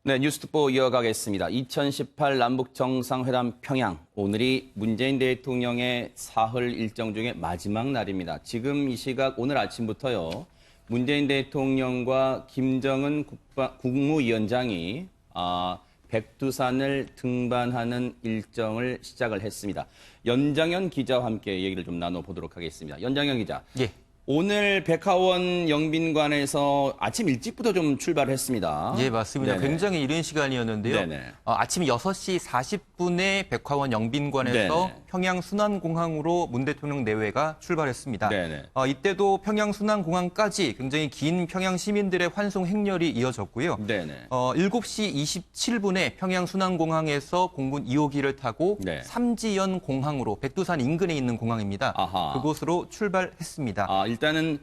네, 뉴스특보 이어가겠습니다. 2018 남북정상회담 평양. 오늘이 문재인 대통령의 사흘 일정 중에 마지막 날입니다. 지금 이 시각 오늘 아침부터요. 문재인 대통령과 김정은 국무위원장이 백두산을 등반하는 일정을 시작을 했습니다. 연장현 기자와 함께 얘기를 좀 나눠보도록 하겠습니다. 연장현 기자. 예. 오늘 백화원 영빈관에서 아침 일찍부터 좀 출발을 했습니다. 예, 맞습니다. 네네. 굉장히 이른 시간이었는데요. 네네. 아침 6시 40분에 백화원 영빈관에서 네네. 평양 순환공항으로 문 대통령 내외가 출발했습니다. 네네. 이때도 평양 순환공항까지 굉장히 긴 평양 시민들의 환송 행렬이 이어졌고요. 네네. 7시 27분에 평양 순환공항에서 공군 2호기를 타고 네. 삼지연 공항으로 백두산 인근에 있는 공항입니다. 아하. 그곳으로 출발했습니다. 일단은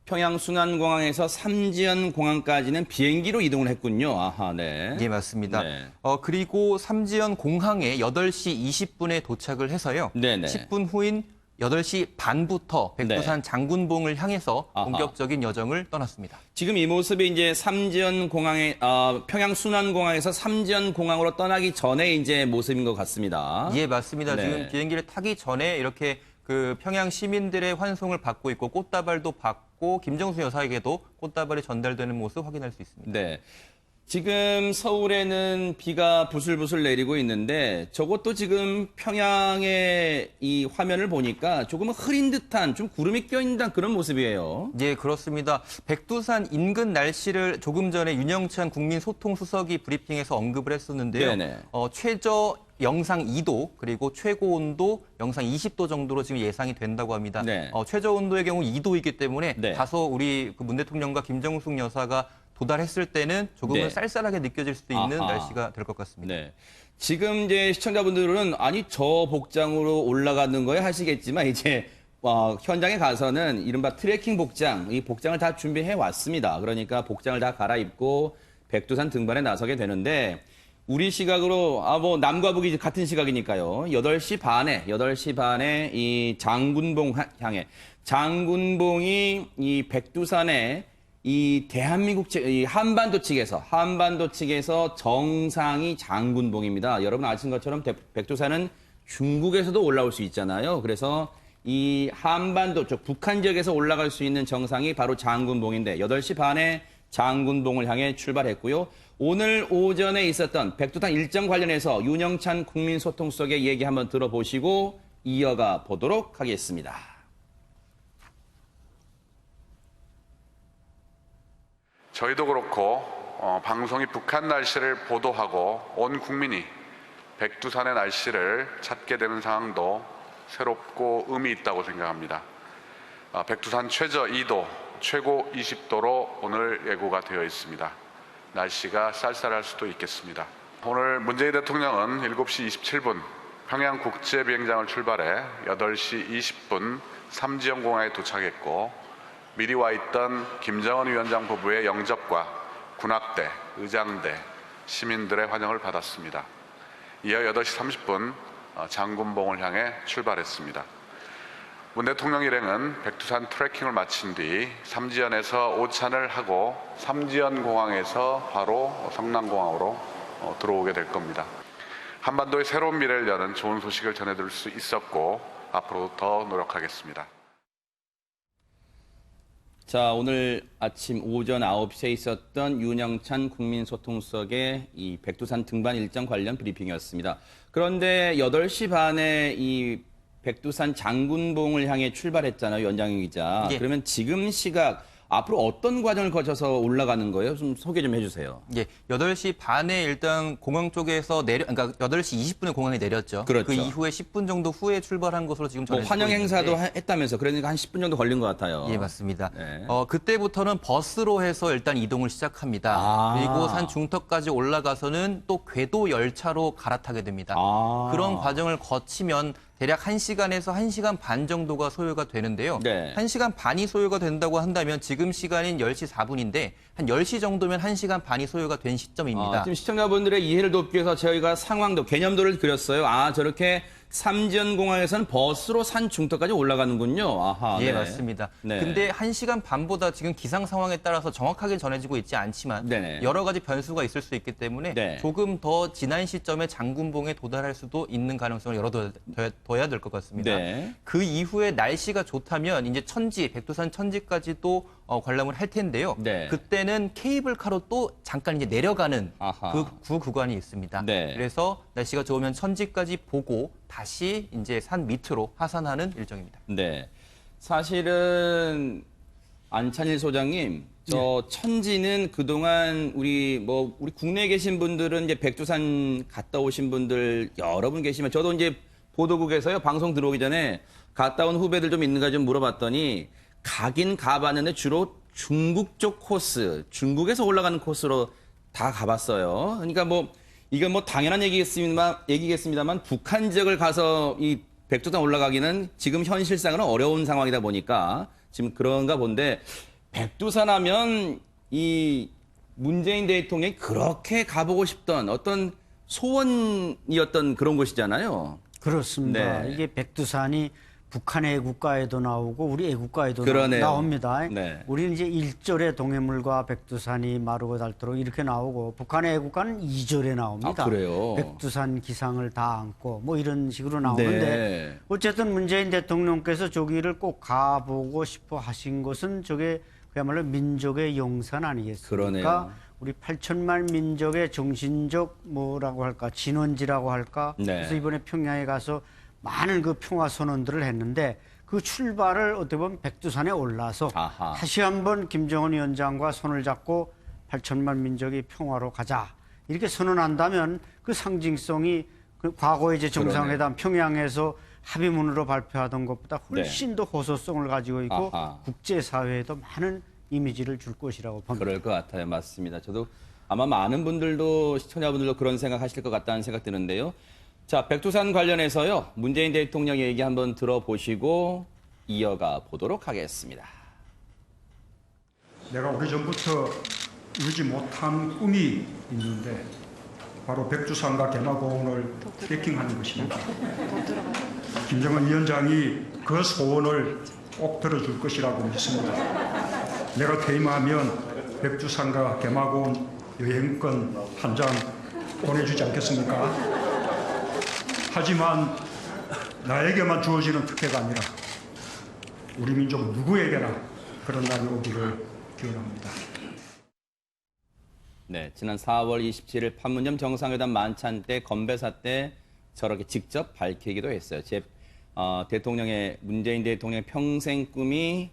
평양 순환공항에서 삼지연 공항까지는 비행기로 이동을 했군요. 아하, 네. 예, 맞습니다. 네. 그리고 삼지연 공항에 8시 20분에 도착을 해서요. 네네. 10분 후인 8시 반부터 백두산 네. 장군봉을 향해서 아하. 본격적인 여정을 떠났습니다. 지금 이 모습이 이제 삼지연 공항에, 평양 순환공항에서 삼지연 공항으로 떠나기 전에 이제 모습인 것 같습니다. 예, 맞습니다. 네. 지금 비행기를 타기 전에 이렇게 그 평양 시민들의 환송을 받고 있고 꽃다발도 받고 김정수 여사에게도 꽃다발이 전달되는 모습 확인할 수 있습니다. 네. 지금 서울에는 비가 부슬부슬 내리고 있는데 저것도 지금 평양의 이 화면을 보니까 조금은 흐린 듯한 좀 구름이 껴있는 듯한 그런 모습이에요. 예, 그렇습니다. 백두산 인근 날씨를 조금 전에 윤영찬 국민소통수석이 브리핑에서 언급을 했었는데요. 네네. 최저 영상 2도 그리고 최고 온도 영상 20도 정도로 지금 예상이 된다고 합니다. 네. 최저 온도의 경우 2도이기 때문에 네. 다소 우리 문 대통령과 김정숙 여사가 도달했을 때는 조금은 네. 쌀쌀하게 느껴질 수도 있는 아하. 날씨가 될 것 같습니다. 네. 지금 이제 시청자분들은 아니 저 복장으로 올라가는 거에 하시겠지만 이제 현장에 가서는 이른바 트레킹 복장, 이 복장을 다 준비해 왔습니다. 그러니까 복장을 다 갈아입고 백두산 등반에 나서게 되는데 우리 시각으로 뭐 남과 북이 같은 시각이니까요. 8시 반에 이 장군봉 향해 장군봉이 이 백두산에 이 대한민국 이 한반도 측에서 정상이 장군봉입니다. 여러분 아시는 것처럼 백두산은 중국에서도 올라올 수 있잖아요. 그래서 이 한반도 쪽 북한 지역에서 올라갈 수 있는 정상이 바로 장군봉인데 8시 반에 장군봉을 향해 출발했고요. 오늘 오전에 있었던 백두산 일정 관련해서 윤영찬 국민소통수석의 얘기 한번 들어보시고 이어가 보도록 하겠습니다. 저희도 그렇고 방송이 북한 날씨를 보도하고 온 국민이 백두산의 날씨를 찾게 되는 상황도 새롭고 의미 있다고 생각합니다. 백두산 최저 2도, 최고 20도로 오늘 예고가 되어 있습니다. 날씨가 쌀쌀할 수도 있겠습니다. 오늘 문재인 대통령은 7시 27분 평양국제비행장을 출발해 8시 20분 삼지연 공항에 도착했고 미리 와 있던 김정은 위원장 부부의 영접과 군악대, 의장대, 시민들의 환영을 받았습니다. 이어 8시 30분 장군봉을 향해 출발했습니다. 문 대통령 일행은 백두산 트레킹을 마친 뒤 삼지연에서 오찬을 하고 삼지연 공항에서 바로 성남공항으로 들어오게 될 겁니다. 한반도의 새로운 미래를 여는 좋은 소식을 전해드릴 수 있었고 앞으로도 더 노력하겠습니다. 자, 오늘 아침 오전 9시에 있었던 윤영찬 국민소통수석의 이 백두산 등반 일정 관련 브리핑이었습니다. 그런데 8시 반에 이 백두산 장군봉을 향해 출발했잖아요, 연장현 기자. 예. 그러면 지금 시각 앞으로 어떤 과정을 거쳐서 올라가는 거예요? 좀 소개 좀 해주세요. 예, 8시 반에 일단 공항 쪽에서 그러니까 8시 20분에 공항에 내렸죠. 그렇죠. 그 이후에 10분 정도 후에 출발한 것으로 지금 전해지고 환영 행사도 있는데. 했다면서 그러니까 한 10분 정도 걸린 것 같아요. 예, 맞습니다. 네. 그때부터는 버스로 해서 일단 이동을 시작합니다. 그리고 산 중턱까지 올라가서는 또 궤도 열차로 갈아타게 됩니다. 그런 과정을 거치면 대략 1시간에서 1시간 반 정도가 소요가 되는데요. 네. 1시간 반이 소요가 된다고 한다면 지금 시간인 10시 4분인데 한 10시 정도면 1시간 반이 소요가 된 시점입니다. 지금 시청자분들의 이해를 돕기 위해서 저희가 상황도, 개념도를 그렸어요. 저렇게 삼지연공항에서는 버스로 산 중턱까지 올라가는군요. 아하. 예, 네. 맞습니다. 네. 근데 1시간 반보다 지금 기상 상황에 따라서 정확하게 전해지고 있지 않지만 네네. 여러 가지 변수가 있을 수 있기 때문에 네. 조금 더 지난 시점에 장군봉에 도달할 수도 있는 가능성을 열어둬야 될 것 같습니다. 네. 그 이후에 날씨가 좋다면 이제 천지, 백두산 천지까지도 관람을 할 텐데요. 네. 그때는 케이블카로 또 잠깐 이제 내려가는 아하. 그 구간이 있습니다. 네. 그래서 날씨가 좋으면 천지까지 보고 다시 이제 산 밑으로 하산하는 일정입니다. 네. 사실은 안찬일 소장님, 저 천지는 그동안 우리 국내에 계신 분들은 이제 백두산 갔다 오신 분들 여러 분 계시면 저도 이제 보도국에서요 방송 들어오기 전에 갔다 온 후배들 좀 있는가 좀 물어봤더니 가긴 가봤는데 주로 중국 쪽 코스, 중국에서 올라가는 코스로 다 가봤어요. 그러니까 이건 당연한 얘기겠습니다만 북한 지역을 가서 이 백두산 올라가기는 지금 현실상으로는 어려운 상황이다 보니까 지금 그런가 본데 백두산 하면 이 문재인 대통령이 그렇게 가보고 싶던 어떤 소원이었던 그런 곳이잖아요. 그렇습니다. 네. 이게 백두산이 북한의 애국가에도 나오고 우리 애국가에도 그러네요. 나옵니다. 네. 우리는 이제 1절에 동해물과 백두산이 마르고 닳도록 이렇게 나오고 북한의 애국가는 2절에 나옵니다. 아, 그래요? 백두산 기상을 다 안고 뭐 이런 식으로 나오는데 네. 어쨌든 문재인 대통령께서 저기를 꼭 가보고 싶어 하신 것은 저게 그야말로 민족의 용산 아니겠습니까? 그러네요. 우리 8천만 민족의 정신적 뭐라고 할까 진원지라고 할까. 네. 그래서 이번에 평양에 가서 많은 그 평화 선언들을 했는데 그 출발을 어떻게 보면 백두산에 올라서 아하. 다시 한번 김정은 위원장과 손을 잡고 8천만 민족이 평화로 가자 이렇게 선언한다면 그 상징성이 그 과거에 이제 정상회담 평양에서 합의문으로 발표하던 것보다 훨씬 더 호소성을 가지고 있고 아하. 국제사회에도 많은 이미지를 줄 것이라고 봅니다. 그럴 것 같아요. 맞습니다. 저도 아마 많은 분들도 시청자분들도 그런 생각하실 것 같다는 생각 드는데요. 자, 백두산 관련해서요. 문재인 대통령 얘기 한번 들어보시고 이어가 보도록 하겠습니다. 내가 오래전부터 이루지 못한 꿈이 있는데 바로 백두산과 개마고원을 트레킹하는 것입니다. 김정은 위원장이 그 소원을 꼭 들어줄 것이라고 믿습니다. 내가 퇴임하면 백두산과 개마고원 여행권 한 장 보내주지 않겠습니까? 하지만 나에게만 주어지는 특혜가 아니라 우리 민족 누구에게나 그런 날이 오기를 기원합니다. 네, 지난 4월 27일 판문점 정상회담 만찬 때 건배사 때 저렇게 직접 밝히기도 했어요. 대통령의 문재인 대통령의 평생 꿈이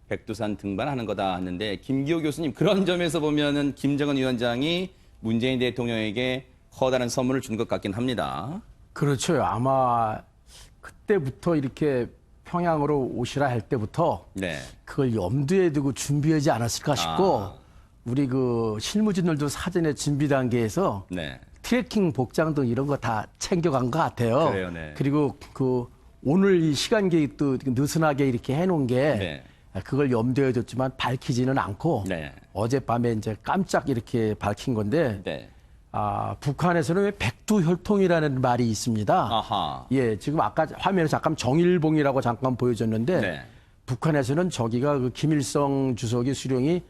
백두산 등반하는 거다 하는데 김기호 교수님 그런 점에서 보면은 김정은 위원장이 문재인 대통령에게 커다란 선물을 준 것 같긴 합니다. 그렇죠. 아마 그때부터 이렇게 평양으로 오시라 할 때부터 네. 그걸 염두에 두고 준비하지 않았을까 싶고 우리 그 실무진들도 사전에 준비 단계에서 네. 트레킹 복장 등 이런 거 다 챙겨간 것 같아요. 그래요, 네. 그리고 그 오늘 이 시간 계획도 느슨하게 이렇게 해놓은 게 네. 그걸 염두에 뒀지만 밝히지는 않고 네. 어젯밤에 이제 깜짝 이렇게 밝힌 건데 네. 북한에서는 왜 백두혈통이라는 말이 있습니다. 아하. 예, 지금 아까 화면에 잠깐 정일봉이라고 잠깐 보여줬는데 네. 북한에서는 저기가 그 김일성 주석의 수령이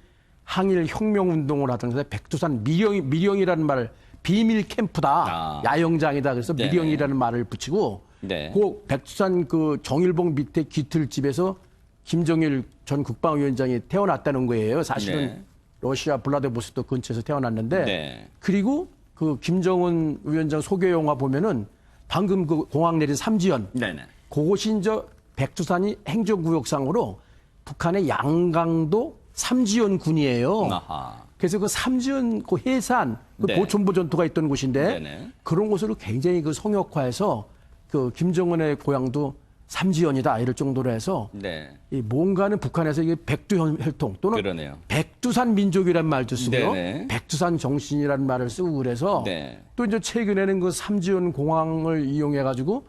항일 혁명 운동을 하던 것에 백두산 미령이라는 말을 비밀 캠프다, 야영장이다. 그래서 네네. 미령이라는 말을 붙이고 네. 그 백두산 그 정일봉 밑에 귀틀집에서 김정일 전 국방위원장이 태어났다는 거예요. 사실은 네. 러시아 블라디보스토크 근처에서 태어났는데 네. 그리고 그 김정은 위원장 소개 영화 보면은 방금 그 공항 내린 삼지연 네네. 그곳이 이제 백두산이 행정구역상으로 북한의 양강도 삼지연 군이에요. 아하. 그래서 그 삼지연 그 해산 그 네. 보천보 전투가 있던 곳인데 네네. 그런 곳으로 굉장히 그 성역화해서 그 김정은의 고향도 삼지연이다 이럴 정도로 해서 네. 이 뭔가는 북한에서 이게 백두혈통 또는 그러네요. 백두산 민족이란 말도 쓰고요. 네네. 백두산 정신이라는 말을 쓰고 그래서 네. 또 이제 최근에는 그 삼지연 공항을 이용해 가지고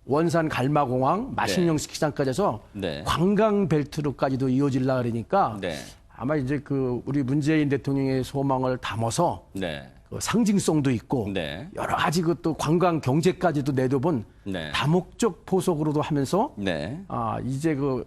원산 갈마공항 마신령 스키장까지 해서 네. 관광 벨트로까지도 이어질라 그러니까 네. 아마 이제 그 우리 문재인 대통령의 소망을 담아서 네. 그 상징성도 있고 네. 여러 가지 그 또 관광 경제까지도 내다본 네. 다목적 포석으로도 하면서 네. 이제 그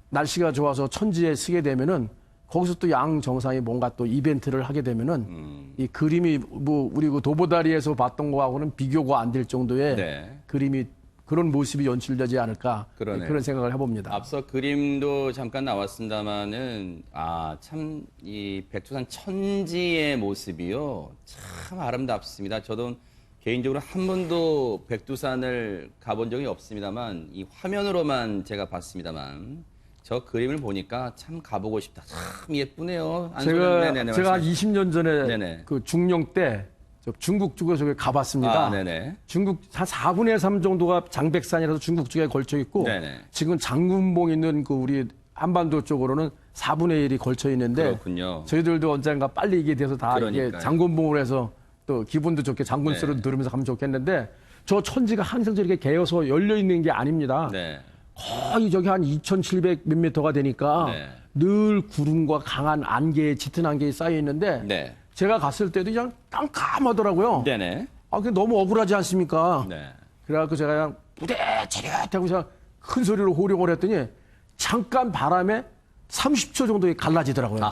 날씨가 좋아서 천지에 쓰게 되면은 거기서 또 양 정상이 뭔가 또 이벤트를 하게 되면은 이 그림이 뭐 우리 그 도보다리에서 봤던 거하고는 비교가 안 될 정도의 네. 그림이 그런 모습이 연출되지 않을까 그러네요. 그런 생각을 해봅니다. 앞서 그림도 잠깐 나왔습니다만은 참 이 백두산 천지의 모습이요 참 아름답습니다. 저도 개인적으로 한 번도 백두산을 가본 적이 없습니다만 이 화면으로만 제가 봤습니다만 저 그림을 보니까 참 가보고 싶다. 참 예쁘네요. 제가 한 20년 전에 네네. 그 중령 때 중국 쪽에 저기 가봤습니다. 네네. 중국 한 4분의 3 정도가 장백산이라서 중국 쪽에 걸쳐 있고 네네. 지금 장군봉 있는 그 우리 한반도 쪽으로는 4분의 1이 걸쳐 있는데 그렇군요. 저희들도 언젠가 빨리 이게 돼서 다 이게 그러니까요. 장군봉을 해서 또 기분도 좋게 장군 소리 네. 들으면서 가면 좋겠는데 저 천지가 항상 저렇게 개어서 열려 있는 게 아닙니다. 네. 거의 저기 한 2,700 몇 미터가 되니까 네. 늘 구름과 강한 안개, 짙은 안개에 쌓여 있는데 네. 제가 갔을 때도 그냥 깜깜하더라고요. 네네. 그게 너무 억울하지 않습니까? 네. 그래갖고 제가 그냥 부대찌릿하고 그냥 큰 소리로 호령을 했더니 잠깐 바람에 30초 정도에 갈라지더라고요.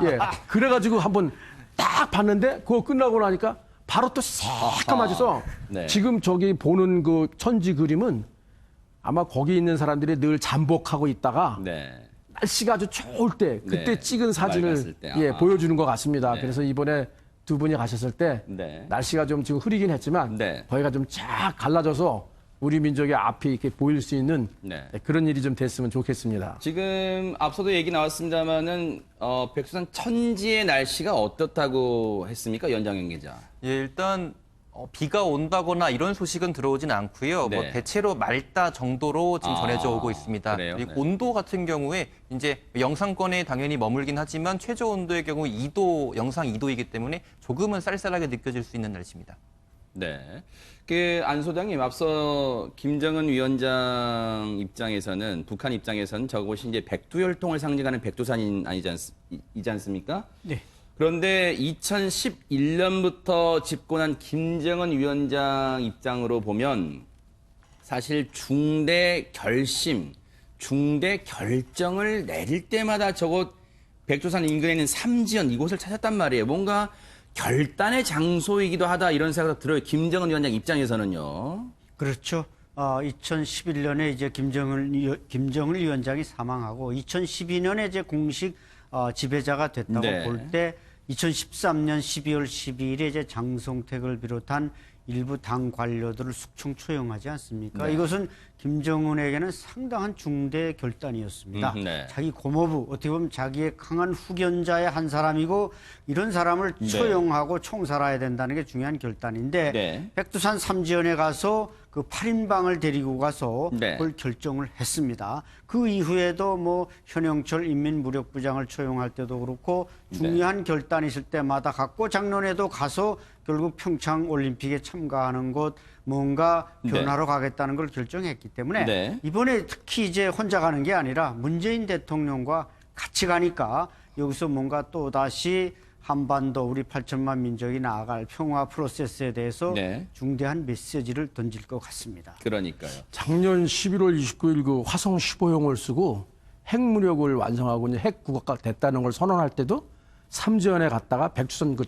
예. 그래가지고 한번 딱 봤는데 그거 끝나고 나니까 바로 또 새까마져서 네. 지금 저기 보는 그 천지 그림은 아마 거기 있는 사람들이 늘 잠복하고 있다가 네. 날씨가 아주 좋을 때 그때 네. 찍은 맑았을 사진을 때. 예, 아하. 보여주는 것 같습니다. 네. 그래서 이번에 두 분이 가셨을 때 네. 날씨가 좀 지금 흐리긴 했지만 네. 거기가 좀 쫙 갈라져서 우리 민족의 앞이 이렇게 보일 수 있는 네. 그런 일이 좀 됐으면 좋겠습니다. 지금 앞서도 얘기 나왔습니다만은 백두산 천지의 날씨가 어떻다고 했습니까, 연장현 기자? 예, 일단 비가 온다거나 이런 소식은 들어오진 않고요. 네. 뭐 대체로 맑다 정도로 지금 전해져 오고 있습니다. 그래요? 그리고 네. 온도 같은 경우에 이제 영상권에 당연히 머물긴 하지만 최저 온도의 경우 2도, 영상 2도이기 때문에 조금은 쌀쌀하게 느껴질 수 있는 날씨입니다. 네. 안 소장님, 앞서 김정은 위원장 입장에서는, 북한 입장에서는 저곳이 이제 백두혈통을 상징하는 백두산이 이지 않습니까? 네. 그런데 2011년부터 집권한 김정은 위원장 입장으로 보면 사실 중대 결심, 중대 결정을 내릴 때마다 저곳 백두산 인근에 있는 삼지연 이곳을 찾았단 말이에요. 뭔가 결단의 장소이기도 하다 이런 생각도 들어요. 김정은 위원장 입장에서는요. 그렇죠. 2011년에 이제 김정일 위원장이 사망하고 2012년에 이제 공식 지배자가 됐다고 네. 볼 때 2013년 12월 12일에 이제 장성택을 비롯한 일부 당 관료들을 숙청 초용하지 않습니까? 네. 이것은 김정은에게는 상당한 중대 결단이었습니다. 네. 자기 고모부, 어떻게 보면 자기의 강한 후견자의 한 사람이고 이런 사람을 네. 처용하고 총살해야 된다는 게 중요한 결단인데 네. 백두산 삼지연에 가서 그 8인방을 데리고 가서 네. 그걸 결정을 했습니다. 그 이후에도 뭐 현영철 인민무력부장을 처용할 때도 그렇고 중요한 결단이 있을 때마다 갔고 작년에도 가서 결국 평창 올림픽에 참가하는 곳 뭔가 변화로 가겠다는 걸 결정했기 때문에 네. 이번에 특히 이제 혼자 가는 게 아니라 문재인 대통령과 같이 가니까 여기서 뭔가 또 다시 한반도 우리 8천만 민족이 나아갈 평화 프로세스에 대해서 네. 중대한 메시지를 던질 것 같습니다. 그러니까요. 작년 11월 29일 그 화성 15형을 쓰고 핵무력을 완성하고 이제 핵국가가 됐다는 걸 선언할 때도 삼지연에 갔다가 백두산 그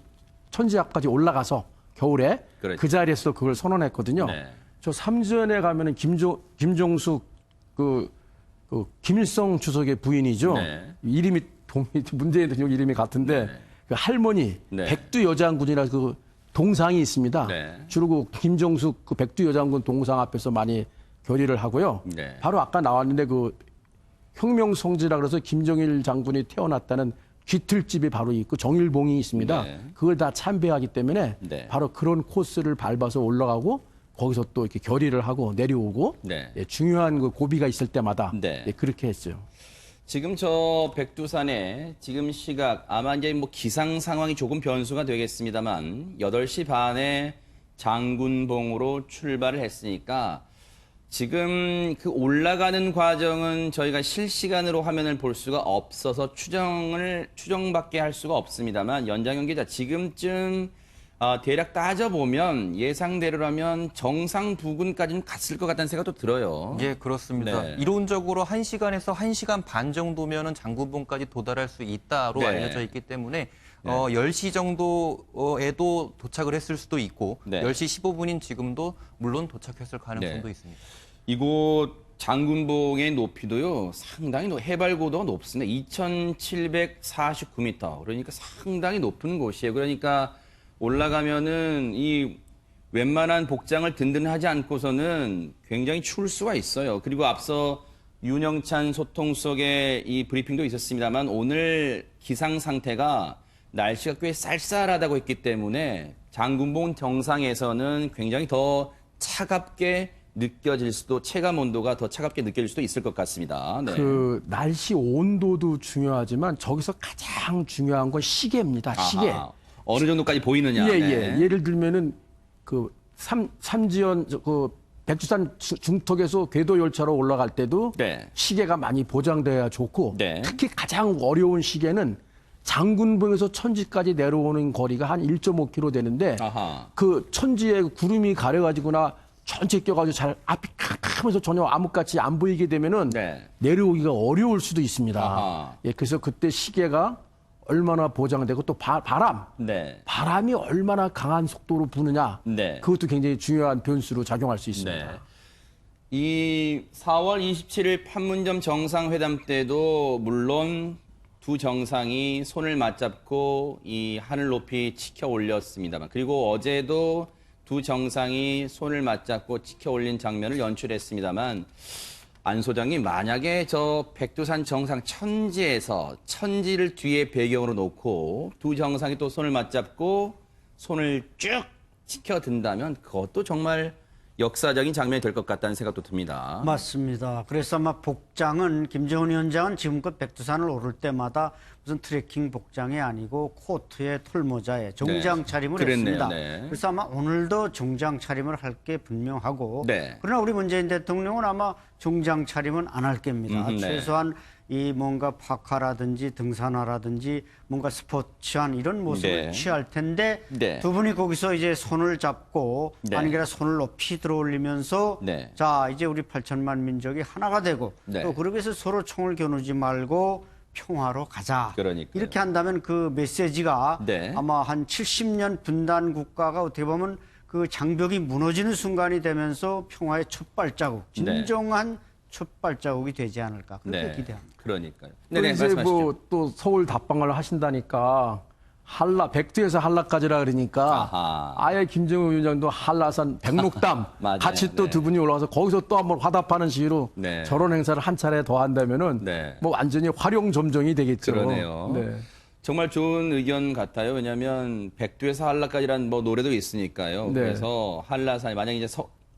천지압까지 올라가서 겨울에 그렇죠. 그 자리에서 그걸 선언했거든요. 네. 저 삼지연에 가면은 김종숙 김일성 주석의 부인이죠. 네. 이름이 문재인 대통령 이름이 같은데 그 할머니 네. 백두여장군이라 그 동상이 있습니다. 네. 주로 그 김종숙 그 백두여장군 동상 앞에서 많이 결의를 하고요. 네. 바로 아까 나왔는데 그 혁명성지라 그래서 김정일 장군이 태어났다는 귀틀집이 바로 있고 정일봉이 있습니다. 네. 그걸 다 참배하기 때문에 네. 바로 그런 코스를 밟아서 올라가고 거기서 또 이렇게 결의를 하고 내려오고 네. 예, 중요한 그 고비가 있을 때마다 네. 예, 그렇게 했어요. 지금 저 백두산에 지금 시각 아마 이제 뭐 기상 상황이 조금 변수가 되겠습니다만 8시 반에 장군봉으로 출발을 했으니까 지금 그 올라가는 과정은 저희가 실시간으로 화면을 볼 수가 없어서 추정밖에 할 수가 없습니다만 연장현 기자 지금쯤 대략 따져보면 예상대로라면 정상 부근까지는 갔을 것 같다는 생각도 들어요. 예, 그렇습니다. 네. 이론적으로 1시간에서 1시간 반 정도면은 장군봉까지 도달할 수 있다로 네. 알려져 있기 때문에 10시 정도에도 도착을 했을 수도 있고 네. 10시 15분인 지금도 물론 도착했을 가능성도 네. 있습니다. 이곳 장군봉의 높이도요, 상당히 해발 고도가 높습니다. 2,749m. 그러니까 상당히 높은 곳이에요. 그러니까 올라가면은 이 웬만한 복장을 든든하지 않고서는 굉장히 추울 수가 있어요. 그리고 앞서 윤영찬 소통수석의 이 브리핑도 있었습니다만 오늘 기상 상태가 날씨가 꽤 쌀쌀하다고 했기 때문에 장군봉 정상에서는 굉장히 더 차갑게 느껴질 수도, 체감 온도가 더 차갑게 느껴질 수도 있을 것 같습니다. 네. 그 날씨 온도도 중요하지만 저기서 가장 중요한 건 시계입니다. 시계. 아하. 어느 정도까지 보이느냐. 예, 네. 예. 예를 들면은 그 삼지연 그 백두산 중턱에서 궤도 열차로 올라갈 때도 네. 시계가 많이 보장돼야 좋고 네. 특히 가장 어려운 시계는 장군봉에서 천지까지 내려오는 거리가 한 1.5km 되는데 아하. 그 천지에 구름이 가려가지고나 전체 껴가지고 잘 앞이 캄캄해서 전혀 암흑같이 안 보이게 되면은 네. 내려오기가 어려울 수도 있습니다. 아하. 예, 그래서 그때 시계가 얼마나 보장되고 또 바람. 네. 바람이 얼마나 강한 속도로 부느냐. 네. 그것도 굉장히 중요한 변수로 작용할 수 있습니다. 네. 이 4월 27일 판문점 정상회담 때도 물론 두 정상이 손을 맞잡고 이 하늘 높이 치켜 올렸습니다만, 그리고 어제도 두 정상이 손을 맞잡고 치켜 올린 장면을 연출했습니다만, 안 소장님, 만약에 저 백두산 정상 천지에서 천지를 뒤에 배경으로 놓고 두 정상이 또 손을 맞잡고 손을 쭉 치켜든다면 그것도 정말 역사적인 장면이 될 것 같다는 생각도 듭니다. 맞습니다. 그래서 아마 복장은 김정은 위원장은 지금껏 백두산을 오를 때마다 무슨 트레킹 복장이 아니고 코트에 털모자에 정장 차림을 그랬네요. 했습니다. 네. 그래서 아마 오늘도 정장 차림을 할 게 분명하고 네. 그러나 우리 문재인 대통령은 아마 정장 차림은 안 할 겁니다. 네. 최소한 이 뭔가 파카라든지 등산화라든지 뭔가 스포츠한 이런 모습을 네. 취할 텐데 네. 두 분이 거기서 이제 손을 잡고 네. 아니 그라 손을 높이 들어올리면서 네. 자 이제 우리 8천만 민족이 하나가 되고 네. 또 그러기 위해서 서로 총을 겨누지 말고 평화로 가자. 그러니까요. 이렇게 한다면 그 메시지가 네. 아마 한 70년 분단 국가가 어떻게 보면 그 장벽이 무너지는 순간이 되면서 평화의 첫 발자국, 진정한 첫 발자국이 되지 않을까 그렇게 기대합니다. 그러니까요. 또 네네, 이제 말씀하시죠. 뭐 또 서울 답방을 하신다니까 한라 백두에서 한라까지라 그러니까 아하. 아예 김정은 위원장도 한라산 백록담 맞아요. 같이 또 네. 두 분이 올라와서 거기서 또 한번 화답하는 식으로 네. 저런 행사를 한 차례 더 한다면은 네. 뭐 완전히 활용점정이 되겠죠. 그러네요. 네. 정말 좋은 의견 같아요. 왜냐하면 백두에서 한라까지란 뭐 노래도 있으니까요. 네. 그래서 한라산이 만약 이제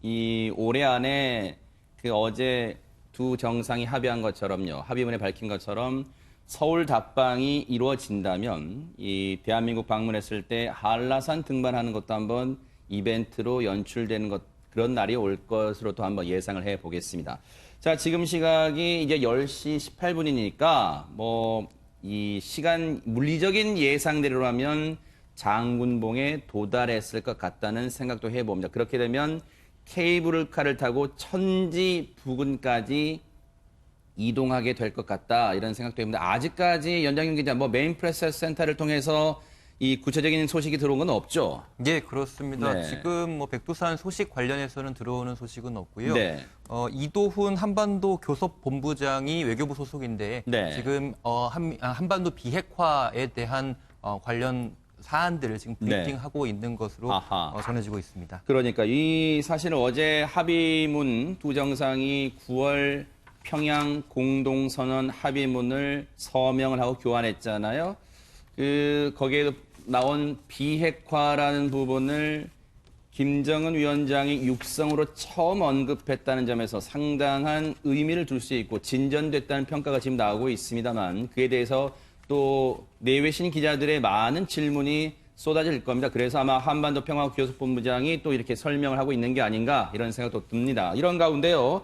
이 올해 안에 그 어제 두 정상이 합의한 것처럼요, 합의문에 밝힌 것처럼 서울 답방이 이루어진다면 이 대한민국 방문했을 때 한라산 등반하는 것도 한번 이벤트로 연출되는 것, 그런 날이 올 것으로 또 한번 예상을 해 보겠습니다. 자, 지금 시각이 이제 10시 18분이니까 뭐 이 시간 물리적인 예상대로라면 장군봉에 도달했을 것 같다는 생각도 해봅니다. 그렇게 되면 케이블카를 타고 천지 부근까지 이동하게 될 것 같다, 이런 생각도 해봅니다. 아직까지 연장윤 기자, 뭐 메인 프레스 센터를 통해서 이 구체적인 소식이 들어온 건 없죠? 예, 그렇습니다. 네. 지금 뭐 백두산 소식 관련해서는 들어오는 소식은 없고요. 네. 이도훈 한반도 교섭본부장이 외교부 소속인데 네. 지금 한반도 비핵화에 대한 관련 사안들을 지금 브리핑하고 있는 것으로 아하. 전해지고 있습니다. 그러니까 이 사실은 어제 합의문 두 정상이 9월 평양 공동선언 합의문을 서명을 하고 교환했잖아요. 거기에 나온 비핵화라는 부분을 김정은 위원장이 육성으로 처음 언급했다는 점에서 상당한 의미를 둘 수 있고 진전됐다는 평가가 지금 나오고 있습니다만, 그에 대해서 또 내외신 기자들의 많은 질문이 쏟아질 겁니다. 그래서 아마 한반도 평화교섭본부장이 또 이렇게 설명을 하고 있는 게 아닌가, 이런 생각도 듭니다. 이런 가운데요,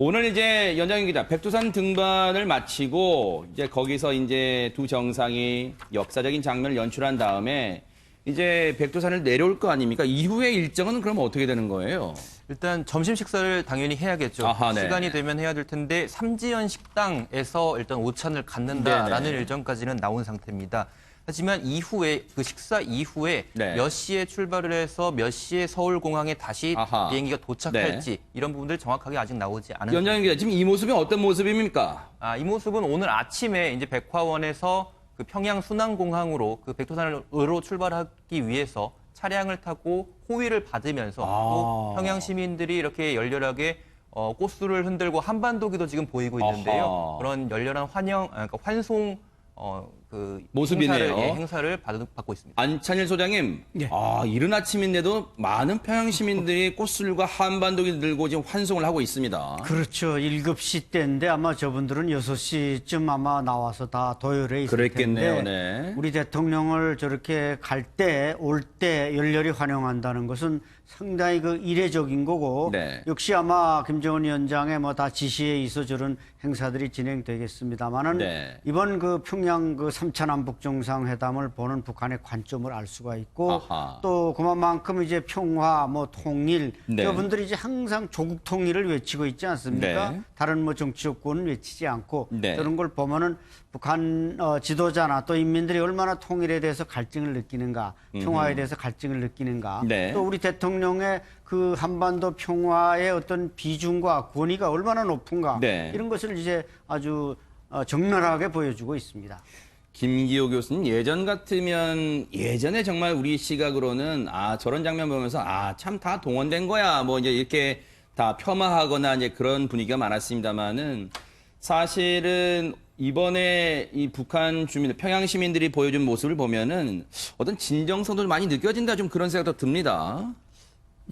오늘 이제 연장윤 기자, 백두산 등반을 마치고 이제 거기서 이제 두 정상이 역사적인 장면을 연출한 다음에 이제 백두산을 내려올 거 아닙니까? 이후의 일정은 그럼 어떻게 되는 거예요? 일단 점심 식사를 당연히 해야겠죠. 아하, 네. 시간이 되면 해야 될 텐데 삼지연 식당에서 일단 오찬을 갖는다라는 네네. 일정까지는 나온 상태입니다. 하지만 이후에 그 식사 이후에 네. 몇 시에 출발을 해서 몇 시에 서울공항에 다시 아하. 비행기가 도착할지 이런 부분들 정확하게 아직 나오지 않은 연장님 기자, 지금 이 모습이 어떤 모습입니까? 이 모습은 오늘 아침에 이제 백화원에서 그 평양 순안공항으로 그 백두산으로 출발하기 위해서 차량을 타고 호위를 받으면서 또 평양 시민들이 이렇게 열렬하게 꽃술을 흔들고 한반도기도 지금 보이고 있는데요. 아하. 그런 열렬한 그러니까 환송 그 모습이네요. 행사를 받고 있습니다. 안찬일 소장님, 예. 이른 아침인데도 많은 평양 시민들이 꽃술과 한반도기 들고 지금 환송을 하고 있습니다. 그렇죠. 7시 때인데 아마 저분들은 6시쯤 아마 나와서 다 도열해 있을 그랬겠네요. 텐데 네. 우리 대통령을 저렇게 갈 때, 올 때 열렬히 환영한다는 것은 상당히 그 이례적인 거고 네. 역시 아마 김정은 위원장의 뭐 다 지시에 의해서 저런 행사들이 진행되겠습니다만은 네. 이번 그 평양 그 3차 남북 정상회담을 보는 북한의 관점을 알 수가 있고 아하. 또 그만큼 이제 평화 뭐 통일 네. 저분들이 이제 항상 조국 통일을 외치고 있지 않습니까? 네. 다른 뭐 정치적권은 외치지 않고 네. 그런 걸 보면은 북한 지도자나 또 인민들이 얼마나 통일에 대해서 갈증을 느끼는가, 평화에 대해서 갈증을 느끼는가, 네. 또 우리 대통령의 그 한반도 평화의 어떤 비중과 권위가 얼마나 높은가 네. 이런 것을 이제 아주 적나라하게 보여주고 있습니다. 김기호 교수님, 예전 같으면 예전에 정말 우리 시각으로는 저런 장면 보면서 참 다 동원된 거야 뭐 이제 이렇게 다 폄하하거나 이제 그런 분위기가 많았습니다만은 사실은 이번에 이 북한 주민, 평양 시민들이 보여준 모습을 보면은 어떤 진정성도 많이 느껴진다 좀 그런 생각도 듭니다.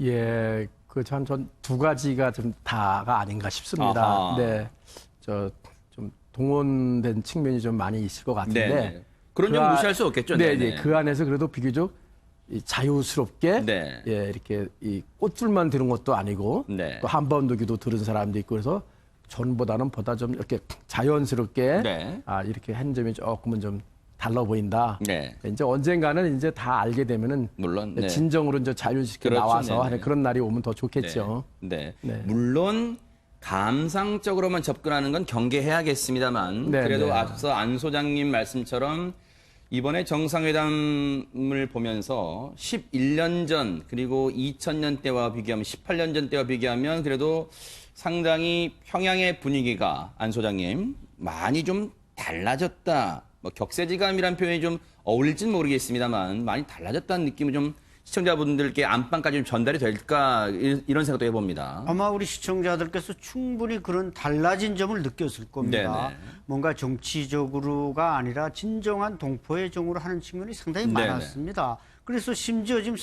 예, 그 참 전 두 가지가 좀 다가 아닌가 싶습니다. 아하. 네, 좀 동원된 측면이 좀 많이 있을 것 같은데. 네. 그런 점 무시할 수 없겠죠. 네, 네네. 네. 그 안에서 그래도 비교적 이 자유스럽게 네. 예, 이렇게 이 꽃줄만 들은 것도 아니고 네. 또 한반도기도 들은 사람도 있고 그래서 전보다는 보다 좀 이렇게 자연스럽게 네. 이렇게 한 점이 조금은 좀 달라 보인다. 네. 이제 언젠가는 이제 다 알게 되면은 물론 네. 진정으로 이제 자유롭게 그렇죠. 나와서 네네. 하는 그런 날이 오면 더 좋겠죠. 네. 네. 물론 감상적으로만 접근하는 건 경계해야겠습니다만 네, 그래도 네. 앞서 안 소장님 말씀처럼 이번에 정상회담을 보면서 11년 전 그리고 2000년 때와 비교하면 18년 전 때와 비교하면 그래도 상당히 평양의 분위기가 안 소장님 많이 좀 달라졌다. 뭐 격세지감이란 표현이 좀 어울릴지는 모르겠습니다만 많이 달라졌다는 느낌을 좀 시청자분들께 안방까지 좀 전달이 될까 이런 생각도 해봅니다. 아마 우리 시청자들께서 충분히 그런 달라진 점을 느꼈을 겁니다. 네네. 뭔가 정치적으로가 아니라 진정한 동포의 정으로 하는 측면이 상당히 네네. 많았습니다. 그래서 심지어 지금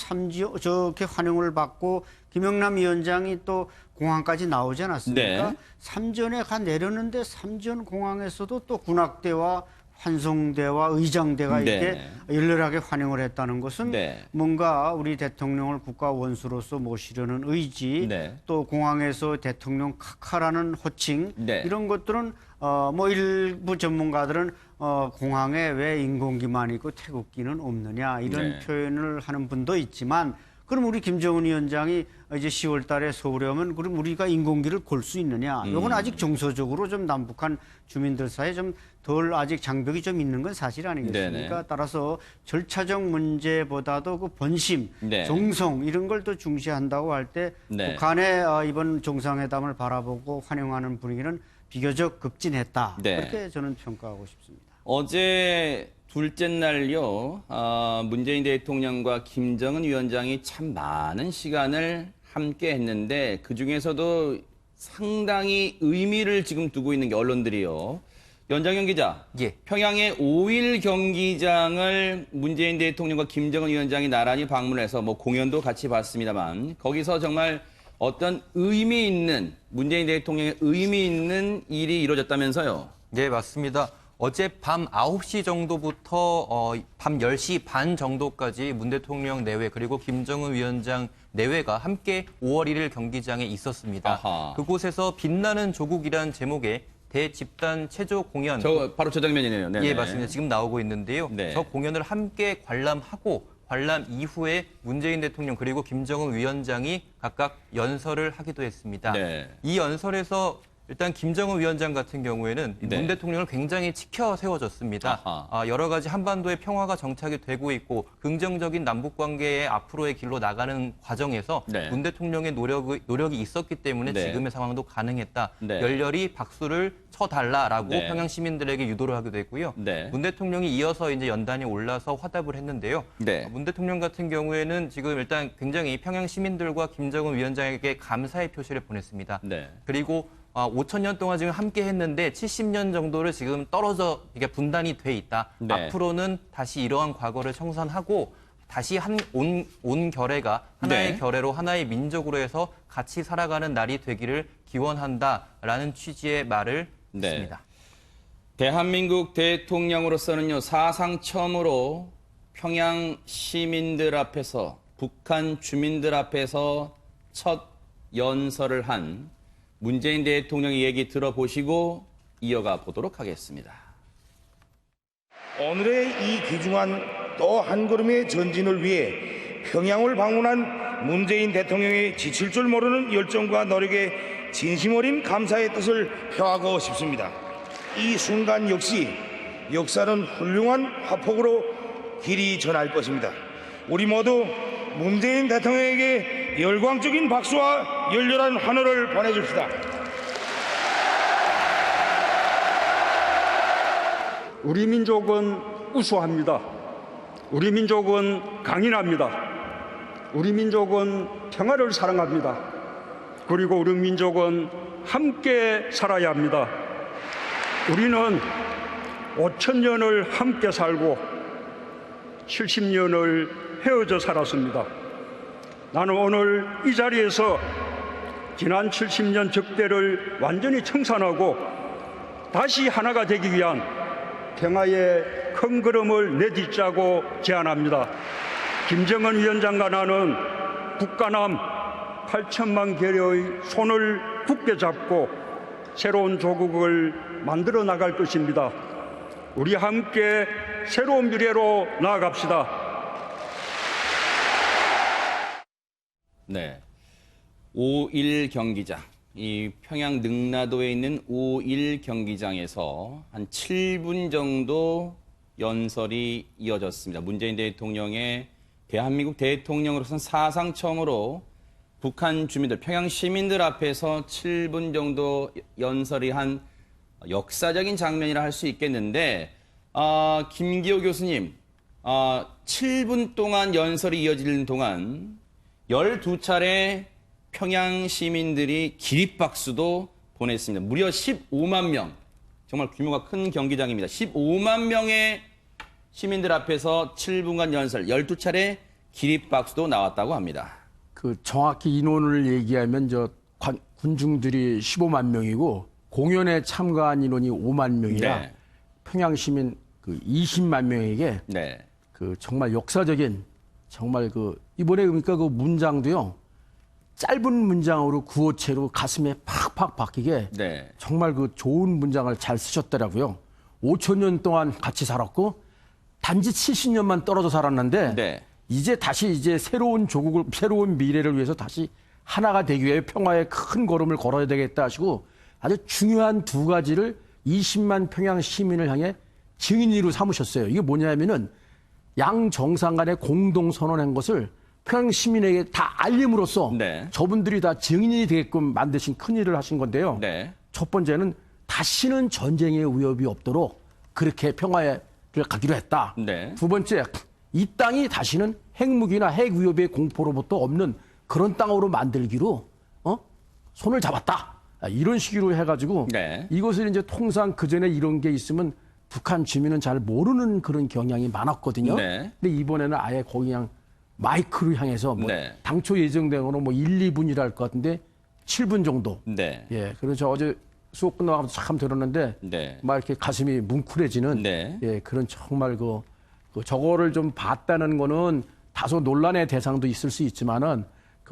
저렇게 환영을 받고 김영남 위원장이 또 공항까지 나오지 않았습니까? 네. 삼전에 가 내렸는데 삼전 공항에서도 또 군악대와 환송대와 의장대가 이렇게 네. 열렬하게 환영을 했다는 것은 네. 뭔가 우리 대통령을 국가 원수로서 모시려는 의지, 네. 또 공항에서 대통령 카카라는 호칭 네. 이런 것들은 뭐 일부 전문가들은 공항에 왜 인공기만 있고 태극기는 없느냐 이런 네. 표현을 하는 분도 있지만 그럼 우리 김정은 위원장이 이제 10월 달에 서울에 오면 그럼 우리가 인공기를 골 수 있느냐? 이건 아직 정서적으로 좀 남북한 주민들 사이에 좀 덜 아직 장벽이 좀 있는 건 사실 아니겠습니까? 네네. 따라서 절차적 문제보다도 그 본심, 네. 정성 이런 걸 더 중시한다고 할 때 네. 북한의 이번 정상회담을 바라보고 환영하는 분위기는 비교적 급진했다. 네. 그렇게 저는 평가하고 싶습니다. 어제 둘째 날요, 문재인 대통령과 김정은 위원장이 참 많은 시간을 함께 했는데 그 중에서도 상당히 의미를 지금 두고 있는 게 언론들이요. 연장현 기자, 예. 평양의 5일 경기장을 문재인 대통령과 김정은 위원장이 나란히 방문해서 뭐 공연도 같이 봤습니다만 거기서 정말 어떤 의미 있는 문재인 대통령의 의미 있는 일이 이루어졌다면서요. 네, 맞습니다. 어제 밤 9시 정도부터 밤 10시 반 정도까지 문 대통령 내외 그리고 김정은 위원장 내외가 함께 5월 1일 경기장에 있었습니다. 아하. 그곳에서 빛나는 조국이란 제목의 대집단 체조 공연 바로 저 장면이네요. 네네. 예, 맞습니다. 지금 나오고 있는데요. 네. 저 공연을 함께 관람하고 관람 이후에 문재인 대통령 그리고 김정은 위원장이 각각 연설을 하기도 했습니다. 네. 이 연설에서 일단 김정은 위원장 같은 경우에는 네. 문 대통령을 굉장히 치켜 세워줬습니다. 여러 가지 한반도의 평화가 정착이 되고 있고 긍정적인 남북 관계의 앞으로의 길로 나가는 과정에서 네. 문 대통령의 노력이 있었기 때문에 네. 지금의 상황도 가능했다. 네. 열렬히 박수를 쳐달라라고 네. 평양 시민들에게 유도를 하기도 했고요. 네. 문 대통령이 이어서 이제 연단에 올라서 화답을 했는데요. 네. 문 대통령 같은 경우에는 지금 일단 굉장히 평양 시민들과 김정은 위원장에게 감사의 표시를 보냈습니다. 네. 그리고 5천 년 동안 지금 함께 했는데 70년 정도를 지금 떨어져 이게 분단이 돼 있다. 네. 앞으로는 다시 이러한 과거를 청산하고 다시 온 결애가 하나의 네. 결애로 하나의 민족으로 해서 같이 살아가는 날이 되기를 기원한다라는 취지의 말을 네. 했습니다. 대한민국 대통령으로서는요, 사상 처음으로 평양 시민들 앞에서, 북한 주민들 앞에서 첫 연설을 한 문재인 대통령의 얘기 들어보시고 이어가 보도록 하겠습니다. 오늘의 이 귀중한 또 한 걸음의 전진을 위해 평양을 방문한 문재인 대통령의 지칠 줄 모르는 열정과 노력에 진심 어린 감사의 뜻을 표하고 싶습니다. 이 순간 역시 역사는 훌륭한 화폭으로 길이 전할 것입니다. 우리 모두 문재인 대통령에게 열광적인 박수와 열렬한 환호를 보내줍시다. 우리 민족은 우수합니다. 우리 민족은 강인합니다. 우리 민족은 평화를 사랑합니다. 그리고 우리 민족은 함께 살아야 합니다. 우리는 5,000년을 함께 살고 70년을 헤어져 살았습니다. 나는 오늘 이 자리에서 지난 70년 적대를 완전히 청산하고 다시 하나가 되기 위한 평화의 큰 걸음을 내딛자고 제안합니다. 김정은 위원장과 나는 북한남 8천만 개의 손을 굳게 잡고 새로운 조국을 만들어 나갈 것입니다. 우리 함께 새로운 미래로 나아갑시다. 네. 5.1 경기장. 이 평양 능라도에 있는 5.1 경기장에서 한 7분 정도 연설이 이어졌습니다. 문재인 대통령의 대한민국 대통령으로서는 사상 처음으로 북한 주민들, 평양 시민들 앞에서 7분 정도 연설이 한 역사적인 장면이라 할 수 있겠는데, 김기호 교수님, 7분 동안 연설이 이어지는 동안 12차례 평양 시민들이 기립박수도 보냈습니다. 무려 15만 명, 정말 규모가 큰 경기장입니다. 15만 명의 시민들 앞에서 7분간 연설, 12차례 기립박수도 나왔다고 합니다. 그 정확히 인원을 얘기하면 군중들이 15만 명이고 공연에 참가한 인원이 5만 명이라 네. 평양 시민 그 20만 명에게 네. 그 정말 역사적인 정말 그 이번에 그러니까 그 문장도요. 짧은 문장으로 구어체로 가슴에 팍팍 박히게 네. 정말 그 좋은 문장을 잘 쓰셨더라고요. 5천 년 동안 같이 살았고 단지 70년만 떨어져 살았는데 네. 이제 새로운 조국을 새로운 미래를 위해서 다시 하나가 되기 위해 평화의 큰 걸음을 걸어야 되겠다 하시고 아주 중요한 두 가지를 20만 평양 시민을 향해 증인으로 삼으셨어요. 이게 뭐냐면은 양 정상 간에 공동 선언한 것을 평양 시민에게 다 알림으로써 네. 저분들이 다 증인이 되게끔 만드신 큰 일을 하신 건데요. 네. 첫 번째는 다시는 전쟁의 위협이 없도록 그렇게 평화를 가기로 했다. 네. 두 번째, 이 땅이 다시는 핵무기나 핵 위협의 공포로부터 없는 그런 땅으로 만들기로 손을 잡았다. 이런 식으로 해가지고 네. 이것을 이제 통상 그 전에 이런 게 있으면 북한 주민은 잘 모르는 그런 경향이 많았거든요. 네. 근데 이번에는 아예 거기 그냥 마이크를 향해서 네. 당초 예정된 거는 1, 2분이라 할 것 같은데 7분 정도. 네. 예. 그래서 저 어제 수업 끝나고 참 들었는데 네. 막 이렇게 가슴이 뭉클해지는 네. 예, 그런 정말 저거를 좀 봤다는 거는 다소 논란의 대상도 있을 수 있지만은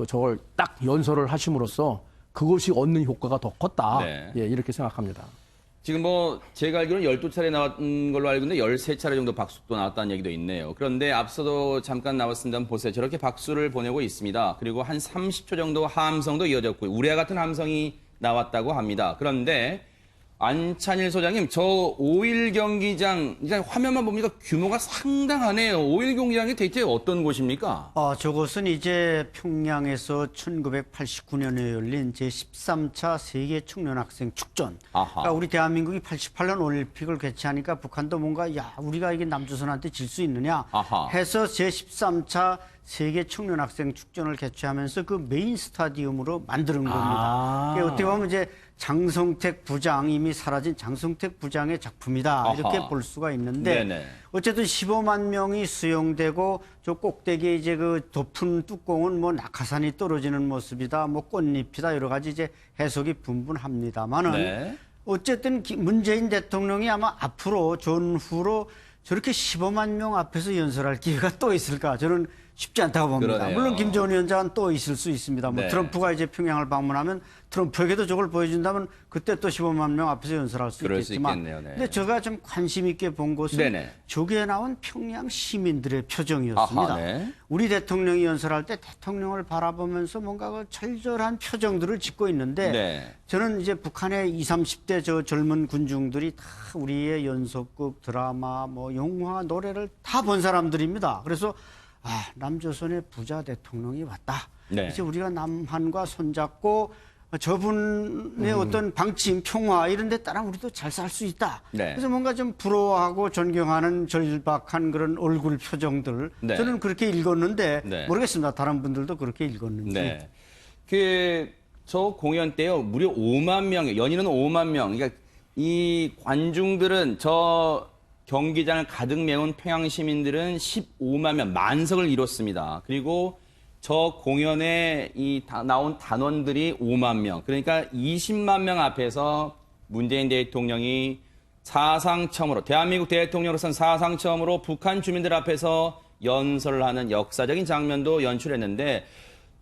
저걸 딱 연설을 하심으로써 그것이 얻는 효과가 더 컸다. 네. 예, 이렇게 생각합니다. 지금 뭐 제가 알기로는 12차례 나왔던 걸로 알고 있는데 13차례 정도 박수도 나왔다는 얘기도 있네요. 그런데 앞서도 잠깐 나왔습니다. 한번 보세요. 저렇게 박수를 보내고 있습니다. 그리고 한 30초 정도 함성도 이어졌고요. 우레와 같은 함성이 나왔다고 합니다. 그런데 안찬일 소장님, 저 5일 경기장, 이제 화면만 보니까 규모가 상당하네요. 5일 경기장이 대체 어떤 곳입니까? 저것은 이제 평양에서 1989년에 열린 제13차 세계 청년학생 축전. 그러니까 우리 대한민국이 88년 올림픽을 개최하니까 북한도 뭔가 야 우리가 이게 남조선한테 질 수 있느냐 해서 제13차 세계 청년학생 축전을 개최하면서 그 메인 스타디움으로 만드는 겁니다. 그러니까 어떻게 보면 이제 장성택 부장, 이미 사라진 장성택 부장의 작품이다. 이렇게 볼 수가 있는데 네네. 어쨌든 15만 명이 수용되고 저 꼭대기에 이제 그 덮은 뚜껑은 뭐 낙하산이 떨어지는 모습이다. 뭐 꽃잎이다. 여러 가지 이제 해석이 분분합니다만은 네. 어쨌든 문재인 대통령이 아마 앞으로 전후로 저렇게 15만 명 앞에서 연설할 기회가 또 있을까? 저는 쉽지 않다고 봅니다. 그러네요. 물론 김정은 위원장은 또 있을 수 있습니다. 뭐 네. 트럼프가 이제 평양을 방문하면 트럼프에게도 저걸 보여준다면 그때 또 15만 명 앞에서 연설할 수 그럴 수 있겠지만 있겠네요. 네. 근데 제가 좀 관심 있게 본 것은 네네. 저기에 나온 평양 시민들의 표정이었습니다. 네. 우리 대통령이 연설할 때 대통령을 바라보면서 뭔가 그 절절한 표정들을 짓고 있는데 네. 저는 이제 북한의 20, 30대 저 젊은 군중들이 다 우리의 연속극, 드라마, 뭐 영화, 노래를 다 본 사람들입니다. 그래서 남조선의 부자 대통령이 왔다. 네. 이제 우리가 남한과 손잡고 저분의 어떤 방침, 평화 이런 데 따라 우리도 잘 살 수 있다. 네. 그래서 뭔가 좀 부러워하고 존경하는 절박한 그런 얼굴 표정들. 네. 저는 그렇게 읽었는데 네. 모르겠습니다. 다른 분들도 그렇게 읽었는지. 네. 저 공연 때요, 무려 5만 명, 연인은 5만 명. 그러니까 이 관중들은 저 경기장을 가득 메운 평양 시민들은 15만 명, 만석을 이뤘습니다. 그리고 저 공연에 나온 단원들이 5만 명. 그러니까 20만 명 앞에서 문재인 대통령이 사상 처음으로, 대한민국 대통령으로서는 사상 처음으로 북한 주민들 앞에서 연설을 하는 역사적인 장면도 연출했는데,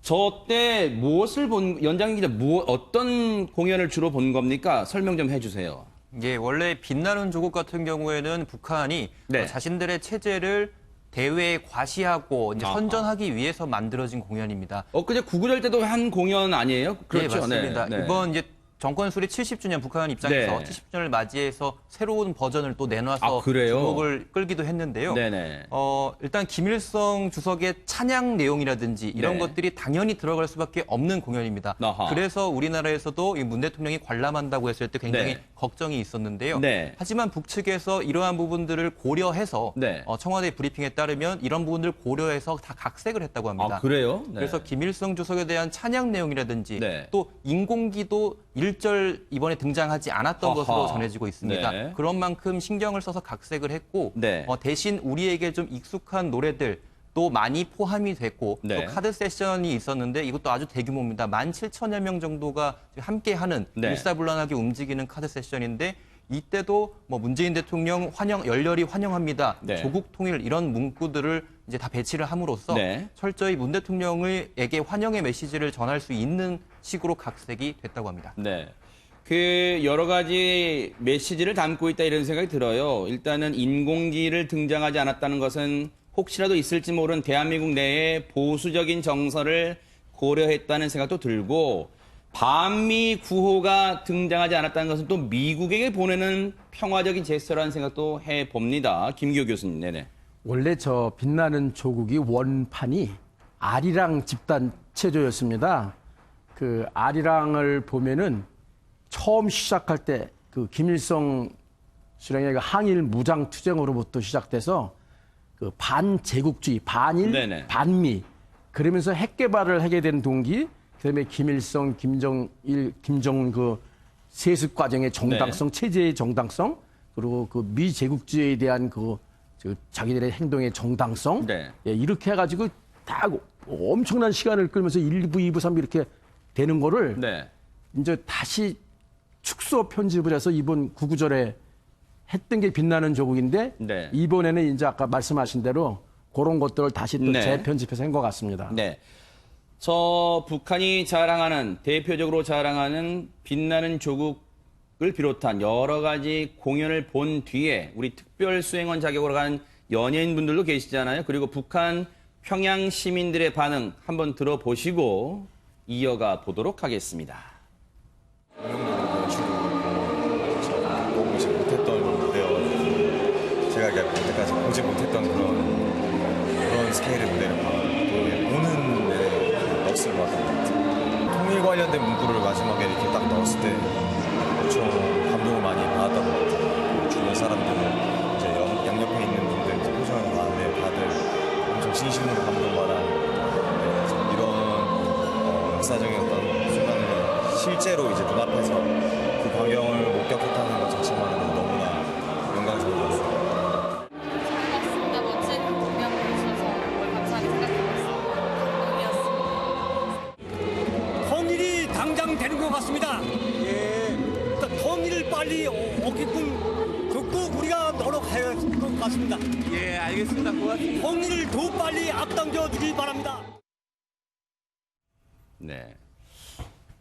저 때 무엇을 연장 기자, 어떤 공연을 주로 본 겁니까? 설명 좀 해주세요. 예, 원래 빛나는 조국 같은 경우에는 북한이 네. 자신들의 체제를 대회에 과시하고 이제 선전하기 위해서 만들어진 공연입니다. 엊그제 구구절 때도 한 공연 아니에요? 그렇죠. 네, 맞습니다. 네. 이번 이제 정권 수립 70주년 북한 입장에서 네. 70주년을 맞이해서 새로운 버전을 또 내놔서 그래요? 주목을 끌기도 했는데요. 네네. 일단 김일성 주석의 찬양 내용이라든지 이런 네. 것들이 당연히 들어갈 수밖에 없는 공연입니다. 아하. 그래서 우리나라에서도 이 문 대통령이 관람한다고 했을 때 굉장히 네. 걱정이 있었는데요. 네. 하지만 북측에서 이러한 부분들을 고려해서 네. 청와대 브리핑에 따르면 이런 부분들을 고려해서 다 각색을 했다고 합니다. 그래요? 네. 그래서 김일성 주석에 대한 찬양 내용이라든지 네. 또 인공기도 1절 이번에 등장하지 않았던 아하. 것으로 전해지고 있습니다. 네. 그런 만큼 신경을 써서 각색을 했고 네. 대신 우리에게 좀 익숙한 노래들 또 많이 포함이 됐고 네. 또 카드 세션이 있었는데 이것도 아주 대규모입니다. 17,000여 명 정도가 함께하는 네. 일사불란하게 움직이는 카드 세션인데 이때도 뭐 문재인 대통령 열렬히 환영합니다. 네. 조국 통일 이런 문구들을 이제 다 배치를 함으로써 네. 철저히 문 대통령에게 환영의 메시지를 전할 수 있는 식으로 각색이 됐다고 합니다. 네. 여러 가지 메시지를 담고 있다 이런 생각이 들어요. 일단은 인공기를 등장하지 않았다는 것은 혹시라도 있을지 모르는 대한민국 내에 보수적인 정서를 고려했다는 생각도 들고, 반미 구호가 등장하지 않았다는 것은 또 미국에게 보내는 평화적인 제스처라는 생각도 해봅니다. 김기호 교수님, 네네. 원래 저 빛나는 조국이 원판이 아리랑 집단 체조였습니다. 그 아리랑을 보면은 처음 시작할 때 그 김일성 수령의 그 항일 무장 투쟁으로부터 시작돼서 그 반제국주의, 반일, 네네. 반미 그러면서 핵 개발을 하게 된 동기, 그다음에 김일성, 김정일, 김정은 그 세습 과정의 정당성, 체제의 정당성, 그리고 그 미제국주의에 대한 자기들의 행동의 정당성, 네. 예, 이렇게 해가지고 딱 엄청난 시간을 끌면서 1부, 2부, 3부 이렇게 되는 거를 네. 이제 다시 축소 편집을 해서 이번 구구절에 했던 게 빛나는 조국인데 네. 이번에는 이제 아까 말씀하신 대로 그런 것들을 다시 또 네. 재편집해서 한 것 같습니다. 네. 저 북한이 자랑하는, 대표적으로 자랑하는 빛나는 조국을 비롯한 여러 가지 공연을 본 뒤에 우리 특별 수행원 자격으로 간 연예인분들도 계시잖아요. 그리고 북한 평양 시민들의 반응 한번 들어보시고 이어가 보도록 하겠습니다. 보지 못했던 무대여가지고 제가 여태까지 보지 못했던 그런 스케일의 무대를 보는 내내 넋을 놓았던 것 같아요. 통일 관련된 문구를 마지막에 이렇게 딱 넣었을 때 엄청 감동을 많이 받았던 것 같아요. 주변 사람들, 이제 양옆에 있는 분들 표정을 봤는데 다들 엄청 진심으로 감동받아 이런 역사적인 어떤 순간을 실제로 이제 눈앞에서 그 광경을 목격했다는 것 자체만으로도 너무나 영광스러운 것 같습니다. 반갑습니다. 멋진 공연 보여주셔서 정말 감사하게 생각해봤습니다. 감동이었습니다. 통일이 당장 되는 것 같습니다. 예, 그러니까 통일을 빨리 오게끔 듣고 우리가 노력해야 할 것 같습니다. 예, 알겠습니다. 고맙습니다. 통일을 더 빨리 앞당겨 주길 바랍니다. 네.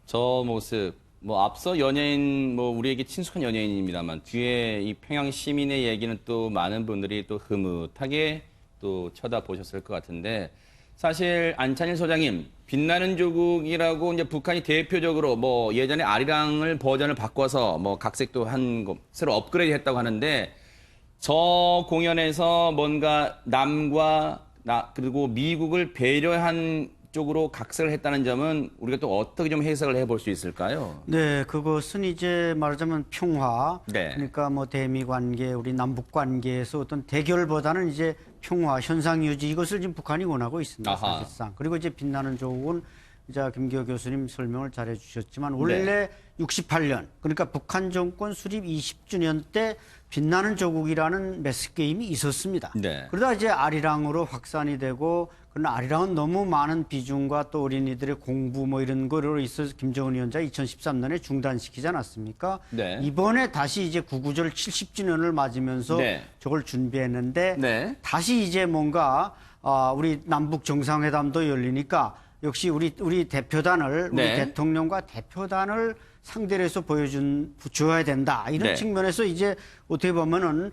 저 모습, 앞서 연예인, 우리에게 친숙한 연예인입니다만, 뒤에 이 평양 시민의 얘기는 또 많은 분들이 또 흐뭇하게 또 쳐다보셨을 것 같은데, 사실 안찬일 소장님, 빛나는 조국이라고 이제 북한이 대표적으로 예전에 아리랑을 버전을 바꿔서 각색도 한 거, 새로 업그레이드 했다고 하는데, 저 공연에서 뭔가 남과 그리고 미국을 배려한 쪽으로 각색을 했다는 점은 우리가 또 어떻게 좀 해석을 해볼 수 있을까요? 네, 그것은 이제 말하자면 평화, 네. 그러니까 대미 관계, 우리 남북 관계에서 어떤 대결보다는 이제 평화, 현상 유지 이것을 지금 북한이 원하고 있습니다. 아하. 사실상. 그리고 이제 빛나는 조국은 이제 김기호 교수님 설명을 잘해 주셨지만 원래 68년 그러니까 북한 정권 수립 20주년 때 빛나는 조국이라는 매스 게임이 있었습니다. 네. 그러다 이제 아리랑으로 확산이 되고 그러나 아리랑은 너무 많은 비중과 또 어린이들의 공부 이런 거로 있어서 김정은 위원장 2013년에 중단시키지 않았습니까? 네. 이번에 다시 이제 구구절 70주년을 맞으면서 네. 저걸 준비했는데 네. 다시 이제 뭔가 우리 남북 정상회담도 열리니까 역시 우리 대표단을 우리 네. 대통령과 대표단을 상대로 해서 줘야 된다. 이런 네. 측면에서 이제 어떻게 보면은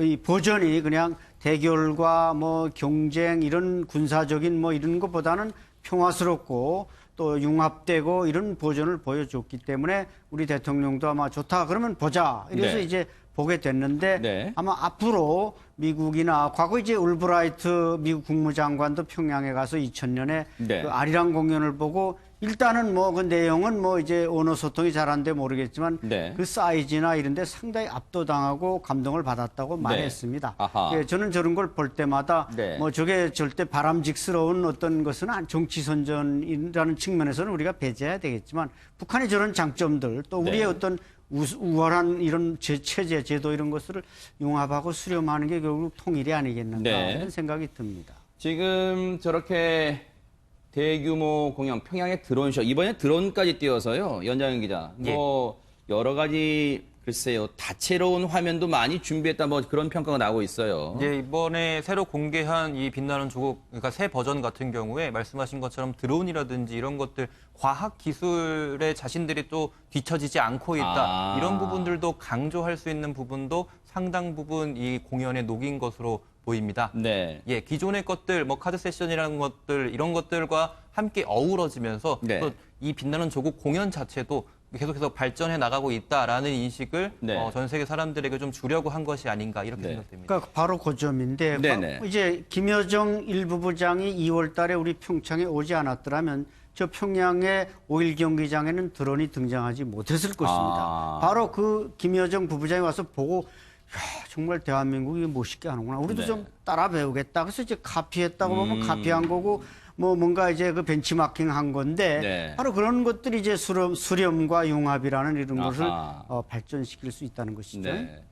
이 버전이 그냥 대결과 경쟁 이런 군사적인 이런 것보다는 평화스럽고 또 융합되고 이런 버전을 보여줬기 때문에 우리 대통령도 아마 좋다 그러면 보자 이래서 네. 이제 보게 됐는데 네. 아마 앞으로 미국이나 과거 이제 울브라이트 미국 국무장관도 평양에 가서 2000년에 네. 그 아리랑 공연을 보고 일단은 그 내용은 이제 언어 소통이 잘한데 모르겠지만 네. 그 사이즈나 이런 데 상당히 압도당하고 감동을 받았다고 말했습니다. 아하. 예, 저는 저런 걸 볼 때마다 네. 저게 절대 바람직스러운 어떤 것은 정치 선전이라는 측면에서는 우리가 배제해야 되겠지만 북한의 저런 장점들 또 우리의 네. 어떤 우월한 이런 체제, 제도 이런 것을 융합하고 수렴하는 게 결국 통일이 아니겠는가 네. 이런 생각이 듭니다. 지금 저렇게 대규모 공연, 평양에 드론쇼, 이번에 드론까지 띄워서요, 연장현 기자. 여러 가지, 글쎄요, 다채로운 화면도 많이 준비했다, 그런 평가가 나오고 있어요. 네, 이번에 새로 공개한 이 빛나는 조국, 그러니까 새 버전 같은 경우에 말씀하신 것처럼 드론이라든지 이런 것들, 과학 기술에 자신들이 또 뒤처지지 않고 있다. 이런 부분들도 강조할 수 있는 부분도 상당 부분 이 공연에 녹인 것으로 보입니다. 네. 예, 기존의 것들, 카드 세션이라는 것들, 이런 것들과 함께 어우러지면서 네. 또 이 빛나는 조국 공연 자체도 계속해서 발전해 나가고 있다라는 인식을 네. 전 세계 사람들에게 좀 주려고 한 것이 아닌가 이렇게 생각됩니다. 그러니까 바로 그 점인데 네네. 이제 김여정 일부 부장이 2월 달에 우리 평창에 오지 않았더라면 저 평양의 5.1 경기장에는 드론이 등장하지 못했을 것입니다. 바로 그 김여정 부부장이 와서 보고 정말 대한민국이 멋있게 하는구나. 우리도 네. 좀 따라 배우겠다. 그래서 이제 카피했다고 보면 카피한 거고 뭔가 이제 그 벤치마킹 한 건데 네. 바로 그런 것들이 이제 수렴과 융합이라는 이런 것을 아하. 발전시킬 수 있다는 것이죠. 네.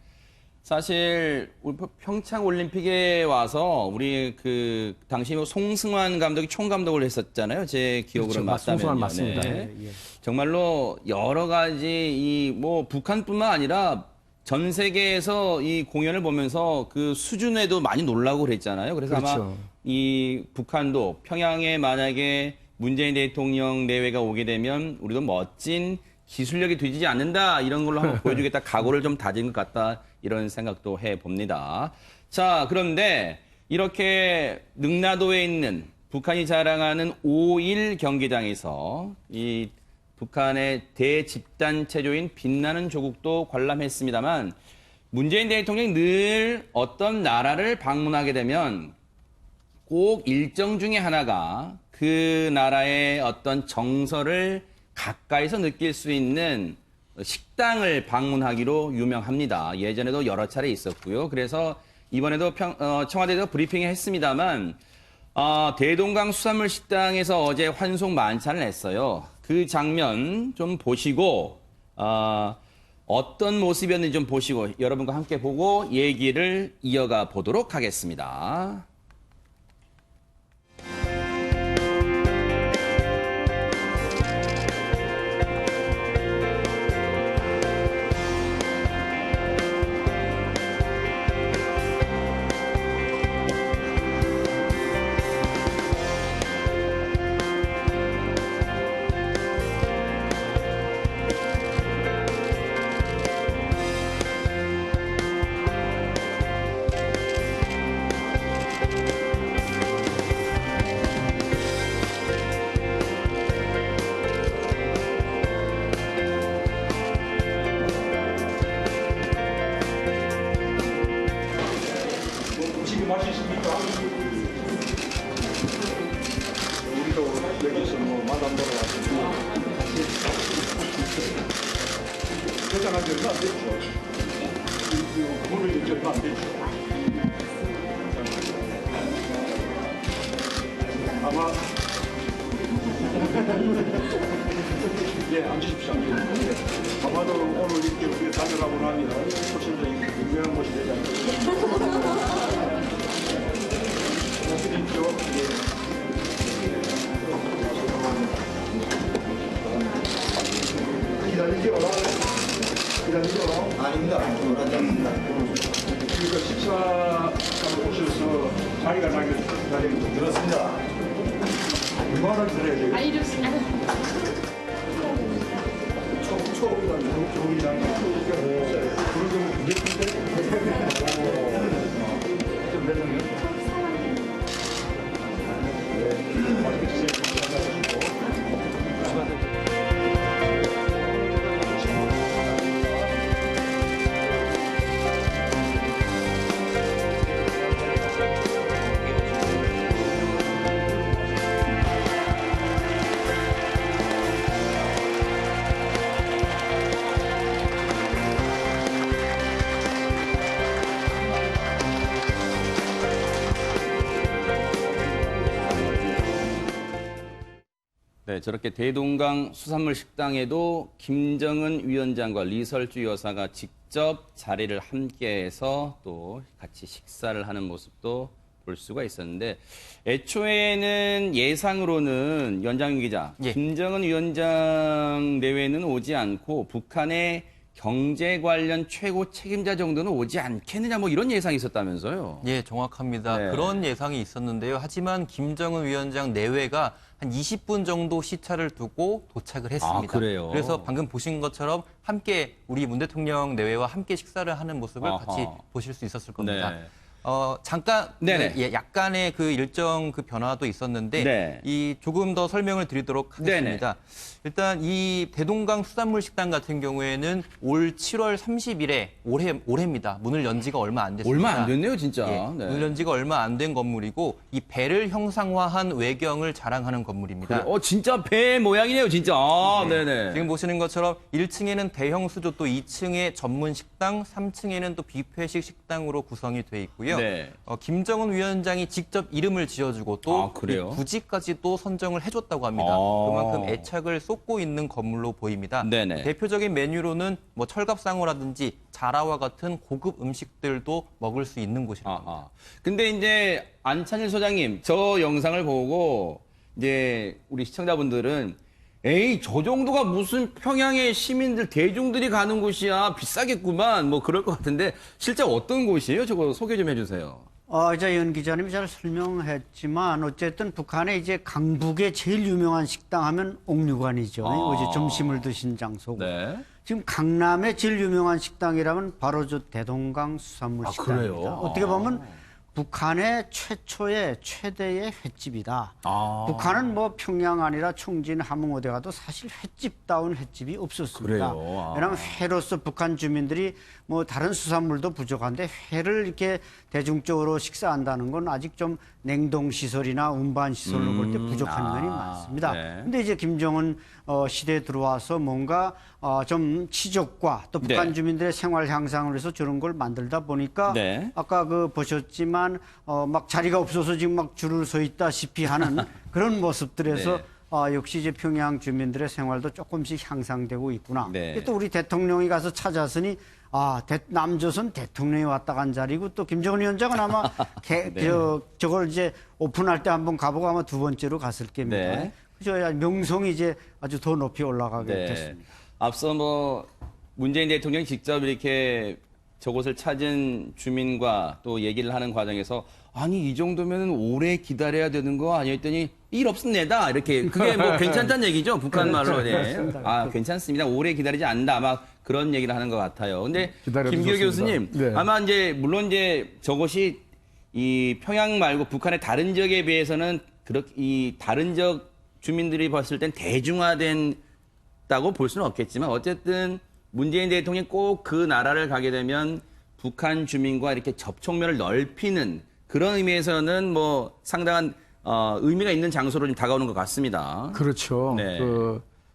사실 평창 올림픽에 와서 우리 그 당시 송승환 감독이 총감독을 했었잖아요. 제 기억으로 그렇죠. 송승환 맞다면요. 맞습니다. 네. 예. 정말로 여러 가지 북한뿐만 아니라 전 세계에서 이 공연을 보면서 그 수준에도 많이 놀라고 그랬잖아요. 그래서 아마 그렇죠. 이 북한도 평양에 만약에 문재인 대통령 내외가 오게 되면 우리도 멋진 기술력이 뒤지지 않는다 이런 걸로 한번 보여주겠다 각오를 좀 다진 것 같다 이런 생각도 해봅니다. 자, 그런데 이렇게 능라도에 있는 북한이 자랑하는 5.1 경기장에서 이 북한의 대집단 체조인 빛나는 조국도 관람했습니다만 문재인 대통령이 늘 어떤 나라를 방문하게 되면 꼭 일정 중에 하나가 그 나라의 어떤 정서를 가까이서 느낄 수 있는 식당을 방문하기로 유명합니다. 예전에도 여러 차례 있었고요. 그래서 이번에도 청와대에서 브리핑을 했습니다만 대동강 수산물 식당에서 어제 환송 만찬을 했어요. 그 장면 좀 보시고 어떤 모습이었는지 좀 보시고 여러분과 함께 보고 얘기를 이어가 보도록 하겠습니다. 음식이 맛있습니까? 우리도 여기서 마담 보러 왔습니다. 포장한 지 얼마 안 됐죠? 문을 연 지 얼마 안 됐죠? 아마 예, 앉으십시오. 아마도 오늘 이렇게 우리가 다녀가고 나면 훨씬 더 유명한 곳이 되지 않겠습니까? 아닙니다. 그러니까 식사 오셔서 자리가 나게 들었습니다. 얼마나 들어야 돼요? 네, 저렇게 대동강 수산물 식당에도 김정은 위원장과 리설주 여사가 직접 자리를 함께해서 또 같이 식사를 하는 모습도 볼 수가 있었는데 애초에는 예상으로는 연장윤 기자, 예. 김정은 위원장 내외는 오지 않고 북한의 경제 관련 최고 책임자 정도는 오지 않겠느냐 뭐 이런 예상이 있었다면서요. 예, 정확합니다. 네. 그런 예상이 있었는데요. 하지만 김정은 위원장 내외가 한 20분 정도 시차를 두고 도착을 했습니다. 아, 그래요? 그래서 방금 보신 것처럼 함께 우리 문 대통령 내외와 함께 식사를 하는 모습을 아하. 같이 보실 수 있었을 겁니다. 네. 잠깐 네네. 예, 약간의 그 일정 그 변화도 있었는데 네. 이 조금 더 설명을 드리도록 하겠습니다. 일단 이 대동강 수산물 식당 같은 경우에는 올 7월 30일에 올해입니다. 문을 연 지가 얼마 안 됐습니다. 얼마 안 됐네요, 진짜. 예, 네. 문을 연 지가 얼마 안 된 건물이고 이 배를 형상화한 외경을 자랑하는 건물입니다. 그래. 진짜 배 모양이네요, 진짜. 아, 네네. 지금 보시는 것처럼 1층에는 대형 수조, 또 2층에 전문 식당, 3층에는 또 뷔페식 식당으로 구성이 돼 있고요. 네. 김정은 위원장이 직접 이름을 지어주고 또 아, 그래요? 이 부지까지 또 선정을 해줬다고 합니다. 아. 그만큼 애착을 쏟고 있는 건물로 보입니다. 네네. 대표적인 메뉴로는 뭐 철갑상어라든지 자라와 같은 고급 음식들도 먹을 수 있는 곳입니다. 아하. 근데 이제 안찬일 소장님, 저 영상을 보고 이제 우리 시청자분들은 에이, 저 정도가 무슨 평양의 시민들, 대중들이 가는 곳이야. 비싸겠구만. 뭐 그럴 것 같은데 실제 어떤 곳이에요? 저거 소개 좀 해주세요. 이제 연 기자님이 잘 설명했지만 어쨌든 북한의 이제 강북의 제일 유명한 식당 하면 옥류관이죠. 이제 점심을 드신 장소고. 네. 지금 강남의 제일 유명한 식당이라면 바로 저 대동강 수산물 식당입니다. 그래요? 어떻게 보면 북한의 최초의 최대의 횟집이다. 북한은 뭐 평양 아니라 총진 함흥 어디 가도 사실 횟집다운 횟집이 없었습니다. 그래요? 왜냐하면 회로서 북한 주민들이 뭐 다른 수산물도 부족한데 회를 이렇게 대중적으로 식사한다는 건 아직 좀 냉동시설이나 운반시설로 볼 때 부족한 면이 많습니다. 네. 근데 이제 김정은 시대에 들어와서 뭔가 좀 치적과 또 북한 네. 주민들의 생활 향상을 위해서 저런 걸 만들다 보니까 네. 아까 그 보셨지만 막 자리가 없어서 지금 막 줄을 서 있다시피 하는 그런 모습들에서 네. 역시 이제 평양 주민들의 생활도 조금씩 향상되고 있구나. 네. 또 우리 대통령이 가서 찾았으니 남조선 대통령이 왔다 간 자리고 또 김정은 위원장은 아마 저걸 이제 오픈할 때 한번 가보고 아마 두 번째로 갔을 겁니다. 네. 그죠? 명성이 이제 아주 더 높이 올라가게 네. 됐습니다. 앞서 뭐 문재인 대통령이 직접 이렇게 저곳을 찾은 주민과 또 얘기를 하는 과정에서 아니 이 정도면 오래 기다려야 되는 거 아니야 했더니 일 없습니다 이렇게 그게 뭐 괜찮다는 얘기죠 북한 말로. 네. 괜찮습니다 오래 기다리지 않는다 아마 그런 얘기를 하는 것 같아요. 근데 김기호 교수님 네. 아마 이제 물론 이제 저것이 이 평양 말고 북한의 다른 지역에 비해서는 그렇게 이 다른 지역 주민들이 봤을 땐 대중화된다고 볼 수는 없겠지만 어쨌든 문재인 대통령이 꼭 그 나라를 가게 되면 북한 주민과 이렇게 접촉면을 넓히는 그런 의미에서는 뭐 상당한 의미가 있는 장소로 좀 다가오는 것 같습니다. 그렇죠. 네.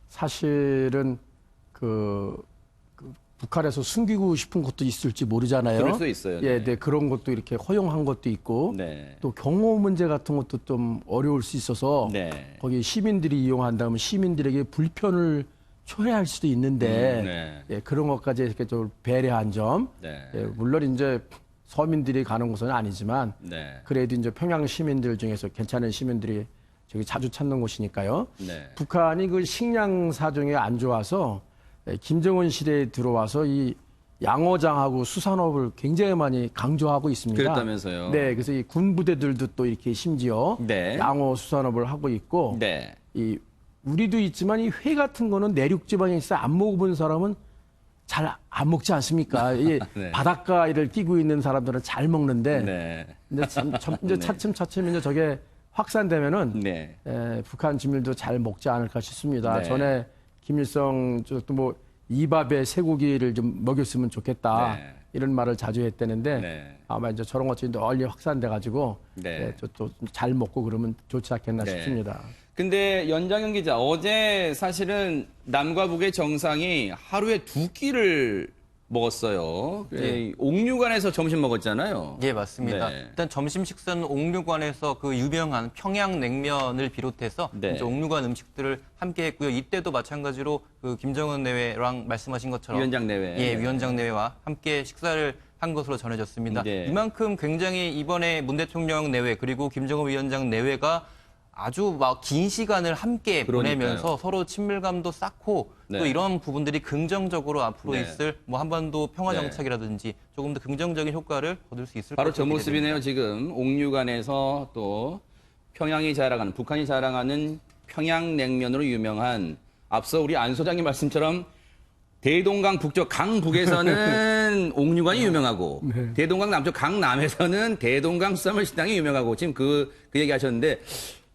사실은 북한에서 숨기고 싶은 것도 있을지 모르잖아요. 그럴 수 있어요. 예, 네. 네, 그런 것도 이렇게 허용한 것도 있고, 네. 또 경호 문제 같은 것도 좀 어려울 수 있어서 네. 거기 시민들이 이용한다면 시민들에게 불편을 초래할 수도 있는데 네. 예, 그런 것까지 이렇게 좀 배려한 점. 네. 예, 물론 이제 서민들이 가는 곳은 아니지만 네. 그래도 이제 평양 시민들 중에서 괜찮은 시민들이 저기 자주 찾는 곳이니까요. 네. 북한이 그 식량 사정이 안 좋아서 김정은 시대에 들어와서 이 양어장하고 수산업을 굉장히 많이 강조하고 있습니다. 그랬다면서요. 네, 그래서 이 군부대들도 또 이렇게 심지어 네. 양어 수산업을 하고 있고, 네. 이 우리도 있지만 이 회 같은 거는 내륙 지방에 있어 안 먹어본 사람은 잘 안 먹지 않습니까? 이 네. 바닷가를 끼고 있는 사람들은 잘 먹는데, 네. 이제 이제 차츰 이제 저게 확산되면은 네. 북한 주민도 잘 먹지 않을까 싶습니다. 네. 전에 김일성 저도 뭐 이밥에 쇠고기를 좀 먹였으면 좋겠다 네. 이런 말을 자주 했다는데 네. 아마 이제 저런 것들이 널리 확산돼 가지고 네. 잘 먹고 그러면 좋지 않겠나 네. 싶습니다. 근데 연장현 기자 어제 사실은 남과 북의 정상이 하루에 2끼를 먹었어요. 네. 옥류관에서 점심 먹었잖아요. 예, 맞습니다. 네. 일단 점심 식사는 옥류관에서 그 유명한 평양냉면을 비롯해서 네. 이제 옥류관 음식들을 함께 했고요. 이때도 마찬가지로 그 김정은 내외랑 말씀하신 것처럼 위원장 내외. 예, 위원장 내외와 함께 식사를 한 것으로 전해졌습니다. 네. 이만큼 굉장히 이번에 문 대통령 내외 그리고 김정은 위원장 내외가 아주 막 긴 시간을 함께 그러니까요. 보내면서 서로 친밀감도 쌓고 네. 또 이런 부분들이 긍정적으로 앞으로 네. 있을 뭐 한반도 평화 네. 정착이라든지 조금 더 긍정적인 효과를 거둘 수 있을 바로 것으로 저 기대됩니다. 모습이네요. 지금 옥류관에서 또 평양이 자랑하는 북한이 자랑하는 평양냉면으로 유명한 앞서 우리 안 소장님 말씀처럼 대동강 북쪽 강북에서는 옥류관이 유명하고 대동강 남쪽 강남에서는 대동강 수산물 식당이 유명하고 지금 그 얘기 하셨는데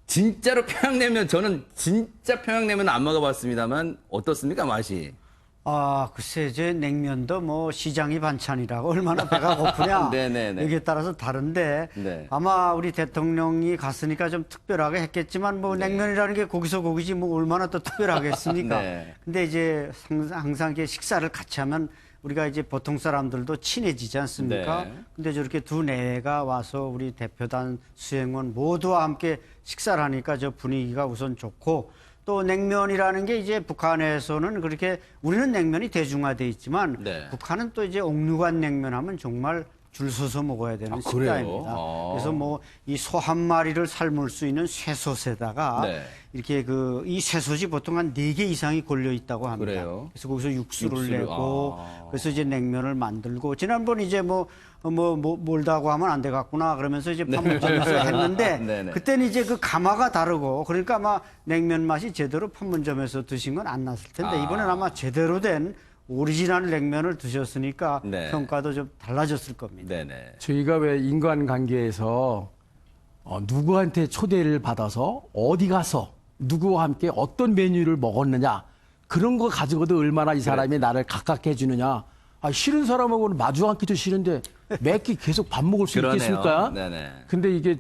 진짜로 평양냉면 저는 진짜 평양냉면 안 먹어봤습니다만 어떻습니까 맛이? 글쎄, 이제 냉면도 뭐 시장이 반찬이라고 얼마나 배가 고프냐. 네네네. 여기에 따라서 다른데 네. 아마 우리 대통령이 갔으니까 좀 특별하게 했겠지만 뭐 냉면이라는 게 거기서 거기지 뭐 얼마나 더 특별하겠습니까. 네. 근데 이제 항상 이렇게 식사를 같이 하면 우리가 이제 보통 사람들도 친해지지 않습니까? 네. 근데 저렇게 두 내가 와서 우리 대표단 수행원 모두와 함께 식사를 하니까 저 분위기가 우선 좋고 또 냉면이라는 게 이제 북한에서는 그렇게 우리는 냉면이 대중화돼 있지만 네. 북한은 또 이제 옥류관 냉면 하면 정말 줄 서서 먹어야 되는 그래요? 식단입니다. 그래서 뭐 이 소 한 마리를 삶을 수 있는 쇠솥에다가 네. 이렇게 이 쇠솥이 보통 한 4개 이상이 걸려 있다고 합니다. 그래요? 그래서 거기서 육수를 육수를, 내고 그래서 이제 냉면을 만들고 지난번 이제 몰다고 하면 안 되겠구나 그러면서 이제 판문점에서 했는데 네네. 그때는 이제 그 가마가 다르고 그러니까 아마 냉면 맛이 제대로 판문점에서 드신 건 안 났을 텐데 이번엔 아마 제대로 된 오리지널 냉면을 드셨으니까 네. 평가도 좀 달라졌을 겁니다. 네네. 저희가 왜 인간관계에서 누구한테 초대를 받아서 어디 가서 누구와 함께 어떤 메뉴를 먹었느냐 그런 거 가지고도 얼마나 이 사람이 나를 가깝게 해주느냐. 싫은 사람하고는 마주 앉기도 싫은데 몇 끼 계속 밥 먹을 수 그러네요. 있겠습니까? 네네. 근데 이게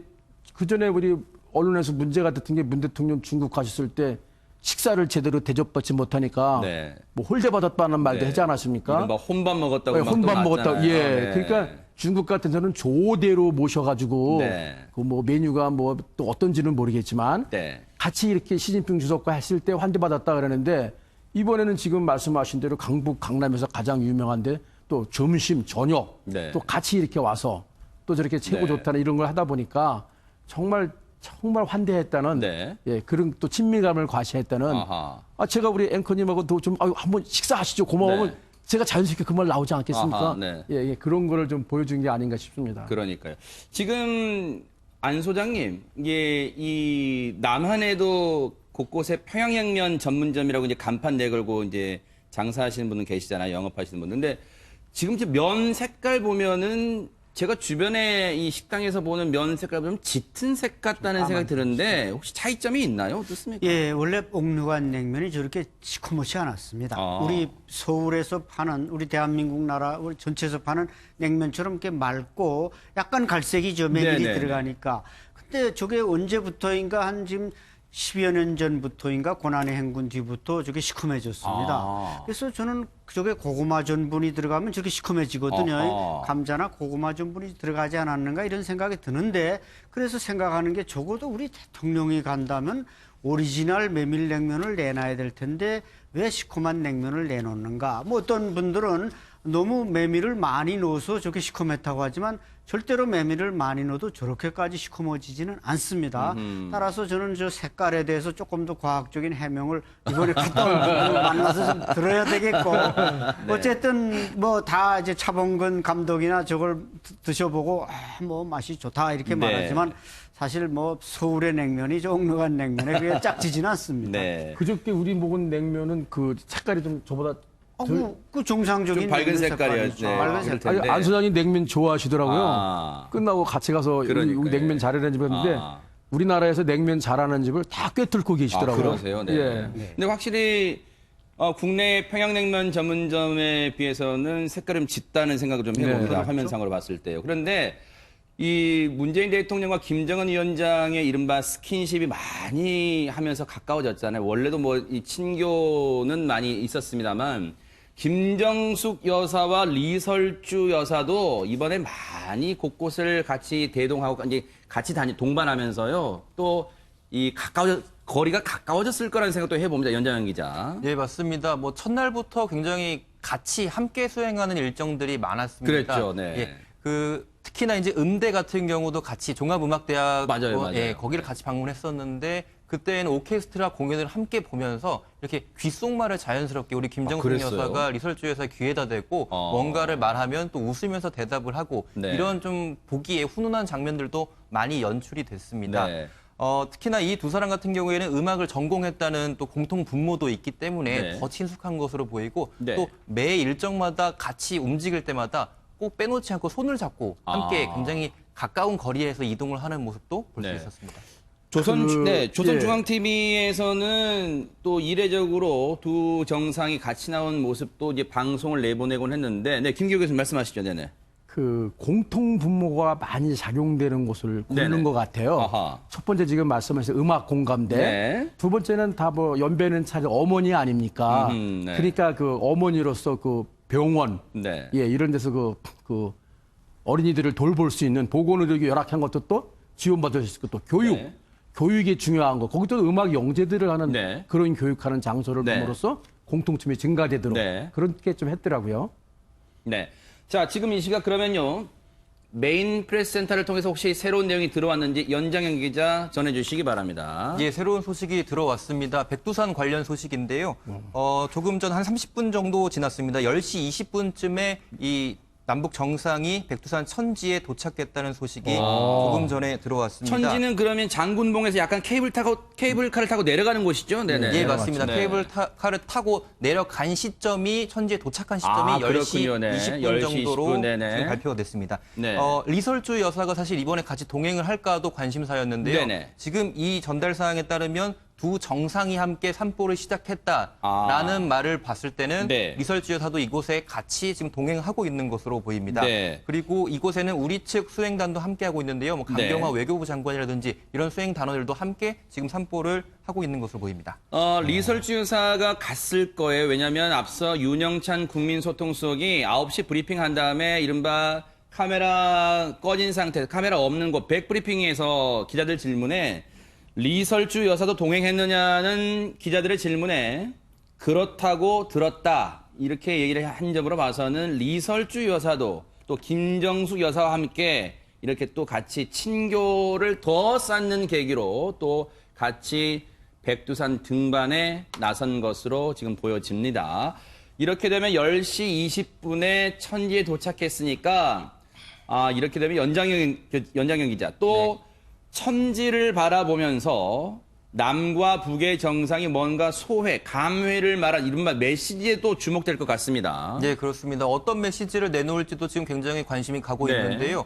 그전에 우리 언론에서 문제가 됐던 게 문 대통령 중국 가셨을 때 식사를 제대로 대접받지 못하니까 네. 뭐 홀대받았다는 말도 하지 않았습니까? 이른바 혼밥 먹었다고 막 혼밥 또 먹었다고. 났잖아요. 예. 네. 그러니까 중국 같은 데는 조대로 모셔가지고 네. 그 뭐 메뉴가 뭐 또 어떤지는 모르겠지만 네. 같이 이렇게 시진핑 주석과 했을 때 환대받았다 그러는데 이번에는 지금 말씀하신 대로 강북 강남에서 가장 유명한데 또 점심 저녁 네. 또 같이 이렇게 와서 또 저렇게 최고 네. 좋다는 이런 걸 하다 보니까 정말 환대했다는 네. 예, 그런 또 친밀감을 과시했다는 아하. 제가 우리 앵커님하고도 좀 한번 식사하시죠 고마우면 네. 제가 자연스럽게 그 말 나오지 않겠습니까? 아하, 네. 예, 그런 거를 좀 보여준 게 아닌가 싶습니다. 그러니까요. 지금 안 소장님, 이게 이 남한에도 곳곳에 평양냉면 전문점이라고 이제 간판 내걸고 이제 장사하시는 분은 계시잖아요. 영업하시는 분들. 근데 지금 이제 면 색깔 보면은 제가 주변에 이 식당에서 보는 면 색깔 보면 짙은 색 같다는 생각이 드는데 혹시 차이점이 있나요? 어떻습니까? 예, 원래 옥류관 냉면이 저렇게 시커멓지 않았습니다. 우리 서울에서 파는 우리 대한민국 나라 우리 전체에서 파는 냉면처럼 이렇게 맑고 약간 갈색이죠. 메밀이 네네네. 들어가니까. 근데 저게 언제부터인가 한 지금 10여 년 전부터인가 고난의 행군 뒤부터 저게 시커매졌습니다. 그래서 저는 저게 고구마 전분이 들어가면 저렇게 시커매지거든요. 감자나 고구마 전분이 들어가지 않았는가 이런 생각이 드는데 그래서 생각하는 게 적어도 우리 대통령이 간다면 오리지널 메밀냉면을 내놔야 될 텐데 왜 시커먼 냉면을 내놓는가. 뭐 어떤 분들은 너무 메밀을 많이 넣어서 저게 시커멓다고 하지만 절대로 메밀을 많이 넣어도 저렇게까지 시커머지지는 않습니다. 따라서 저는 저 색깔에 대해서 조금 더 과학적인 해명을 이번에 갔다 온 분을 만나서 좀 들어야 되겠고 어쨌든 뭐 다 이제 차범근 감독이나 저걸 드셔보고 뭐 맛이 좋다 이렇게 말하지만 사실 뭐 서울의 냉면이 저 옥류관 냉면에 그게 짝지지는 않습니다. 네. 그저께 우리 먹은 냉면은 그 색깔이 좀 저보다 그 정상적인 좀 밝은 냉면 색깔이었죠. 색깔이죠. 밝은 그럴 색깔. 텐데. 안 소장님 냉면 좋아하시더라고요. 끝나고 같이 가서 우리 그러니까요. 냉면 잘하는 집 갔는데 우리나라에서 냉면 잘하는 집을 다 꿰뚫고 계시더라고요. 그러세요? 네. 예. 근데 확실히 국내 평양냉면 전문점에 비해서는 색깔이 좀 짙다는 생각을 좀 해봅니다. 그렇죠. 화면상으로 봤을 때요. 그런데 이 문재인 대통령과 김정은 위원장의 이른바 스킨십이 많이 하면서 가까워졌잖아요. 원래도 뭐 이 친교는 많이 있었습니다만 김정숙 여사와 리설주 여사도 이번에 많이 곳곳을 같이 대동하고 이제 같이 동반하면서요. 또 이 거리가 가까워졌을 거라는 생각도 해봅니다. 연장현 기자. 예, 맞습니다. 뭐 첫날부터 굉장히 같이 함께 수행하는 일정들이 많았습니다. 그랬죠, 네. 예, 특히나 이제 음대 같은 경우도 같이 종합음악대학 맞아요. 예, 거기를 같이 방문했었는데 그때는 오케스트라 공연을 함께 보면서 이렇게 귓속말을 자연스럽게 우리 김정숙 그랬어요? 여사가 리설주 여사 귀에다 대고 뭔가를 말하면 또 웃으면서 대답을 하고 네. 이런 좀 보기에 훈훈한 장면들도 많이 연출이 됐습니다. 네. 특히나 이 두 사람 같은 경우에는 음악을 전공했다는 또 공통 분모도 있기 때문에 네. 더 친숙한 것으로 보이고 네. 또 매 일정마다 같이 움직일 때마다 꼭 빼놓지 않고 손을 잡고 함께 굉장히 가까운 거리에서 이동을 하는 모습도 볼 수 네. 있었습니다. 조선중앙TV에서는 또 이례적으로 두 정상이 같이 나온 모습도 이제 방송을 내보내곤 했는데, 네, 김기호 교수님 말씀하시죠, 네네. 그 공통 분모가 많이 작용되는 곳을 고르는 네네. 것 같아요. 아하. 첫 번째 지금 말씀하신 음악 공감대. 네. 두 번째는 다 뭐 연배는 차지 어머니 아닙니까? 네. 그러니까 그 어머니로서 그 병원, 네. 예 이런 데서 그 어린이들을 돌볼 수 있는 보건의료기 열악한 것도 또 지원받을 수 있고 또 교육. 네. 교육이 중요한 거. 거기도 음악 영재들을 하는 네. 그런 교육하는 장소를 네. 봄으로써 공통점이 증가되도록 네. 그렇게 좀 했더라고요. 네. 자, 지금 이 시각 그러면요. 메인 프레스센터를 통해서 혹시 새로운 내용이 들어왔는지 연장현 기자 전해주시기 바랍니다. 예, 새로운 소식이 들어왔습니다. 백두산 관련 소식인데요. 조금 전 한 30분 정도 지났습니다. 10시 20분쯤에 이 남북 정상이 백두산 천지에 도착했다는 소식이 조금 전에 들어왔습니다. 천지는 그러면 장군봉에서 약간 케이블카를 타고 내려가는 곳이죠? 네네. 예, 맞습니다. 네. 케이블카를 타고 내려간 시점이 천지에 도착한 시점이 10시 그렇군요. 네. 20분 10시 정도로 20분, 네네. 지금 발표가 됐습니다. 네. 리설주 여사가 사실 이번에 같이 동행을 할까도 관심사였는데요. 네네. 지금 지금 이 전달 사항에 따르면 두 정상이 함께 산보를 시작했다라는 말을 봤을 때는 네. 리설주 여사도 이곳에 같이 지금 동행하고 있는 것으로 보입니다. 네. 그리고 이곳에는 우리 측 수행단도 함께 하고 있는데요. 뭐 강경화 네. 외교부 장관이라든지 이런 수행 단원들도 함께 지금 산보를 하고 있는 것으로 보입니다. 리설주 여사가 갔을 거예요. 왜냐하면 앞서 윤영찬 국민소통수석이 9시 브리핑한 다음에 이른바 카메라 꺼진 상태, 카메라 없는 곳 백브리핑에서 기자들 질문에 리설주 여사도 동행했느냐는 기자들의 질문에 그렇다고 들었다. 이렇게 얘기를 한 점으로 봐서는 리설주 여사도 또 김정숙 여사와 함께 이렇게 또 같이 친교를 더 쌓는 계기로 또 같이 백두산 등반에 나선 것으로 지금 보여집니다. 이렇게 되면 10시 20분에 천지에 도착했으니까 이렇게 되면 연장형 기자 또 천지를 바라보면서 남과 북의 정상이 뭔가 소회, 감회를 말한 이른바 메시지에 또 주목될 것 같습니다. 네, 그렇습니다. 어떤 메시지를 내놓을지도 지금 굉장히 관심이 가고 네. 있는데요.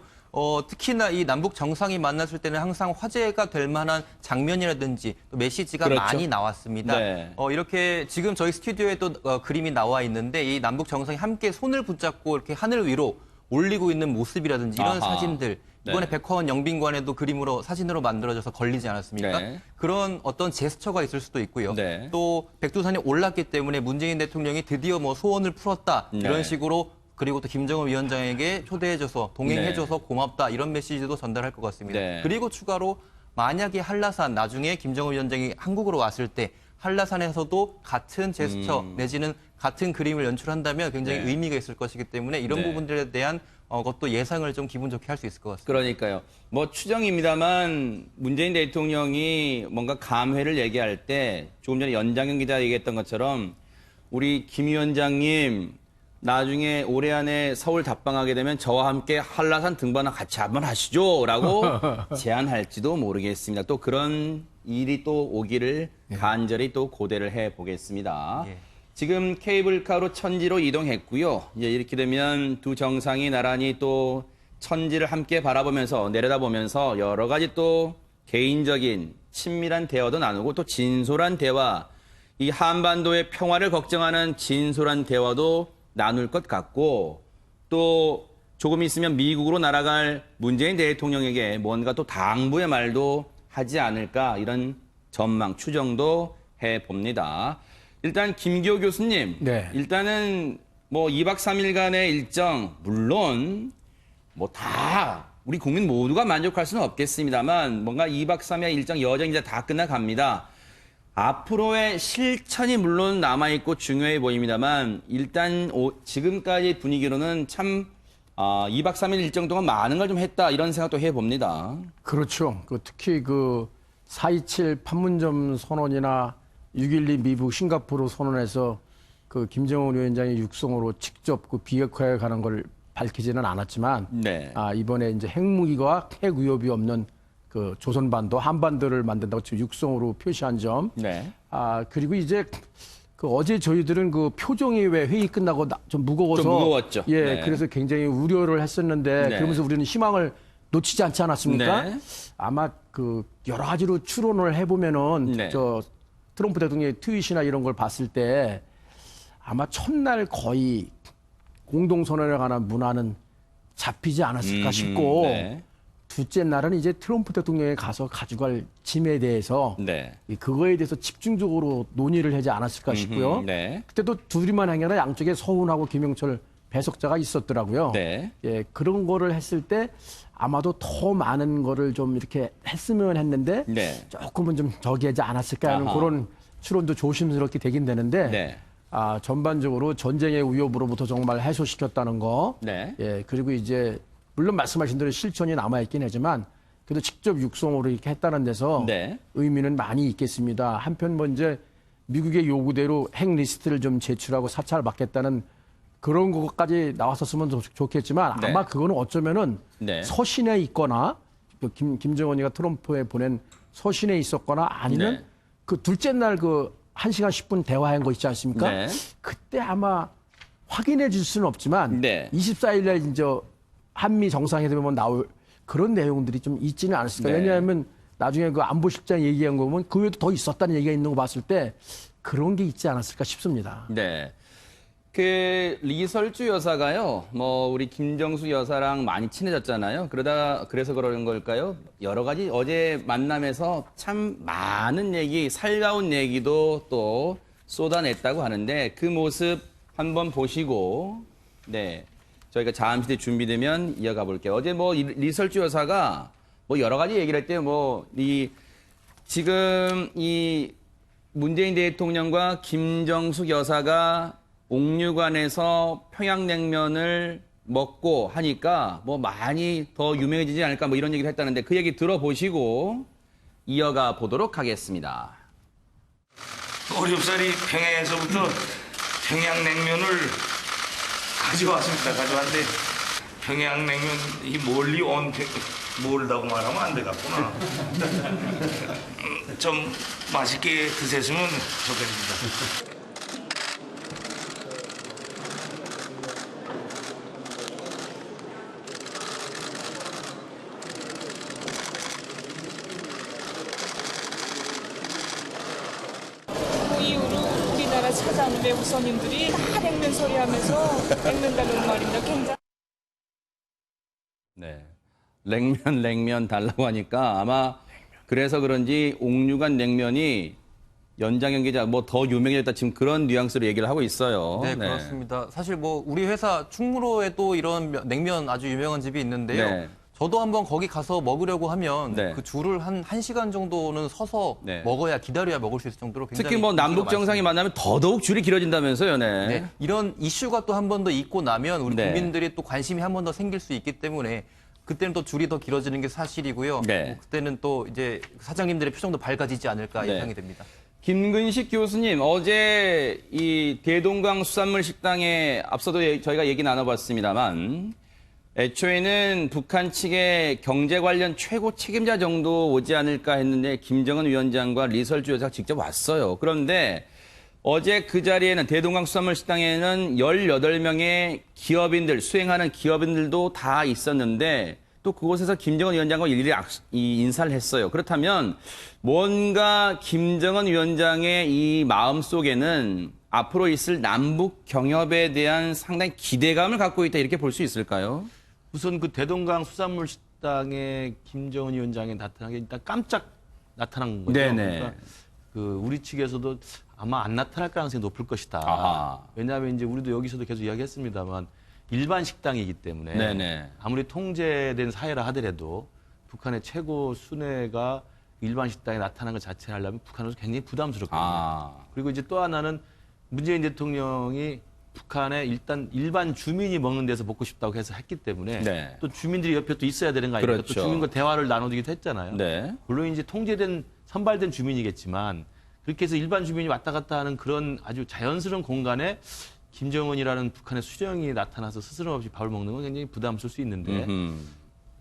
특히나 이 남북 정상이 만났을 때는 항상 화제가 될 만한 장면이라든지 또 메시지가 그렇죠. 많이 나왔습니다. 네. 이렇게 지금 저희 스튜디오에도 그림이 나와 있는데 이 남북 정상이 함께 손을 붙잡고 이렇게 하늘 위로 올리고 있는 모습이라든지 이런 아하. 사진들 이번에 네. 백화원 영빈관에도 그림으로 사진으로 만들어져서 걸리지 않았습니까? 네. 그런 어떤 제스처가 있을 수도 있고요. 네. 또 백두산에 올랐기 때문에 문재인 대통령이 드디어 뭐 소원을 풀었다 이런 네. 식으로 그리고 또 김정은 위원장에게 초대해줘서 동행해줘서 고맙다 이런 메시지도 전달할 것 같습니다. 네. 그리고 추가로 만약에 한라산 나중에 김정은 위원장이 한국으로 왔을 때 한라산에서도 같은 제스처 내지는 같은 그림을 연출한다면 굉장히 네. 의미가 있을 것이기 때문에 이런 네. 부분들에 대한 것도 예상을 좀 기분 좋게 할 수 있을 것 같습니다. 그러니까요. 뭐 추정입니다만 문재인 대통령이 뭔가 감회를 얘기할 때 조금 전에 연장형 기자 얘기했던 것처럼 우리 김 위원장님 나중에 올해 안에 서울 답방하게 되면 저와 함께 한라산 등반을 같이 한번 하시죠라고 제안할지도 모르겠습니다. 또 그런 일이 또 오기를 간절히 또 고대를 해 보겠습니다. 예. 지금 케이블카로 천지로 이동했고요. 이제 이렇게 되면 두 정상이 나란히 또 천지를 함께 바라보면서 내려다보면서 여러 가지 또 개인적인 친밀한 대화도 나누고 또 진솔한 대화, 이 한반도의 평화를 걱정하는 진솔한 대화도 나눌 것 같고 또 조금 있으면 미국으로 날아갈 문재인 대통령에게 뭔가 또 당부의 말도 하지 않을까 이런 전망, 추정도 해봅니다. 일단 김기호 교수님, 네. 일단은 뭐 2박 3일간의 일정 물론 뭐 다 우리 국민 모두가 만족할 수는 없겠습니다만 뭔가 2박 3일 일정 여정이 이제 다 끝나갑니다. 앞으로의 실천이 물론 남아있고 중요해 보입니다만 일단 지금까지 분위기로는 참 2박 3일 일정 동안 많은 걸 좀 했다 이런 생각도 해봅니다. 그렇죠. 특히 4.27 판문점 선언이나 6.12 미국 싱가포르 선언에서 김정은 위원장이 육성으로 직접 비핵화에 가는 걸 밝히지는 않았지만 네. 이번에 이제 핵무기와 핵 위협이 없는 조선반도 한반도를 만든다고 지금 육성으로 표시한 점. 네. 그리고 이제 어제 저희들은 표정이 왜 회의 끝나고 좀 무거워서 좀 무거웠죠. 예, 네. 그래서 굉장히 우려를 했었는데 네. 그러면서 우리는 희망을 놓치지 않지 않았습니까? 네. 아마 여러 가지로 추론을 해보면은 네. 트럼프 대통령의 트윗이나 이런 걸 봤을 때 아마 첫날 거의 공동선언에 관한 문화는 잡히지 않았을까 싶고 네. 둘째 날은 이제 트럼프 대통령이 가서 가져갈 짐에 대해서 네. 그거에 대해서 집중적으로 논의를 하지 않았을까 싶고요. 네. 그때도 둘이만 아니라 양쪽에 서훈하고 김영철 배석자가 있었더라고요. 네. 예, 그런 거를 했을 때 아마도 더 많은 거를 좀 이렇게 했으면 했는데 네. 조금은 좀 저기 하지 않았을까 하는 아하. 그런 추론도 조심스럽게 되긴 되는데 네. 전반적으로 전쟁의 위협으로부터 정말 해소시켰다는 거. 네. 예, 그리고 이제 물론 말씀하신 대로 실천이 남아있긴 하지만 그래도 직접 육성으로 이렇게 했다는 데서 네. 의미는 많이 있겠습니다. 한편 먼저 미국의 요구대로 핵 리스트를 좀 제출하고 사찰을 받겠다는 그런 것까지 나왔었으면 좋겠지만 네. 아마 그거는 어쩌면은 네. 서신에 있거나 김정은이가 트럼프에 보낸 서신에 있었거나 아니면 네. 그 둘째 날 그 1시간 10분 대화한 거 있지 않습니까? 네. 그때 아마 확인해 줄 수는 없지만 네. 24일 날 이제 한미 정상회담에 나올 그런 내용들이 좀 있지는 않았을까. 네. 왜냐하면 나중에 그 안보실장 얘기한 거 보면 그 외에도 더 있었다는 얘기가 있는 거 봤을 때 그런 게 있지 않았을까 싶습니다. 네. 그 리설주 여사가요, 뭐 우리 김정수 여사랑 많이 친해졌잖아요. 그래서 그러는 걸까요? 여러 가지 어제 만남에서 참 많은 얘기, 살가운 얘기도 또 쏟아냈다고 하는데 그 모습 한번 보시고, 네, 저희가 잠시 뒤에 준비되면 이어가 볼게요. 어제 뭐 리설주 여사가 뭐 여러 가지 얘기를 할 때 뭐 지금 이 문재인 대통령과 김정숙 여사가 옥류관에서 평양냉면을 먹고 하니까 뭐 많이 더 유명해지지 않을까 뭐 이런 얘기를 했다는데 그 얘기 들어보시고 이어가 보도록 하겠습니다. 어렵사리 평양에서부터 평양냉면을 가져왔는데 평양냉면이 멀리 온 멀다고 말하면 안 되겠구나. 좀 맛있게 드셨으면 좋겠습니다. 그 이후로 우리나라 찾아오는 외국 손님들이 다 냉면 소리 하면서 냉면 달라는 말입니다. 굉장히. 네. 냉면 달라고 하니까 아마 그래서 그런지 옥류관 냉면이 연장형 기자 뭐 더 유명해졌다 지금 그런 뉘앙스로 얘기를 하고 있어요. 네, 그렇습니다. 사실 뭐 우리 회사 충무로에도 이런 냉면 아주 유명한 집이 있는데요. 네. 저도 한번 거기 가서 먹으려고 하면 네. 그 줄을 한 1시간 정도는 서서 네. 먹어야 기다려야 먹을 수 있을 정도로 굉장히 특히 뭐 남북 인기가 정상이 많습니다. 만나면 더더욱 줄이 길어진다면서요, 네. 네, 이런 이슈가 또 한 번 더 있고 나면 우리 네. 국민들이 또 관심이 한 번 더 생길 수 있기 때문에 그때는 또 줄이 더 길어지는 게 사실이고요. 네. 뭐 그때는 또 이제 사장님들의 표정도 밝아지지 않을까 네. 예상이 됩니다. 김근식 교수님, 어제 이 대동강 수산물 식당에 앞서도 저희가 얘기 나눠봤습니다만 애초에는 북한 측의 경제 관련 최고 책임자 정도 오지 않을까 했는데 김정은 위원장과 리설주 여사가 직접 왔어요. 그런데 어제 그 자리에는 대동강 수산물 식당에는 18명의 기업인들, 수행하는 기업인들도 다 있었는데 또 그곳에서 김정은 위원장과 일일이 인사를 했어요. 그렇다면 뭔가 김정은 위원장의 이 마음속에는 앞으로 있을 남북 경협에 대한 상당히 기대감을 갖고 있다 이렇게 볼 수 있을까요? 우선 그 대동강 수산물 식당에 김정은 위원장이 나타난 게 일단 깜짝 나타난 거죠. 네네. 그러니까 그 우리 측에서도 아마 안 나타날 가능성이 높을 것이다. 아하. 왜냐하면 이제 우리도 여기서도 계속 이야기했습니다만 일반 식당이기 때문에 네네. 아무리 통제된 사회라 하더라도 북한의 최고 순회가 일반 식당에 나타난 것 자체를 하려면 북한으로서 굉장히 부담스럽거든요. 그리고 이제 또 하나는 문재인 대통령이 북한에 일단 일반 주민이 먹는 데서 먹고 싶다고 해서 했기 때문에 네. 또 주민들이 옆에 또 있어야 되는 거 아닙니까? 그렇죠. 또 주민과 대화를 나누기도 했잖아요. 네. 물론 이제 통제된 선발된 주민이겠지만 그렇게 해서 일반 주민이 왔다 갔다 하는 그런 아주 자연스러운 공간에 김정은이라는 북한의 수령이 나타나서 스스럼 없이 밥을 먹는 건 굉장히 부담스러울 수 있는데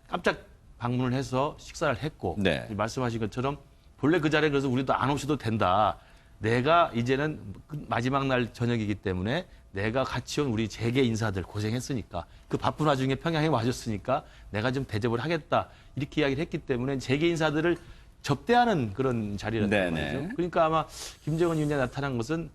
깜짝 방문을 해서 식사를 했고 네. 말씀하신 것처럼 본래 그 자리에 그래서 우리도 안 오셔도 된다. 내가 이제는 마지막 날 저녁이기 때문에 내가 같이 온 우리 재계 인사들 고생했으니까 그 바쁜 와중에 평양에 와줬으니까 내가 좀 대접을 하겠다. 이렇게 이야기를 했기 때문에 재계 인사들을 접대하는 그런 자리였단 말이죠. 그러니까 아마 김정은 위원장이 나타난 것은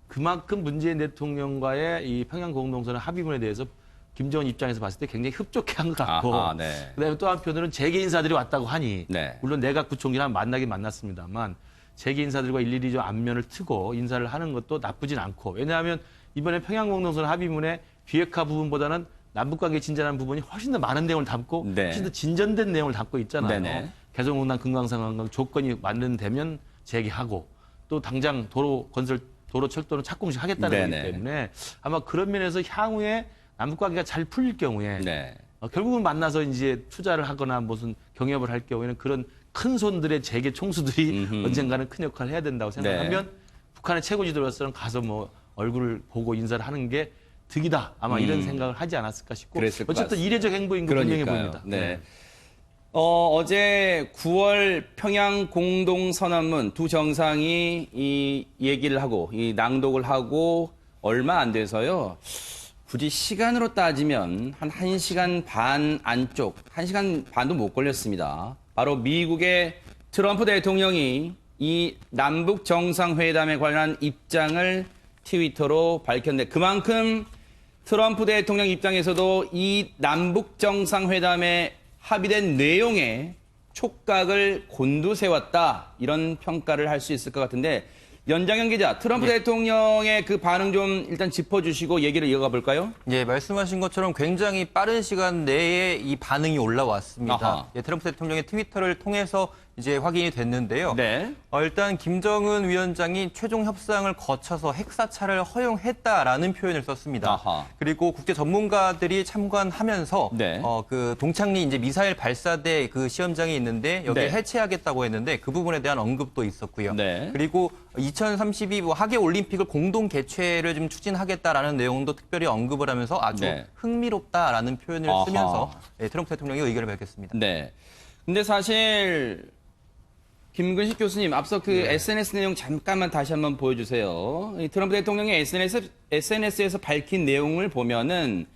그만큼 문재인 대통령과의 이 평양 공동선언 합의문에 대해서 김정은 입장에서 봤을 때 굉장히 흡족해한 것 같고 아하, 네. 그다음에 또 한편으로는 재계 인사들이 왔다고 하니 네. 물론 내각 부총리랑 만나긴 만났습니다만 재계 인사들과 일일이 좀 안면을 트고 인사를 하는 것도 나쁘진 않고 왜냐하면 이번에 평양 공동선언 합의문의 비핵화 부분보다는 남북관계 진전하는 부분이 훨씬 더 많은 내용을 담고 네. 훨씬 더 진전된 내용을 담고 있잖아요. 네네. 개성공단 금강산관광 조건이 마련되면 재개하고 또 당장 도로 건설 도로 철도는 착공식 하겠다는 네네. 거기 때문에 아마 그런 면에서 향후에 남북관계가 잘 풀릴 경우에 네. 결국은 만나서 이제 투자를 하거나 무슨 경협을 할 경우에는 그런 큰 손들의 재계 총수들이 언젠가는 큰 역할을 해야 된다고 생각하면 북한의 최고 지도자로서는 가서 뭐 얼굴을 보고 인사를 하는 게 득이다. 아마 이런 생각을 하지 않았을까 싶고 어쨌든 이례적 행보인 거 분명해 보입니다. 네. 어제 9월 평양 공동선언문 두 정상이 이 얘기를 하고 이 낭독을 하고 얼마 안 돼서요. 굳이 시간으로 따지면 한 1시간 반 안쪽, 1시간 반도 못 걸렸습니다. 바로 미국의 트럼프 대통령이 이 남북 정상회담에 관한 입장을 트위터로 밝혔는데 그만큼 트럼프 대통령 입장에서도 이 남북 정상회담에 합의된 내용에 촉각을 곤두세웠다 이런 평가를 할 수 있을 것 같은데 연장현 기자, 트럼프 대통령의 그 반응 좀 일단 짚어주시고 얘기를 이어가 볼까요? 예, 말씀하신 것처럼 굉장히 빠른 시간 내에 이 반응이 올라왔습니다. 예, 트럼프 대통령의 트위터를 통해서 이제 확인이 됐는데요. 네. 일단 김정은 위원장이 최종 협상을 거쳐서 핵사찰을 허용했다라는 표현을 썼습니다. 아하. 그리고 국제 전문가들이 참관하면서 네. 그 동창리 이제 미사일 발사대 그 시험장이 있는데 여기 네. 해체하겠다고 했는데 그 부분에 대한 언급도 있었고요. 네. 그리고 2032 하계 올림픽을 공동 개최를 좀 추진하겠다라는 내용도 특별히 언급을 하면서 아주 네. 흥미롭다라는 표현을 아하. 쓰면서 트럼프 대통령이 의견을 밝혔습니다. 네. 근데 사실 김근식 교수님 앞서 그 SNS 내용 잠깐만 다시 한번 보여주세요. 이 트럼프 대통령이 SNS에서 밝힌 내용을 보면은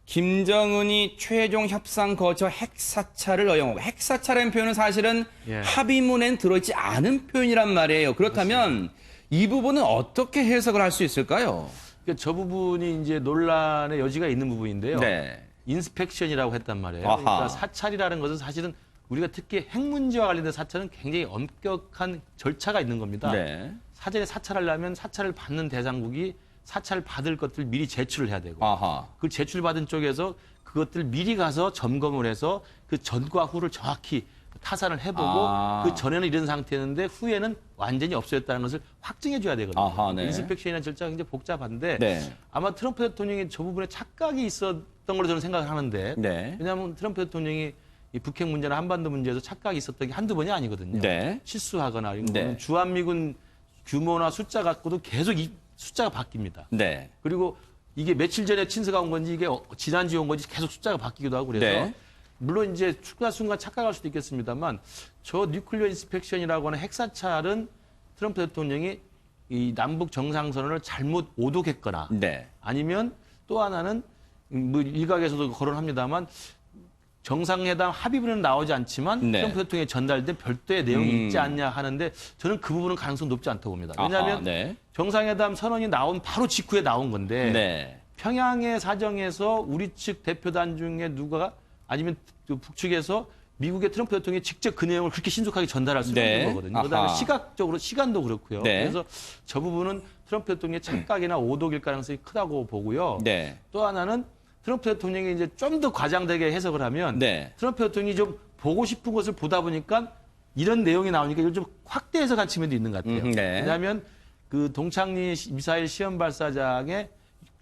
김정은이 최종 협상 거쳐 핵사찰을 허용하고 핵사찰이라는 표현은 사실은 합의문엔 들어있지 않은 표현이란 말이에요. 그렇다면 이 부분은 어떻게 해석을 할 수 있을까요? 그러니까 저 부분이 이제 논란의 여지가 있는 부분인데요. 네. 인스펙션이라고 했단 말이에요. 아하. 그러니까 사찰이라는 것은 사실은 우리가 특히 핵 문제와 관련된 사찰은 굉장히 엄격한 절차가 있는 겁니다. 네. 사전에 사찰하려면 사찰을 받는 대상국이 사찰을 받을 것들 미리 제출을 해야 되고 아하. 그 제출받은 쪽에서 그것들 미리 가서 점검을 해서 그 전과 후를 정확히 타산을 해보고 그 전에는 이런 상태였는데 후에는 완전히 없어졌다는 것을 확증해 줘야 되거든요. 아하, 네. 인스펙션이라는 절차가 굉장히 복잡한데 네. 아마 트럼프 대통령이 저 부분에 착각이 있었던 걸로 저는 생각을 하는데 네. 왜냐하면 트럼프 대통령이 이 북핵 문제나 한반도 문제에서 착각이 있었던 게 한두 번이 아니거든요. 네. 실수하거나 이런 네. 거는 주한미군 규모나 숫자 갖고도 계속 이 숫자가 바뀝니다. 네. 그리고 이게 며칠 전에 친서가 온 건지 이게 지난주에 온 건지 계속 숫자가 바뀌기도 하고 그래서 네. 물론 이제 순간 착각할 수도 있겠습니다만 저 뉴클리어 인스펙션이라고 하는 핵사찰은 트럼프 대통령이 이 남북 정상선언을 잘못 오독했거나 네. 아니면 또 하나는 뭐 일각에서도 거론합니다만 정상회담 합의문은 나오지 않지만 네. 트럼프 대통령에 전달된 별도의 내용이 있지 않냐 하는데 저는 그 부분은 가능성 높지 않다고 봅니다. 왜냐하면 아하, 네. 정상회담 선언이 나온 바로 직후에 나온 건데 네. 평양의 사정에서 우리 측 대표단 중에 누가 아니면 그 북측에서 미국의 트럼프 대통령이 직접 그 내용을 그렇게 신속하게 전달할 수 네. 있는 거거든요. 아하. 그다음에 시각적으로 시간도 그렇고요. 네. 그래서 저 부분은 트럼프 대통령의 착각이나 오독일 가능성이 크다고 보고요. 네. 또 하나는 트럼프 대통령이 이제 좀 더 과장되게 해석을 하면 네. 트럼프 대통령이 좀 보고 싶은 것을 보다 보니까 이런 내용이 나오니까 이걸 좀 확대 해석한 측면도 있는 것 같아요. 네. 왜냐하면 그 동창리 미사일 시험 발사장에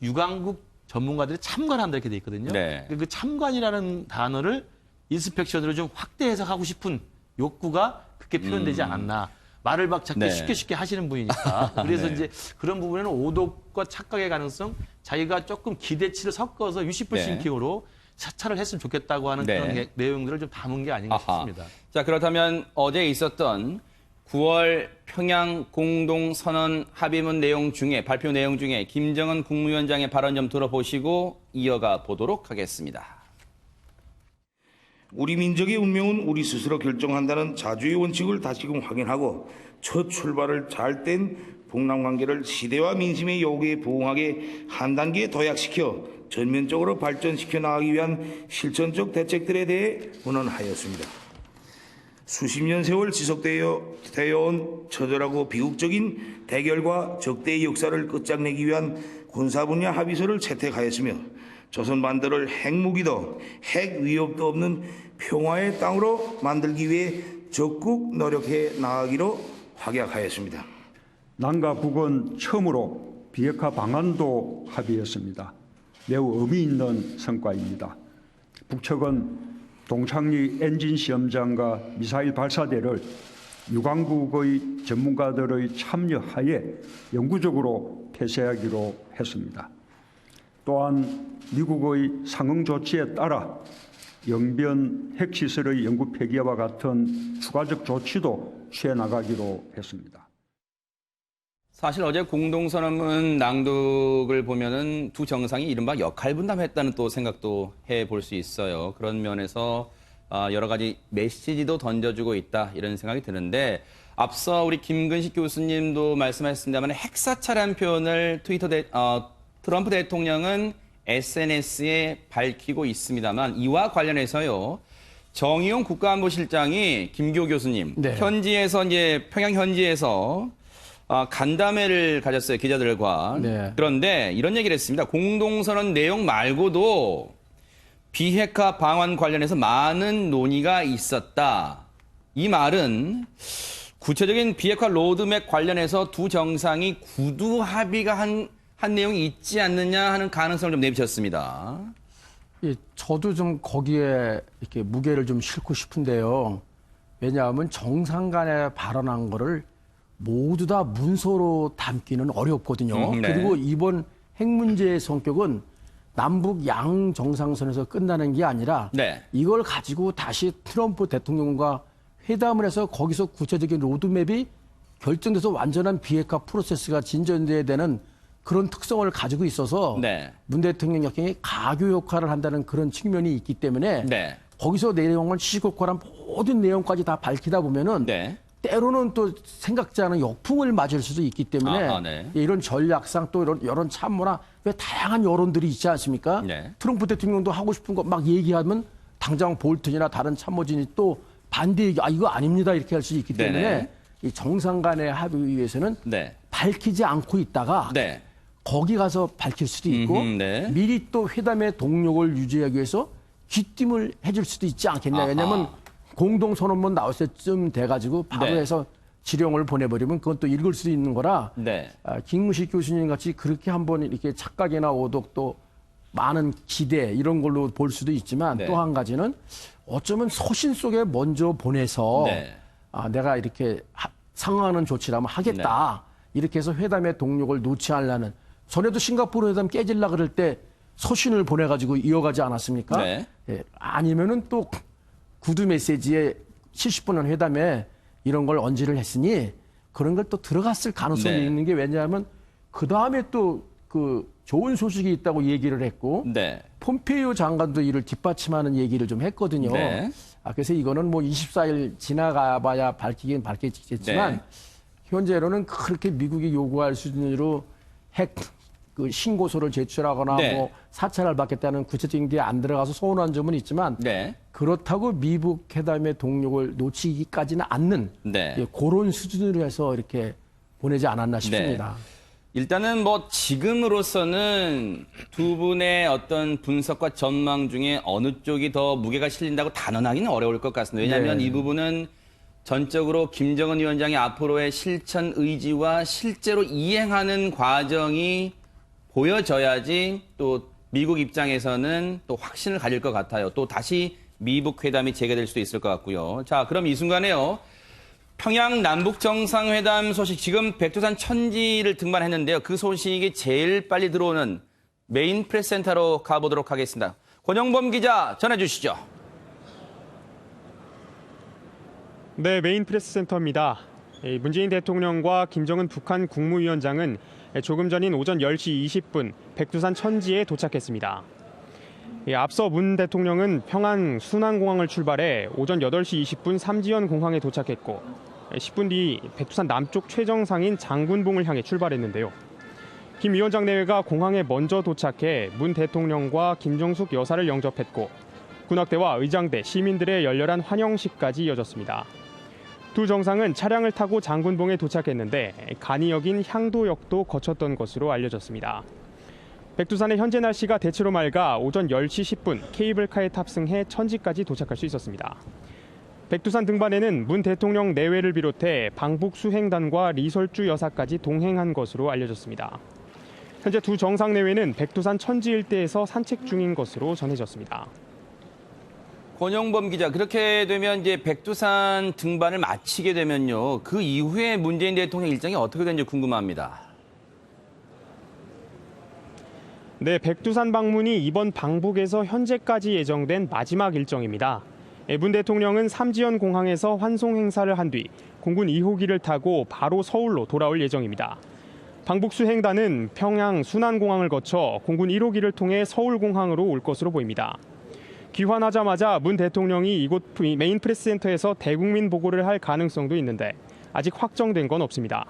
유관국 전문가들이 참관한다 이렇게 돼 있거든요. 네. 그 참관이라는 단어를 인스펙션으로 좀 확대 해석하고 싶은 욕구가 그렇게 표현되지 않았나. 말을 막 자꾸 네. 쉽게 하시는 분이니까. 그래서 네. 이제 그런 부분에는 오독과 착각의 가능성, 자기가 조금 기대치를 섞어서 유시불싱킹으로 사찰을 했으면 좋겠다고 하는 네. 그런 내용들을 좀 담은 게 아닌가 아하. 싶습니다. 자, 그렇다면 어제 있었던 9월 평양 공동선언 합의문 내용 중에 발표 내용 중에 김정은 국무위원장의 발언 좀 들어보시고 이어가 보도록 하겠습니다. 우리 민족의 운명은 우리 스스로 결정한다는 자주의 원칙을 다시금 확인하고 첫 출발을 잘 뗀 북남 관계를 시대와 민심의 요구에 부응하게 한 단계 도약시켜 전면적으로 발전시켜 나가기 위한 실천적 대책들에 대해 문헌하였습니다. 수십 년 세월 지속되어 온 처절하고 비극적인 대결과 적대의 역사를 끝장내기 위한 군사 분야 합의서를 채택하였으며 조선 반도를 핵무기도 핵 위협도 없는 평화의 땅으로 만들기 위해 적극 노력해 나가기로 확약하였습니다. 남과 북은 처음으로 비핵화 방안도 합의했습니다. 매우 의미 있는 성과입니다. 북측은 동창리 엔진 시험장과 미사일 발사대를 유관국의 전문가들의 참여하에 영구적으로 폐쇄하기로 했습니다. 또한 미국의 상응 조치에 따라 영변 핵시설의 영구 폐기와 같은 추가적 조치도 취해 나가기로 했습니다. 사실 어제 공동선언문 낭독을 보면은 두 정상이 이른바 역할 분담했다는 또 생각도 해볼 수 있어요. 그런 면에서 여러 가지 메시지도 던져주고 있다 이런 생각이 드는데 앞서 우리 김근식 교수님도 말씀하셨습니다만 핵사찰한 표현을 트럼프 대통령은 SNS에 밝히고 있습니다만 이와 관련해서요. 정의용 국가안보실장이 김교 교수님 네. 현지에서 이제 평양 현지에서 간담회를 가졌어요, 기자들과. 네. 그런데 이런 얘기를 했습니다. 공동선언 내용 말고도 비핵화 방안 관련해서 많은 논의가 있었다. 이 말은 구체적인 비핵화 로드맵 관련해서 두 정상이 구두 합의가 한 내용이 있지 않느냐 하는 가능성을 좀 내비쳤습니다. 예, 저도 좀 거기에 이렇게 무게를 좀 싣고 싶은데요. 왜냐하면 정상 간에 발언한 거를 모두 다 문서로 담기는 어렵거든요. 네. 그리고 이번 핵 문제의 성격은 남북 양 정상선에서 끝나는 게 아니라 네. 이걸 가지고 다시 트럼프 대통령과 회담을 해서 거기서 구체적인 로드맵이 결정돼서 완전한 비핵화 프로세스가 진전돼야 되는 그런 특성을 가지고 있어서 네. 문 대통령 역행이 가교 역할을 한다는 그런 측면이 있기 때문에 네. 거기서 내용을 시시콜콜한 모든 내용까지 다 밝히다 보면은 네. 때로는 또 생각지 않은 역풍을 맞을 수도 있기 때문에 네. 이런 전략상 또 이런 여론 참모나 왜 다양한 여론들이 있지 않습니까? 네. 트럼프 대통령도 하고 싶은 거 막 얘기하면 당장 볼튼이나 다른 참모진이 또 반대 얘기, 이거 아닙니다 이렇게 할 수 있기 때문에 네네. 이 정상 간의 합의 위해서는 네. 밝히지 않고 있다가 네. 거기 가서 밝힐 수도 있고 네. 미리 또 회담의 동력을 유지하기 위해서 귀띔을 해줄 수도 있지 않겠냐. 왜냐하면 공동선언문 나올 때쯤 돼가지고 바로 네. 해서 지령을 보내버리면 그건 또 읽을 수 있는 거라 네. 김무식 교수님 같이 그렇게 한번 이렇게 착각이나 오독 또 많은 기대 이런 걸로 볼 수도 있지만 네. 또 한 가지는 어쩌면 소신 속에 먼저 보내서 네. 내가 이렇게 상응하는 조치라면 하겠다. 이렇게 해서 회담의 동력을 놓지 않으려는 전에도 싱가포르 회담 깨질라 그럴 때 소신을 보내가지고 이어가지 않았습니까? 네. 예, 아니면은 또 구두 메시지에 70분한 회담에 이런 걸 언지를 했으니 그런 걸 또 들어갔을 가능성이 네. 있는 게 왜냐하면 그 다음에 또 그 좋은 소식이 있다고 얘기를 했고 네. 폼페이오 장관도 이를 뒷받침하는 얘기를 좀 했거든요. 네. 그래서 이거는 뭐 24일 지나가봐야 밝히긴 밝혀지겠지만 네. 현재로는 그렇게 미국이 요구할 수준으로 핵 그 신고서를 제출하거나 네. 뭐 사찰을 받겠다는 구체적인 게 안 들어가서 서운한 점은 있지만 네. 그렇다고 미북 회담의 동력을 놓치기까지는 않는 네. 그런 수준으로 해서 이렇게 보내지 않았나 싶습니다. 일단은 뭐 지금으로서는 두 분의 어떤 분석과 전망 중에 어느 쪽이 더 무게가 실린다고 단언하기는 어려울 것 같습니다. 왜냐하면 네. 이 부분은 전적으로 김정은 위원장의 앞으로의 실천 의지와 실제로 이행하는 과정이 보여져야지 또 미국 입장에서는 또 확신을 가질 것 같아요. 또 다시 미북 회담이 재개될 수도 있을 것 같고요. 자, 그럼 이 순간에요. 평양 남북 정상회담 소식 지금 백두산 천지를 등반했는데요. 그 소식이 제일 빨리 들어오는 메인 프레스센터로 가보도록 하겠습니다. 권영범 기자 전해주시죠. 네, 메인 프레스센터입니다. 문재인 대통령과 김정은 북한 국무위원장은 조금 전인 오전 10시 20분 백두산 천지에 도착했습니다. 앞서 문 대통령은 평안 순안공항을 출발해 오전 8시 20분 삼지연 공항에 도착했고 10분 뒤 백두산 남쪽 최정상인 장군봉을 향해 출발했는데요. 김 위원장 내외가 공항에 먼저 도착해 문 대통령과 김정숙 여사를 영접했고 군악대와 의장대, 시민들의 열렬한 환영식까지 이어졌습니다. 두 정상은 차량을 타고 장군봉에 도착했는데 간이역인 향도역도 거쳤던 것으로 알려졌습니다. 백두산의 현재 날씨가 대체로 맑아 오전 10시 10분 케이블카에 탑승해 천지까지 도착할 수 있었습니다. 백두산 등반에는 문 대통령 내외를 비롯해 방북 수행단과 리설주 여사까지 동행한 것으로 알려졌습니다. 현재 두 정상 내외는 백두산 천지 일대에서 산책 중인 것으로 전해졌습니다. 권영범 기자, 그렇게 되면 이제 백두산 등반을 마치게 되면요. 그 이후에 문재인 대통령 일정이 어떻게 되는지 궁금합니다. 네, 백두산 방문이 이번 방북에서 현재까지 예정된 마지막 일정입니다. 문 대통령은 삼지연 공항에서 환송 행사를 한 뒤 공군 2호기를 타고 바로 서울로 돌아올 예정입니다. 방북 수행단은 평양 순안공항을 거쳐 공군 1호기를 통해 서울공항으로 올 것으로 보입니다. 귀환하자마자 문 대통령이 이곳 메인 프레스센터에서 대국민 보고를 할 가능성도 있는데 아직 확정된 건 없습니다.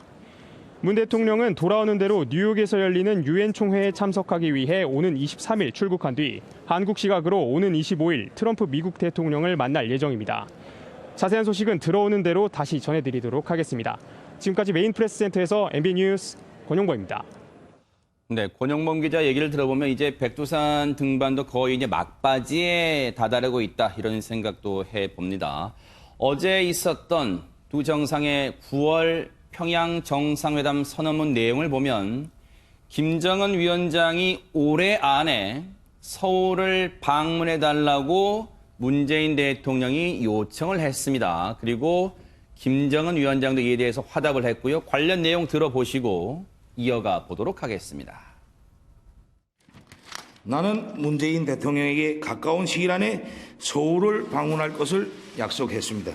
문 대통령은 돌아오는 대로 뉴욕에서 열리는 유엔 총회에 참석하기 위해 오는 23일 출국한 뒤 한국 시각으로 오는 25일 트럼프 미국 대통령을 만날 예정입니다. 자세한 소식은 들어오는 대로 다시 전해드리도록 하겠습니다. 지금까지 메인 프레스센터에서 MB 뉴스 권용보입니다. 네, 권영범 기자 얘기를 들어보면 이제 백두산 등반도 거의 이제 막바지에 다다르고 있다 이런 생각도 해봅니다. 어제 있었던 두 정상의 9월 평양 정상회담 선언문 내용을 보면 김정은 위원장이 올해 안에 서울을 방문해달라고 문재인 대통령이 요청을 했습니다. 그리고 김정은 위원장도 이에 대해서 화답을 했고요. 관련 내용 들어보시고 이어가 보도록 하겠습니다. 나는 문재인 대통령에게 가까운 시일 안에 서울을 방문할 것을 약속했습니다.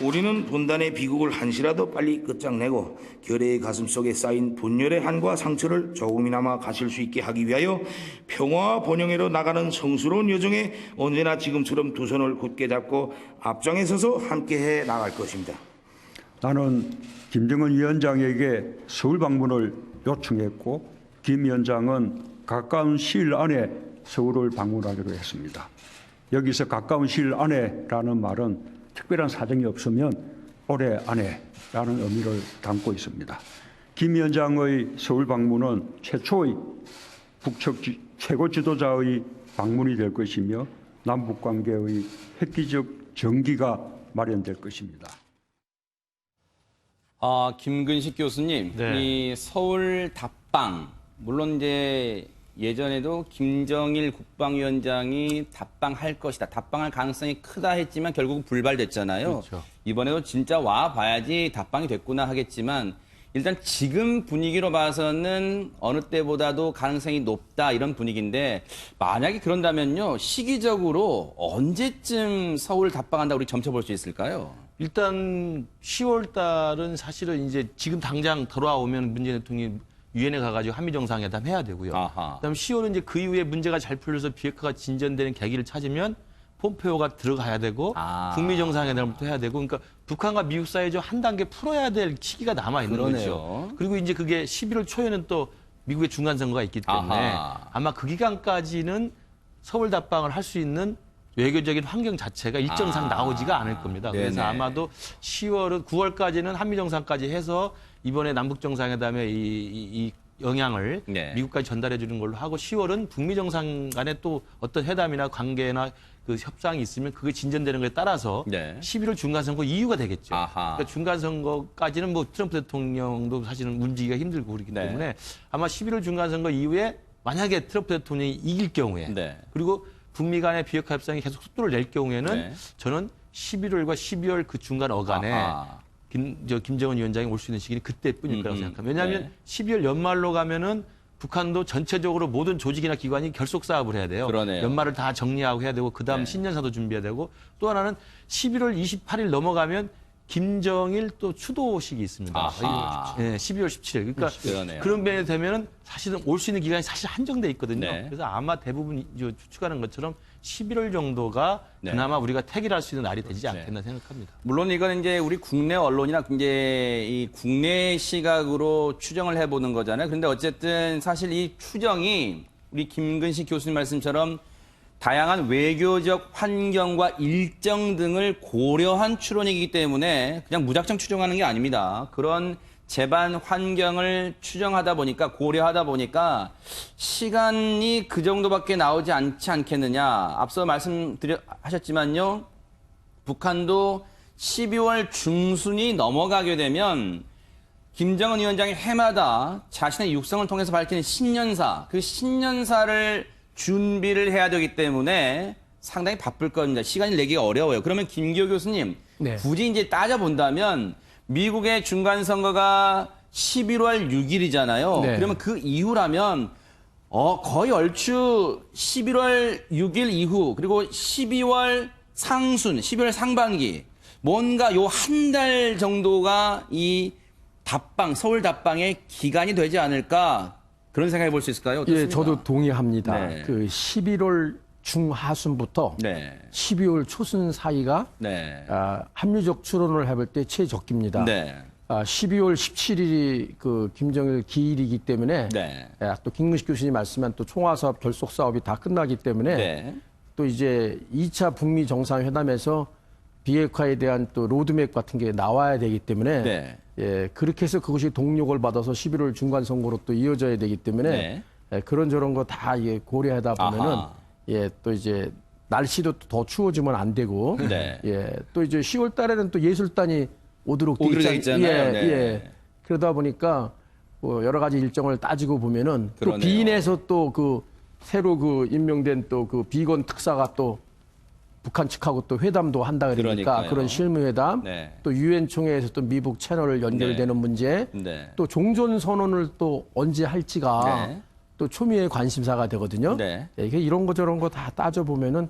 우리는 분단의 비극을 한시라도 빨리 끝장내고 결의의 가슴속에 쌓인 분열의 한과 상처를 조금이나마 가실 수 있게 하기 위하여 평화와 번영회로 나가는 성스러운 여정에 언제나 지금처럼 두 손을 굳게 잡고 앞장에 서서 함께해 나갈 것입니다. 나는 김정은 위원장에게 서울 방문을 요청했고 김 위원장은 가까운 시일 안에 서울을 방문하기로 했습니다. 여기서 가까운 시일 안에라는 말은 특별한 사정이 없으면 올해 안에라는 의미를 담고 있습니다. 김 위원장의 서울 방문은 최초의 북측 최고 지도자의 방문이 될 것이며 남북관계의 획기적 전기가 마련될 것입니다. 김근식 교수님, 네. 이 서울 답방, 물론 이제 예전에도 김정일 국방위원장이 답방할 것이다, 답방할 가능성이 크다 했지만 결국은 불발됐잖아요. 그렇죠. 이번에도 진짜 와봐야지 답방이 됐구나 하겠지만 일단 지금 분위기로 봐서는 어느 때보다도 가능성이 높다 이런 분위기인데 만약에 그런다면요, 시기적으로 언제쯤 서울 답방한다고 우리 점쳐볼 수 있을까요? 일단 10월 달은 사실은 이제 지금 당장 돌아오면 문재인 대통령이 유엔에 가가지고 한미 정상회담 해야 되고요. 그다음 10월은 이제 그 이후에 문제가 잘 풀려서 비핵화가 진전되는 계기를 찾으면 폼페오가 들어가야 되고 북미 정상회담부터 해야 되고, 그러니까 북한과 미국 사이에 좀 한 단계 풀어야 될 시기가 남아 있는 거죠. 그리고 이제 그게 11월 초에는 또 미국의 중간 선거가 있기 때문에 아마 그 기간까지는 서울 답방을 할 수 있는 외교적인 환경 자체가 일정상 나오지가 않을 겁니다. 그래서 네네. 아마도 10월은 9월까지는 한미 정상까지 해서 이번에 남북 정상회담의 이 영향을 미국까지 전달해 주는 걸로 하고, 10월은 북미 정상 간에 또 어떤 회담이나 관계나 그 협상이 있으면 그게 진전되는 것에 따라서 11월 중간선거 이유가 되겠죠. 그러니까 중간선거까지는 뭐 트럼프 대통령도 사실은 움직이기가 힘들고 그렇기 때문에 아마 11월 중간선거 이후에 만약에 트럼프 대통령이 이길 경우에 그리고 북미 간의 비핵화 협상이 계속 속도를 낼 경우에는 저는 11월과 12월 그 중간 어간에 김정은 위원장이 올 수 있는 시기는 그때뿐일 거라고 생각합니다. 왜냐하면 12월 연말로 가면은 북한도 전체적으로 모든 조직이나 기관이 결속 사업을 해야 돼요. 연말을 다 정리하고 해야 되고 그다음 신년사도 준비해야 되고, 또 하나는 11월 28일 넘어가면 김정일 또 추도식이 있습니다. 12월 17일. 그러니까 그런 면에 되면은 사실은 올 수 있는 기간이 사실 한정돼 있거든요. 그래서 아마 대부분 추측하는 것처럼 11월 정도가 그나마 우리가 택일할 수 있는 날이 되지 않겠나 생각합니다. 물론 이건 이제 우리 국내 언론이나 이제 이 국내 시각으로 추정을 해보는 거잖아요. 그런데 어쨌든 사실 이 추정이 우리 김근식 교수님 말씀처럼 다양한 외교적 환경과 일정 등을 고려한 추론이기 때문에 그냥 무작정 추정하는 게 아닙니다. 그런 재반 환경을 추정하다 보니까, 고려하다 보니까 시간이 그 정도밖에 나오지 않지 않겠느냐. 앞서 말씀하셨지만요, 북한도 12월 중순이 넘어가게 되면 김정은 위원장이 해마다 자신의 육성을 통해서 밝히는 신년사, 그 신년사를 준비를 해야 되기 때문에 상당히 바쁠 겁니다. 시간을 내기가 어려워요. 그러면 김기호 교수님, 네. 굳이 이제 따져본다면 미국의 중간선거가 11월 6일이잖아요. 네. 그러면 그 이후라면 거의 얼추 11월 6일 이후 그리고 12월 상순, 12월 상반기 뭔가 요 한 달 정도가 이 답방, 서울 답방의 기간이 되지 않을까 그런 생각해 볼 수 있을까요? 어떻습니까? 예, 저도 동의합니다. 네. 그 11월 중하순부터 네. 12월 초순 사이가 네. 합리적 추론을 해볼 때 최적기입니다. 네. 12월 17일이 그 김정일 기일이기 때문에 네. 또 김근식 교수님 말씀한 또 총화사업 결속 사업이 다 끝나기 때문에 네. 또 이제 2차 북미 정상회담에서 비핵화에 대한 또 로드맵 같은 게 나와야 되기 때문에 네. 예, 그렇게 해서 그것이 동력을 받아서 11월 중간 선거로 또 이어져야 되기 때문에 네. 그런저런 거 다 고려하다 보면은 아하. 예, 또 이제 날씨도 더 추워지면 안 되고 네. 예, 또 이제 10월 달에는 또 예술단이 오도록 돼 있잖아요. 예, 네. 예. 그러다 보니까 뭐 여러 가지 일정을 따지고 보면은 또 그러네요. 비인에서 또 그 새로 그 임명된 또 그 비건 특사가 또 북한 측하고 또 회담도 한다 그러니까 그러니까요. 그런 실무회담 네. 또 유엔 총회에서 또 미북 채널 연결되는 네. 문제 네. 또 종전 선언을 또 언제 할지가 네. 또 초미의 관심사가 되거든요. 네. 예, 이게 이런 거 저런 거 다 따져 보면은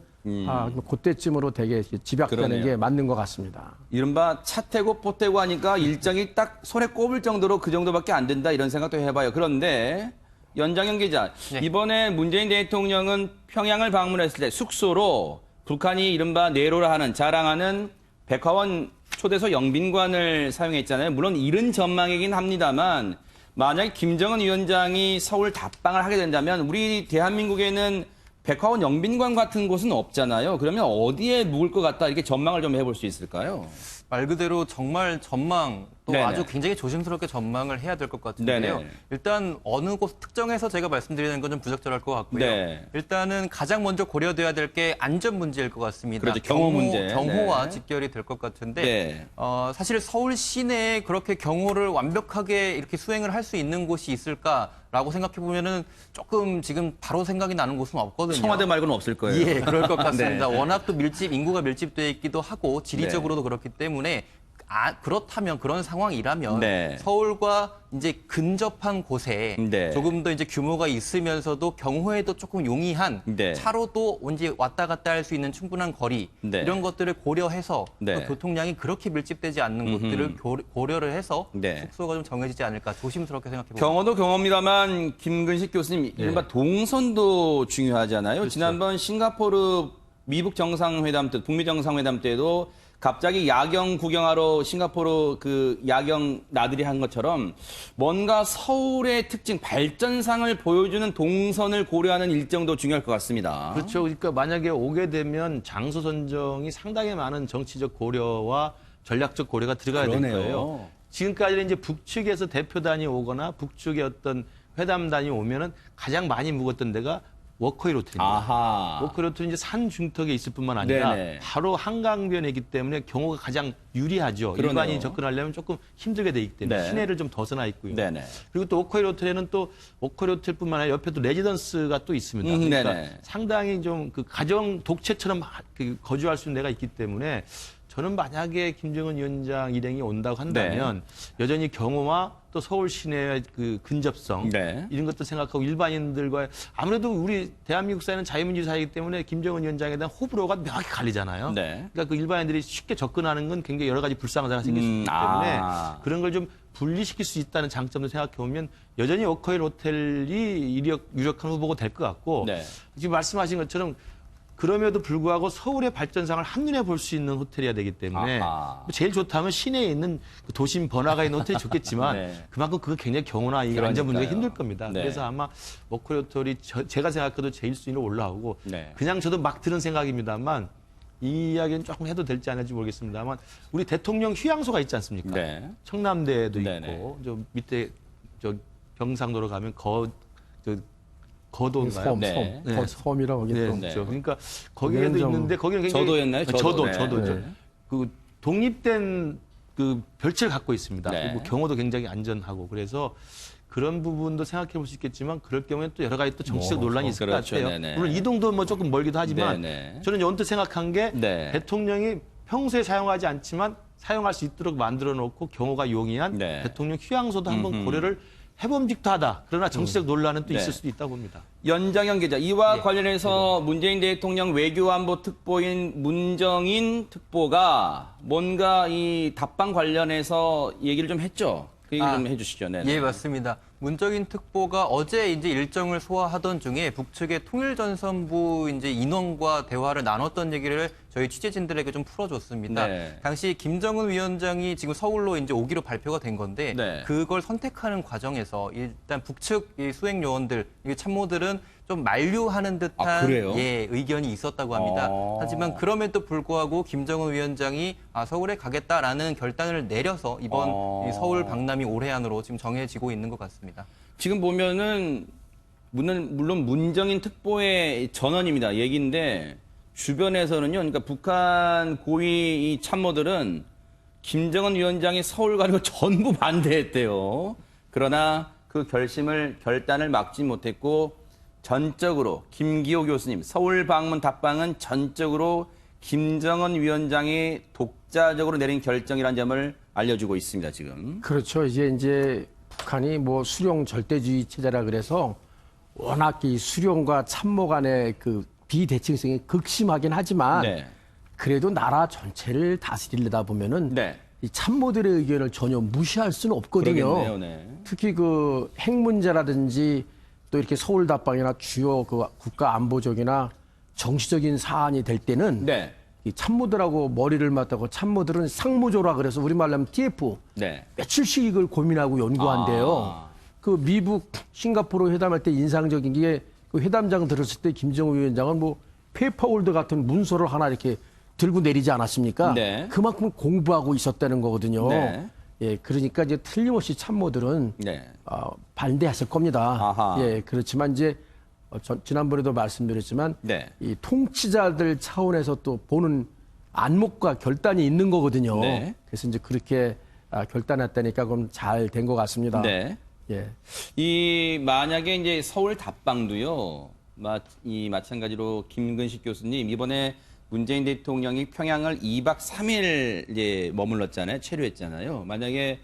그때쯤으로 되게 집약되는 그러네요. 게 맞는 것 같습니다. 이른바 차태고 포태고 하니까 일정이 딱 손에 꼽을 정도로 그 정도밖에 안 된다 이런 생각도 해봐요. 그런데 연장형 기자, 이번에 문재인 대통령은 평양을 방문했을 때 숙소로 북한이 이른바 내로라 하는 자랑하는 백화원 초대소 영빈관을 사용했잖아요. 물론 이른 전망이긴 합니다만 만약에 김정은 위원장이 서울 답방을 하게 된다면 우리 대한민국에는 백화원 영빈관 같은 곳은 없잖아요. 그러면 어디에 묵을 것 같다 이렇게 전망을 좀 해볼 수 있을까요? 말 그대로 정말 전망 또 네네. 아주 굉장히 조심스럽게 전망을 해야 될 것 같은데요. 네네. 일단 어느 곳 특정해서 제가 말씀드리는 건 좀 부적절할 것 같고요. 네. 일단은 가장 먼저 고려돼야 될 게 안전 문제일 것 같습니다. 그렇죠. 경호 문제. 경호와 네. 직결이 될 것 같은데 네. 사실 서울 시내에 그렇게 경호를 완벽하게 이렇게 수행을 할 수 있는 곳이 있을까라고 생각해 보면은 조금 지금 바로 생각이 나는 곳은 없거든요. 청와대 말고는 없을 거예요. 예, 그럴 것 같습니다. 네. 워낙 또 인구가 밀집되어 있기도 하고 지리적으로도 그렇기 때문에 그렇다면 그런 상황이라면 네. 서울과 이제 근접한 곳에 네. 조금 더 이제 규모가 있으면서도 경호에도 조금 용이한 네. 차로도 이제 왔다 갔다 할 수 있는 충분한 거리 네. 이런 것들을 고려해서 네. 또 교통량이 그렇게 밀집되지 않는 곳들을 고려를 해서 네. 숙소가 좀 정해지지 않을까 조심스럽게 생각해 봅니다. 경호도 경호입니다만 김근식 교수님 이른바 동선도 중요하잖아요. 그렇죠. 지난번 싱가포르 미북 정상회담 때, 북미 정상회담 때도 갑자기 야경 구경하러 싱가포르 그 야경 나들이 한 것처럼 뭔가 서울의 특징, 발전상을 보여주는 동선을 고려하는 일정도 중요할 것 같습니다. 그렇죠. 그러니까 만약에 오게 되면 장소 선정이 상당히 많은 정치적 고려와 전략적 고려가 들어가야 될 그러네요. 거예요. 지금까지는 이제 북측에서 대표단이 오거나 북측의 어떤 회담단이 오면은 가장 많이 묵었던 데가 워커힐 호텔입니다. 아하. 워커힐 호텔은 이제 산 중턱에 있을 뿐만 아니라 네네. 바로 한강변에 있기 때문에 경호가 가장 유리하죠. 그러네요. 일반인이 접근하려면 조금 힘들게 돼 있기 때문에 네. 시내를 좀 벗어나 있고요. 네네. 그리고 또 워커힐 호텔에는 또 워커힐 호텔뿐만 아니라 옆에 또 레지던스가 또 있습니다. 그러니까 네네. 상당히 좀 그 가정 독채처럼 거주할 수 있는 데가 있기 때문에 저는 만약에 김정은 위원장 일행이 온다고 한다면 여전히 경호와 또 서울 시내의 그 근접성 네. 이런 것도 생각하고 일반인들과 아무래도 우리 대한민국 사회는 자유민주 사회이기 때문에 김정은 위원장에 대한 호불호가 명확히 갈리잖아요. 네. 그러니까 그 일반인들이 쉽게 접근하는 건 굉장히 여러 가지 불상사가 생길 수 있기 때문에 그런 걸 좀 분리시킬 수 있다는 장점도 생각해 보면 여전히 워커힐 호텔이 유력한 후보가 될 것 같고 네. 지금 말씀하신 것처럼 그럼에도 불구하고 서울의 발전상을 한눈에 볼 수 있는 호텔이어야 되기 때문에 제일 좋다면 시내에 있는 그 도심 번화가에 있는 호텔이 좋겠지만 네. 그만큼 그거 굉장히 경호나 이 안전 문제가 힘들 겁니다. 네. 그래서 아마 워커힐 호텔이 제가 생각해도 제일 순위로 올라오고 네. 그냥 저도 막 드는 생각입니다만 이 이야기는 조금 해도 될지 안 될지 모르겠습니다만 우리 대통령 휴양소가 있지 않습니까? 네. 청남대도 네네. 있고 저 밑에 저 경상도로 가면 거도인가요? 섬, 네. 섬이라고 하기 네, 때문에. 그렇죠. 그러니까 거기에도 거기는 좀- 있는데 거기는 굉장히 저도였나요? 저도. 네. 저도죠. 네. 그 독립된 그 별채를 갖고 있습니다. 네. 그리고 경호도 굉장히 안전하고 그래서 그런 부분도 생각해 볼 수 있겠지만 그럴 경우에는 또 여러 가지 또 정치적 논란이 있을 그렇죠. 것 같아요. 네네. 물론 이동도 뭐 조금 멀기도 하지만 네네. 저는 언뜻 생각한 게 네. 대통령이 평소에 사용하지 않지만 사용할 수 있도록 만들어 놓고 경호가 용이한 네. 대통령 휴양소도 한번 고려를 해봄직도 하다. 그러나 정치적 논란은 또 있을 수도 있다고 봅니다. 연장현 기자, 이와 관련해서 문재인 대통령 외교안보 특보인 문정인 특보가 뭔가 이 답방 관련해서 얘기를 좀 했죠? 그 얘기 좀 해주시죠. 네. 예, 맞습니다. 문정인 특보가 어제 이제 일정을 소화하던 중에 북측의 통일전선부 이제 인원과 대화를 나눴던 얘기를 저희 취재진들에게 좀 풀어줬습니다. 네. 당시 김정은 위원장이 지금 서울로 이제 오기로 발표가 된 건데 네. 그걸 선택하는 과정에서 일단 북측 이 수행 요원들, 이 참모들은 좀 만류하는 듯한 그래요? 예, 의견이 있었다고 합니다. 하지만 그럼에도 불구하고 김정은 위원장이 서울에 가겠다라는 결단을 내려서 이번 이 서울 박람회 올해안으로 지금 정해지고 있는 것 같습니다. 지금 보면은 물론 문정인 특보의 전원입니다. 얘기인데 주변에서는요. 그러니까 북한 고위 이 참모들은 김정은 위원장이 서울 가는 걸 전부 반대했대요. 그러나 그 결단을 막지 못했고 전적으로 김기호 교수님 서울 방문 답방은 전적으로 김정은 위원장이 독자적으로 내린 결정이라는 점을 알려주고 있습니다. 지금. 그렇죠. 이제 북한이 뭐 수령 절대주의 체제라 그래서 워낙 이 수령과 참모 간의 그 비대칭성이 극심하긴 하지만 네. 그래도 나라 전체를 다스리려다 보면은 네. 이 참모들의 의견을 전혀 무시할 수는 없거든요. 그러겠네요. 네. 특히 그 핵 문제라든지 또 이렇게 서울 답방이나 주요 그 국가 안보적이나 정치적인 사안이 될 때는 네. 이 참모들하고 머리를 맞대고 참모들은 상무조라 그래서 우리말로 하면 TF 네. 며칠씩 이걸 고민하고 연구한대요. 그 미국 싱가포르 회담할 때 인상적인 게 그 회담장 들었을 때 김정은 위원장은 뭐 페이퍼홀더 같은 문서를 하나 이렇게 들고 내리지 않았습니까? 네. 그만큼 공부하고 있었다는 거거든요. 네. 예, 그러니까 이제 틀림없이 참모들은 네. 반대했을 겁니다. 아하. 예, 그렇지만 이제 지난번에도 말씀드렸지만 네. 이 통치자들 차원에서 또 보는 안목과 결단이 있는 거거든요. 네. 그래서 이제 그렇게 결단했다니까 그럼 잘 된 것 같습니다. 네. 예. 이 만약에 이제 서울 답방도요. 마찬가지로 김근식 교수님 이번에 문재인 대통령이 평양을 2박 3일 이제 머물렀잖아요. 체류했잖아요. 만약에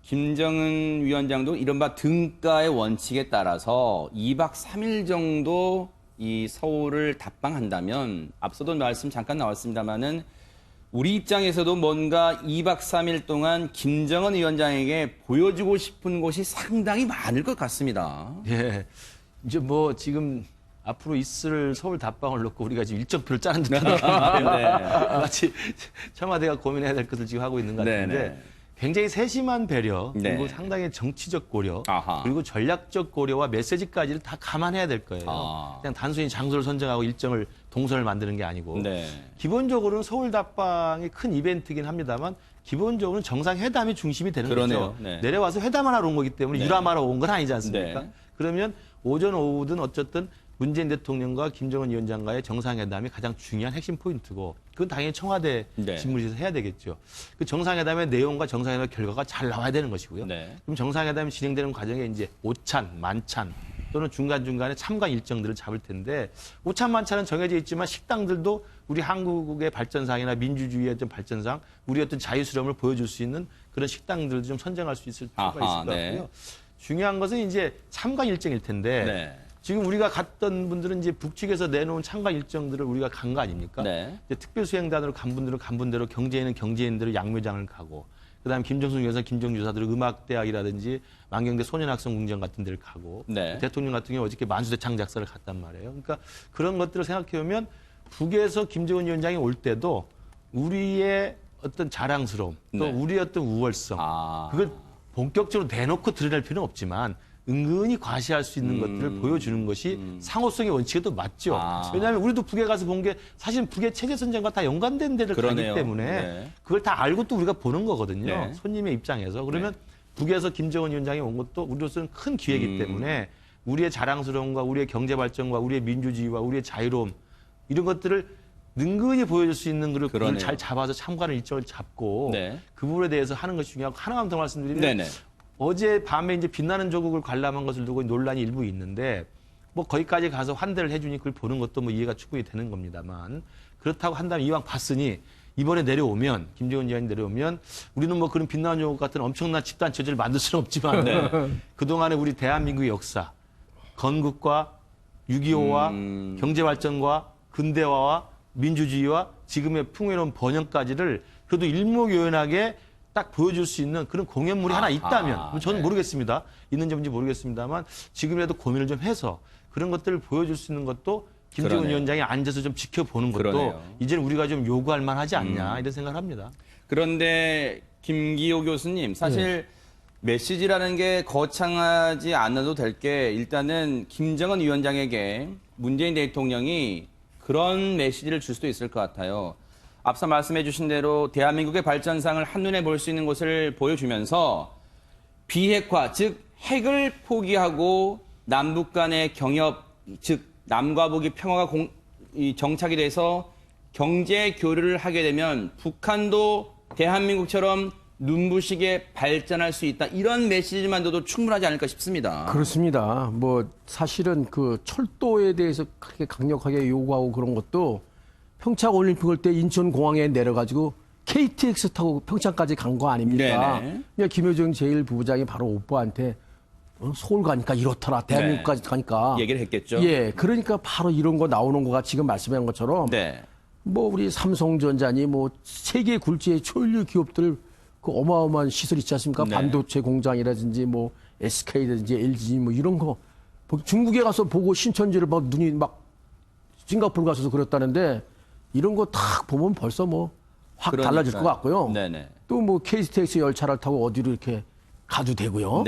김정은 위원장도 이른바 등가의 원칙에 따라서 2박 3일 정도 이 서울을 답방한다면 앞서도 말씀 잠깐 나왔습니다마는 우리 입장에서도 뭔가 2박 3일 동안 김정은 위원장에게 보여주고 싶은 곳이 상당히 많을 것 같습니다. 예. 이제 뭐 지금 앞으로 있을 서울 답방을 놓고 우리가 지금 일정표를 짜는 듯한 느낌인데 마치 청와대가 고민해야 될 것을 지금 하고 있는 것 같은데 네네. 굉장히 세심한 배려 그리고 네. 상당히 정치적 고려 아하. 그리고 전략적 고려와 메시지까지를 다 감안해야 될 거예요. 그냥 단순히 장소를 선정하고 일정을 동선을 만드는 게 아니고 네. 기본적으로는 서울 답방이 큰 이벤트긴 합니다만 기본적으로는 정상회담이 중심이 되는 그러네요. 거죠. 네. 내려와서 회담하러 온 거기 때문에 네. 유람하러 온 건 아니지 않습니까? 네. 그러면 오전 오후든 어쨌든 문재인 대통령과 김정은 위원장과의 정상회담이 가장 중요한 핵심 포인트고 그건 당연히 청와대 네. 집무실에서 해야 되겠죠. 그 정상회담의 내용과 정상회담의 결과가 잘 나와야 되는 것이고요. 네. 그럼 정상회담이 진행되는 과정에 이제 오찬, 만찬 또는 중간중간에 참관 일정들을 잡을 텐데 오찬, 만찬은 정해져 있지만 식당들도 우리 한국의 발전상이나 민주주의의 어떤 발전상 우리 어떤 자유스러움을 보여줄 수 있는 그런 식당들도 좀 선정할 수 있을 필요가 있을 것 네. 같고요. 중요한 것은 이제 참관 일정일 텐데 네. 지금 우리가 갔던 분들은 이제 북측에서 내놓은 참관 일정들을 우리가 간 거 아닙니까? 네. 이제 특별수행단으로 간 분들은 간 분대로 경제인은 경제인대로 양묘장을 가고 그다음 김정숙 위원장, 김정주사들은 음악대학이라든지 만경대 소년학생궁전 같은 데를 가고 네. 대통령 같은 경우 어저께 만수대창 작사를 갔단 말이에요. 그러니까 그런 것들을 생각해 보면 북에서 김정은 위원장이 올 때도 우리의 어떤 자랑스러움 또 네. 우리의 어떤 우월성 그걸 본격적으로 내놓고 드러낼 필요는 없지만 은근히 과시할 수 있는 것들을 보여주는 것이 상호성의 원칙에도 맞죠. 왜냐하면 우리도 북에 가서 본 게 사실 북의 체제선전과 다 연관된 데를 그러네요. 가기 때문에 네. 그걸 다 알고 또 우리가 보는 거거든요. 네. 손님의 입장에서. 그러면 북에서 김정은 위원장이 온 것도 우리로서는 큰 기회이기 때문에 우리의 자랑스러움과 우리의 경제발전과 우리의 민주주의와 우리의 자유로움 이런 것들을 능근히 보여줄 수 있는 그걸 잘 잡아서 참관을 일정을 잡고 네. 그 부분에 대해서 하는 것이 중요하고 하나만 더 말씀드리면 네네. 어제 밤에 이제 빛나는 조국을 관람한 것을 두고 논란이 일부 있는데 뭐 거기까지 가서 환대를 해주니 그걸 보는 것도 뭐 이해가 충분히 되는 겁니다만 그렇다고 한다면 이왕 봤으니 이번에 내려오면 김정은 위원장이 내려오면 우리는 뭐 그런 빛나는 조국 같은 엄청난 집단 체제를 만들 수는 없지만 그동안의 우리 대한민국의 역사, 건국과 6.25와 경제발전과 근대화와 민주주의와 지금의 풍요로운 번영까지를 그래도 일목요연하게 딱 보여줄 수 있는 그런 공연물이 하나 있다면 저는 모르겠습니다. 있는지 없는지 모르겠습니다만 지금이라도 고민을 좀 해서 그런 것들을 보여줄 수 있는 것도 김정은 그러네요. 위원장이 앉아서 좀 지켜보는 것도 그러네요. 이제는 우리가 좀 요구할 만하지 않냐 이런 생각을 합니다. 그런데 김기호 교수님, 사실 메시지라는 게 거창하지 않아도 될 게 일단은 김정은 위원장에게 문재인 대통령이 그런 메시지를 줄 수도 있을 것 같아요. 앞서 말씀해 주신 대로 대한민국의 발전상을 한눈에 볼 수 있는 것을 보여주면서 비핵화, 즉 핵을 포기하고 남북 간의 경협, 즉 남과 북이 평화가 정착이 돼서 경제 교류를 하게 되면 북한도 대한민국처럼 눈부시게 발전할 수 있다. 이런 메시지만도 충분하지 않을까 싶습니다. 그렇습니다. 뭐 사실은 그 철도에 대해서 그렇게 강력하게 요구하고 그런 것도 평창 올림픽 할 때 인천공항에 내려가지고 KTX 타고 평창까지 간 거 아닙니까? 그냥 김여정 제1부부장이 바로 오빠한테 서울 가니까 이렇더라. 대한민국까지 가니까. 얘기를 했겠죠. 예. 그러니까 바로 이런 거 나오는 거가 지금 말씀한 것처럼 뭐 우리 삼성전자니 뭐 세계 굴지의 초일류 기업들 그 어마어마한 시설 있지 않습니까? 반도체 공장이라든지 뭐 SK라든지 LG 뭐 이런 거 중국에 가서 보고 신천지를 막 눈이 막 싱가포르 가서도 그랬다는데 이런 거 딱 보면 벌써 뭐 확 달라질 것 같고요. 또 뭐 KTX 열차를 타고 어디로 이렇게 가도 되고요.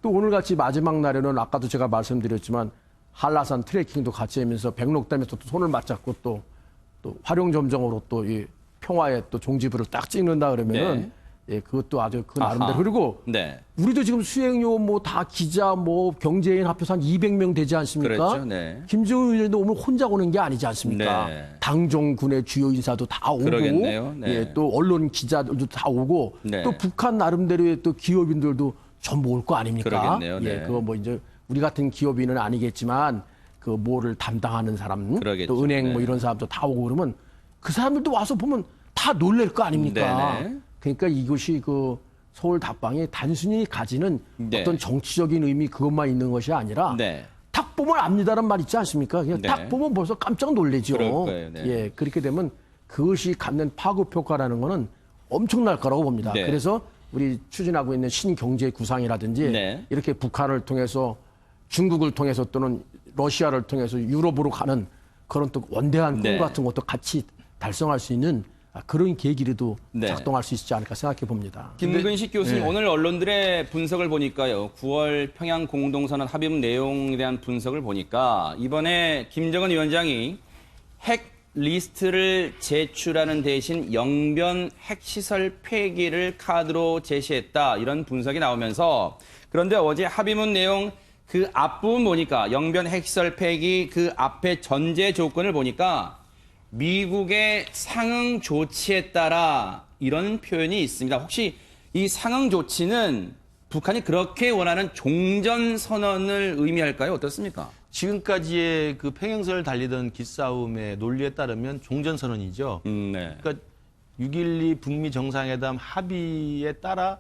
또 오늘같이 마지막 날에는 아까도 제가 말씀드렸지만 한라산 트레킹도 같이 하면서 백록담에서 또 손을 맞잡고 또 활용점정으로 또 이 평화의 또 종지부를 딱 찍는다 그러면은 예, 그것도 아주 그 나름대로. 그리고 우리도 지금 수행료 뭐 다 기자 뭐 경제인 합해서 한 200명 되지 않습니까? 김정은 위원장도 오늘 혼자 오는 게 아니지 않습니까? 당정군의 주요 인사도 다 오고 예, 또 언론 기자들도 다 오고 또 북한 나름대로의 또 기업인들도 전부 올 거 아닙니까? 예, 그거 뭐 이제 우리 같은 기업인은 아니겠지만 그 뭐를 담당하는 사람 또 은행 뭐 이런 사람도 다 오고 그러면 그 사람들도 와서 보면 다 놀랄 거 아닙니까? 그러니까 이것이 그 서울 답방이 단순히 가지는 어떤 정치적인 의미 그것만 있는 것이 아니라 딱 보면 압니다란 말 있지 않습니까? 그냥 딱 보면 벌써 깜짝 놀라죠. 예, 그렇게 되면 그것이 갖는 파급 효과라는 거는 엄청날 거라고 봅니다. 그래서 우리 추진하고 있는 신경제 구상이라든지 이렇게 북한을 통해서 중국을 통해서 또는 러시아를 통해서 유럽으로 가는 그런 또 원대한 꿈 같은 것도 같이 달성할 수 있는 그런 계기로도 작동할 수 있지 않을까 생각해 봅니다. 김근식 교수님, 오늘 언론들의 분석을 보니까요. 9월 평양 공동선언 합의문 내용에 대한 분석을 보니까 이번에 김정은 위원장이 핵 리스트를 제출하는 대신 영변 핵시설 폐기를 카드로 제시했다. 이런 분석이 나오면서 그런데 어제 합의문 내용 그 앞부분 보니까 영변 핵시설 폐기 그 앞에 전제 조건을 보니까 미국의 상응 조치에 따라 이런 표현이 있습니다. 혹시 이 상응 조치는 북한이 그렇게 원하는 종전선언을 의미할까요? 어떻습니까? 지금까지의 그 평행선을 달리던 기싸움의 논리에 따르면 종전선언이죠. 그러니까 6.12 북미 정상회담 합의에 따라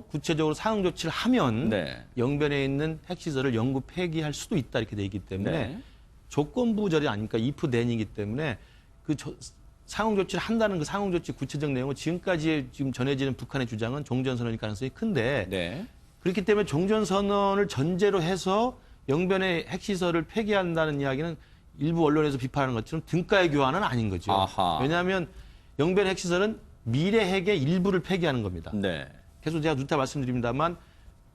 구체적으로 상응 조치를 하면 영변에 있는 핵시설을 영구 폐기할 수도 있다 이렇게 돼 있기 때문에 조건부절이 아니니까 if then이기 때문에 그 상응 조치를 한다는 그 상응 조치 구체적 내용은 지금까지 지금 전해지는 북한의 주장은 종전선언일 가능성이 큰데 그렇기 때문에 종전선언을 전제로 해서 영변의 핵시설을 폐기한다는 이야기는 일부 언론에서 비판하는 것처럼 등가의 교환은 아닌 거죠. 왜냐하면 영변 핵시설은 미래 핵의 일부를 폐기하는 겁니다. 계속 제가 누차 말씀드립니다만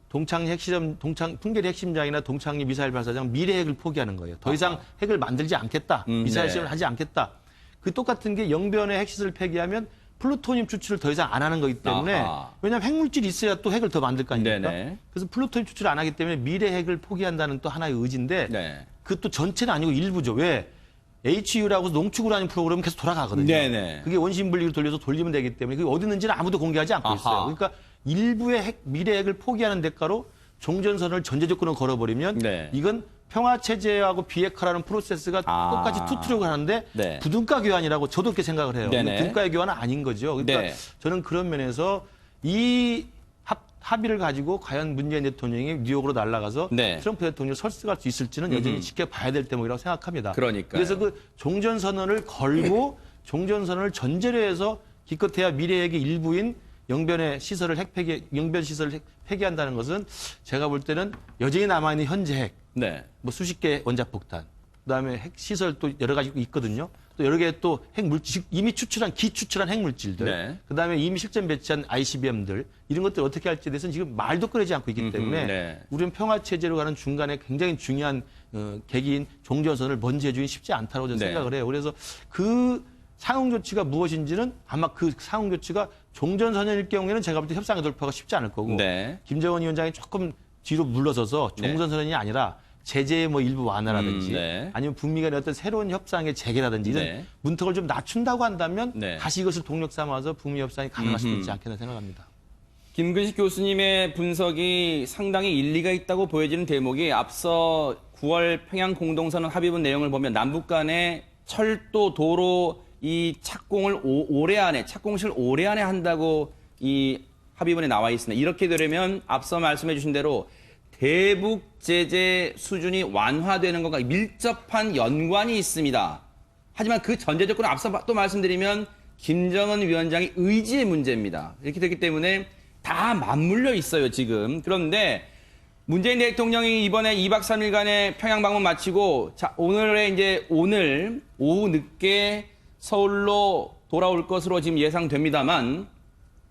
동창리 핵실험, 풍계리 핵심장이나 동창리 미사일 발사장 미래 핵을 포기하는 거예요. 더 이상 핵을 만들지 않겠다. 미사일 시험을 하지 않겠다. 그 똑같은 게 영변의 핵시설을 폐기하면 플루토늄 추출을 더 이상 안 하는 거기 때문에 왜냐하면 핵물질이 있어야 또 핵을 더 만들 거 아닙니까? 그래서 플루토늄 추출을 안 하기 때문에 미래 핵을 포기한다는 또 하나의 의지인데 그것도 전체는 아니고 일부죠. 왜? HU라고 농축우라늄 프로그램은 계속 돌아가거든요. 그게 원심 분리로 돌려서 돌리면 되기 때문에 그게 어디 있는지는 아무도 공개하지 않고 있어요. 그러니까 일부의 미래 핵을 포기하는 대가로 종전선언을 전제 조건을 걸어버리면 이건 평화체제하고 비핵화라는 프로세스가 똑같이 투트려고 하는데 부등가 교환이라고 저도 그렇게 생각을 해요. 등가의 교환은 아닌 거죠. 그러니까 저는 그런 면에서 이 합의를 가지고 과연 문재인 대통령이 뉴욕으로 날아가서 트럼프 대통령을 설득할 수 있을지는 여전히 지켜봐야 될 대목이라고 생각합니다. 그래서 그 종전선언을 걸고 종전선언을 전제로 해서 기껏해야 미래 핵의 일부인 영변 시설을 폐기한다는 것은 제가 볼 때는 여전히 남아있는 현재 핵, 뭐 수십 개 원자폭탄, 그다음에 핵 시설 또 여러 가지 있거든요. 또 여러 개 또 핵물질, 이미 기추출한 핵물질들, 그다음에 이미 실전 배치한 ICBM들 이런 것들 어떻게 할지에 대해서는 지금 말도 꺼내지 않고 있기 때문에 우리는 평화체제로 가는 중간에 굉장히 중요한 계기인 종전선언을 먼저 해주기 쉽지 않다고 저는 생각을 해요. 그래서 그 상응 조치가 무엇인지는 아마 그 상응 조치가 종전선언일 경우에는 제가 볼 때 협상의 돌파가 쉽지 않을 거고 김정은 위원장이 조금 뒤로 물러서서 종전선언이 아니라 제재의 뭐 일부 완화라든지 아니면 북미 간의 어떤 새로운 협상의 재개라든지 이런 문턱을 좀 낮춘다고 한다면 다시 이것을 동력 삼아서 북미 협상이 가능할 수도 있지 않겠나 생각합니다. 김근식 교수님의 분석이 상당히 일리가 있다고 보여지는 대목이 앞서 9월 평양 공동선언 합의문 내용을 보면 남북 간의 철도, 도로 이 착공을 착공실 올해 안에 한다고 이 합의문에 나와 있습니다. 이렇게 되려면 앞서 말씀해 주신 대로 대북 제재 수준이 완화되는 것과 밀접한 연관이 있습니다. 하지만 그 전제 조건을 앞서 또 말씀드리면 김정은 위원장의 의지의 문제입니다. 이렇게 되기 때문에 다 맞물려 있어요, 지금. 그런데 문재인 대통령이 이번에 2박 3일간의 평양 방문 마치고 오늘 오후 늦게 서울로 돌아올 것으로 지금 예상됩니다만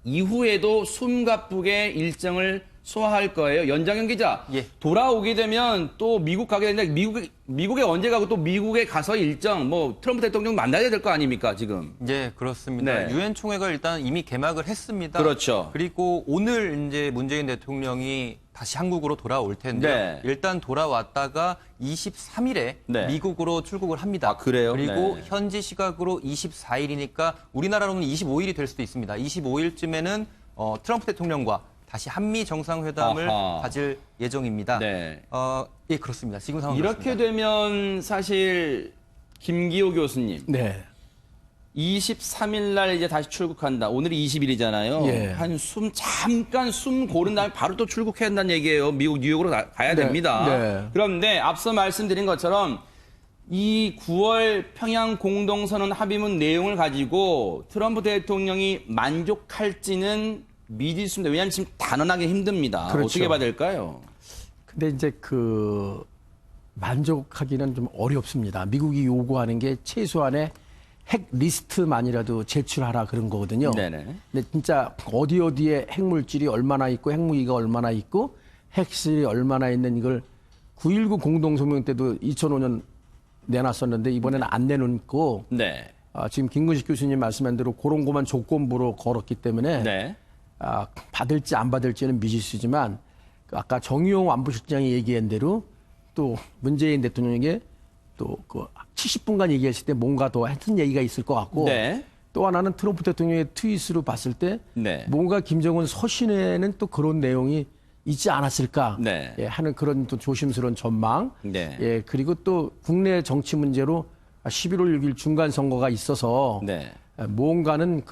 이후에도 숨가쁘게 일정을 소화할 거예요. 연장현 기자, 돌아오게 되면 또 미국 가게 되는데 미국에 언제 가고 또 미국에 가서 일정 트럼프 대통령 만나야 될 거 아닙니까 지금? 네, 그렇습니다. 유엔 총회가 일단 이미 개막을 했습니다. 그렇죠. 그리고 오늘 이제 문재인 대통령이 다시 한국으로 돌아올 텐데 일단 돌아왔다가 23일에 미국으로 출국을 합니다. 그래요? 그리고 현지 시각으로 24일이니까 우리나라로는 25일이 될 수도 있습니다. 25일쯤에는 트럼프 대통령과 다시 한미 정상회담을 가질 예정입니다. 예, 그렇습니다. 지금 상황 이렇게 그렇습니다. 되면 사실 김기호 교수님, 23일 날 이제 다시 출국한다. 오늘이 20일이잖아요. 잠깐 숨 고른 다음에 바로 또 출국해야 한다는 얘기예요. 미국 뉴욕으로 가야 됩니다. 그런데 앞서 말씀드린 것처럼 이 9월 평양 공동선언 합의문 내용을 가지고 트럼프 대통령이 만족할지는 미지수입니다. 왜냐하면 지금 단언하기 힘듭니다. 어떻게 봐야 될까요? 근데 이제 만족하기는 좀 어렵습니다. 미국이 요구하는 게 최소한의 핵 리스트만이라도 제출하라 그런 거거든요. 근데 진짜 어디에 핵물질이 얼마나 있고 핵무기가 얼마나 있고 핵실이 얼마나 있는 이걸 9.19 공동성명 때도 2005년 내놨었는데 이번에는 안 내놓고 지금 김근식 교수님 말씀한 대로 그런 것만 조건부로 걸었기 때문에 받을지 안 받을지는 미지수지만 아까 정의용 안보실장이 얘기한 대로 또 문재인 대통령에게 또 70분간 얘기했을 때 뭔가 더 했던 얘기가 있을 것 같고 또 하나는 트럼프 대통령의 트윗으로 봤을 때 뭔가 김정은 서신에는 또 그런 내용이 있지 않았을까 하는 그런 또 조심스러운 전망 그리고 또 국내 정치 문제로 11월 6일 중간 선거가 있어서 뭔가는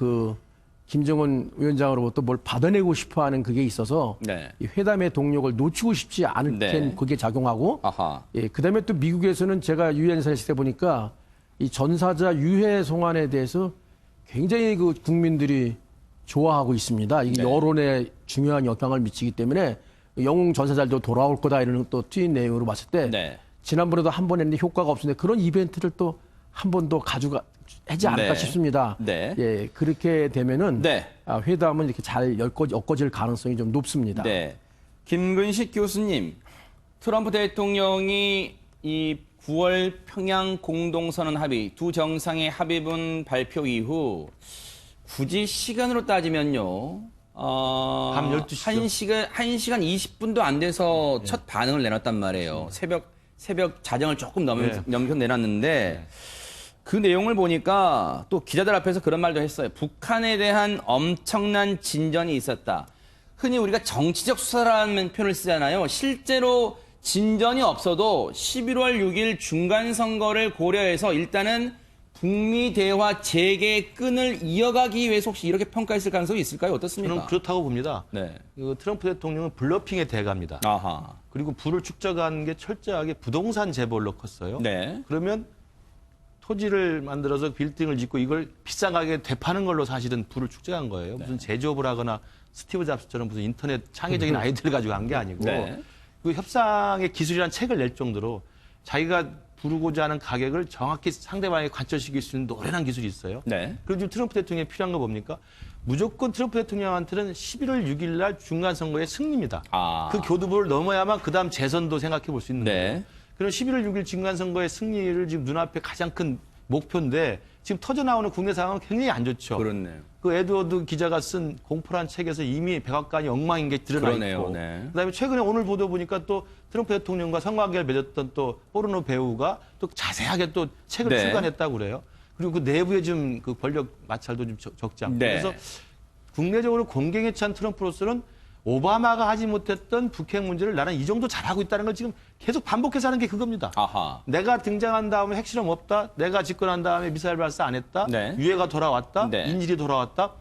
김정은 위원장으로부터 뭘 받아내고 싶어하는 그게 있어서 이 회담의 동력을 놓치고 싶지 않을 텐 그게 작용하고 그다음에 또 미국에서는 제가 유엔사 있을 때 보니까 이 전사자 유해 송환에 대해서 굉장히 국민들이 좋아하고 있습니다. 이게 여론에 중요한 영향을 미치기 때문에 영웅 전사자들도 돌아올 거다 이런 또 트윗 내용으로 봤을 때 지난번에도 한 번 했는데 효과가 없었는데 그런 이벤트를 또 한 번 더 하지 않을까 싶습니다. 그렇게 되면은 회담은 이렇게 잘 엮어질 가능성이 좀 높습니다. 김근식 교수님, 트럼프 대통령이 이 9월 평양 공동선언 합의 두 정상의 합의문 발표 이후 굳이 시간으로 따지면요. 밤 12시죠. 1시간 20분도 안 돼서 첫 반응을 내놨단 말이에요. 새벽 자정을 조금 넘겨 내놨는데 그 내용을 보니까 또 기자들 앞에서 그런 말도 했어요. 북한에 대한 엄청난 진전이 있었다. 흔히 우리가 정치적 수사라는 표현을 쓰잖아요. 실제로 진전이 없어도 11월 6일 중간선거를 고려해서 일단은 북미 대화 재개 끈을 이어가기 위해서 혹시 이렇게 평가했을 가능성이 있을까요? 어떻습니까? 저는 그렇다고 봅니다. 네. 그 트럼프 대통령은 블러핑의 대가입니다. 아하. 그리고 부를 축적한 게 철저하게 부동산 재벌로 컸어요. 네. 그러면 토지를 만들어서 빌딩을 짓고 이걸 비싼 가격에 되파는 걸로 사실은 부를 축적한 거예요. 무슨 제조업을 하거나 스티브 잡스처럼 무슨 인터넷 창의적인 아이디어를 가지고 한 게 아니고 네. 그 협상의 기술이라는 책을 낼 정도로 자기가 부르고자 하는 가격을 정확히 상대방에게 관철시킬 수 있는 노련한 기술이 있어요. 네. 그리고 지금 트럼프 대통령이 필요한 거 뭡니까? 무조건 트럼프 대통령한테는 11월 6일 날 중간선거의 승리입니다. 그 교두보를 넘어야만 그다음 재선도 생각해 볼 수 있는 거예요. 그럼 11월 6일 중간선거의 승리를 지금 눈앞에 가장 큰 목표인데 지금 터져나오는 국내 상황은 굉장히 안 좋죠. 그렇네요. 그 에드워드 기자가 쓴 공포란 책에서 이미 백악관이 엉망인 게 드러나 그러네요. 있고 네. 그다음에 최근에 오늘 보도 보니까 또 트럼프 대통령과 성관계를 맺었던 또 포르노 배우가 또 자세하게 또 책을 네. 출간했다고 그래요. 그리고 그 내부에 좀 그 권력 마찰도 좀 적지 않고 네. 그래서 국내적으로 공경에 찬 트럼프로서는 오바마가 하지 못했던 북핵 문제를 나는 이 정도 잘하고 있다는 걸 지금 계속 반복해서 하는 게 그겁니다. 아하. 내가 등장한 다음에 핵실험 없다. 내가 집권한 다음에 미사일 발사 안 했다. 네. 유해가 돌아왔다. 네. 인질이 돌아왔다.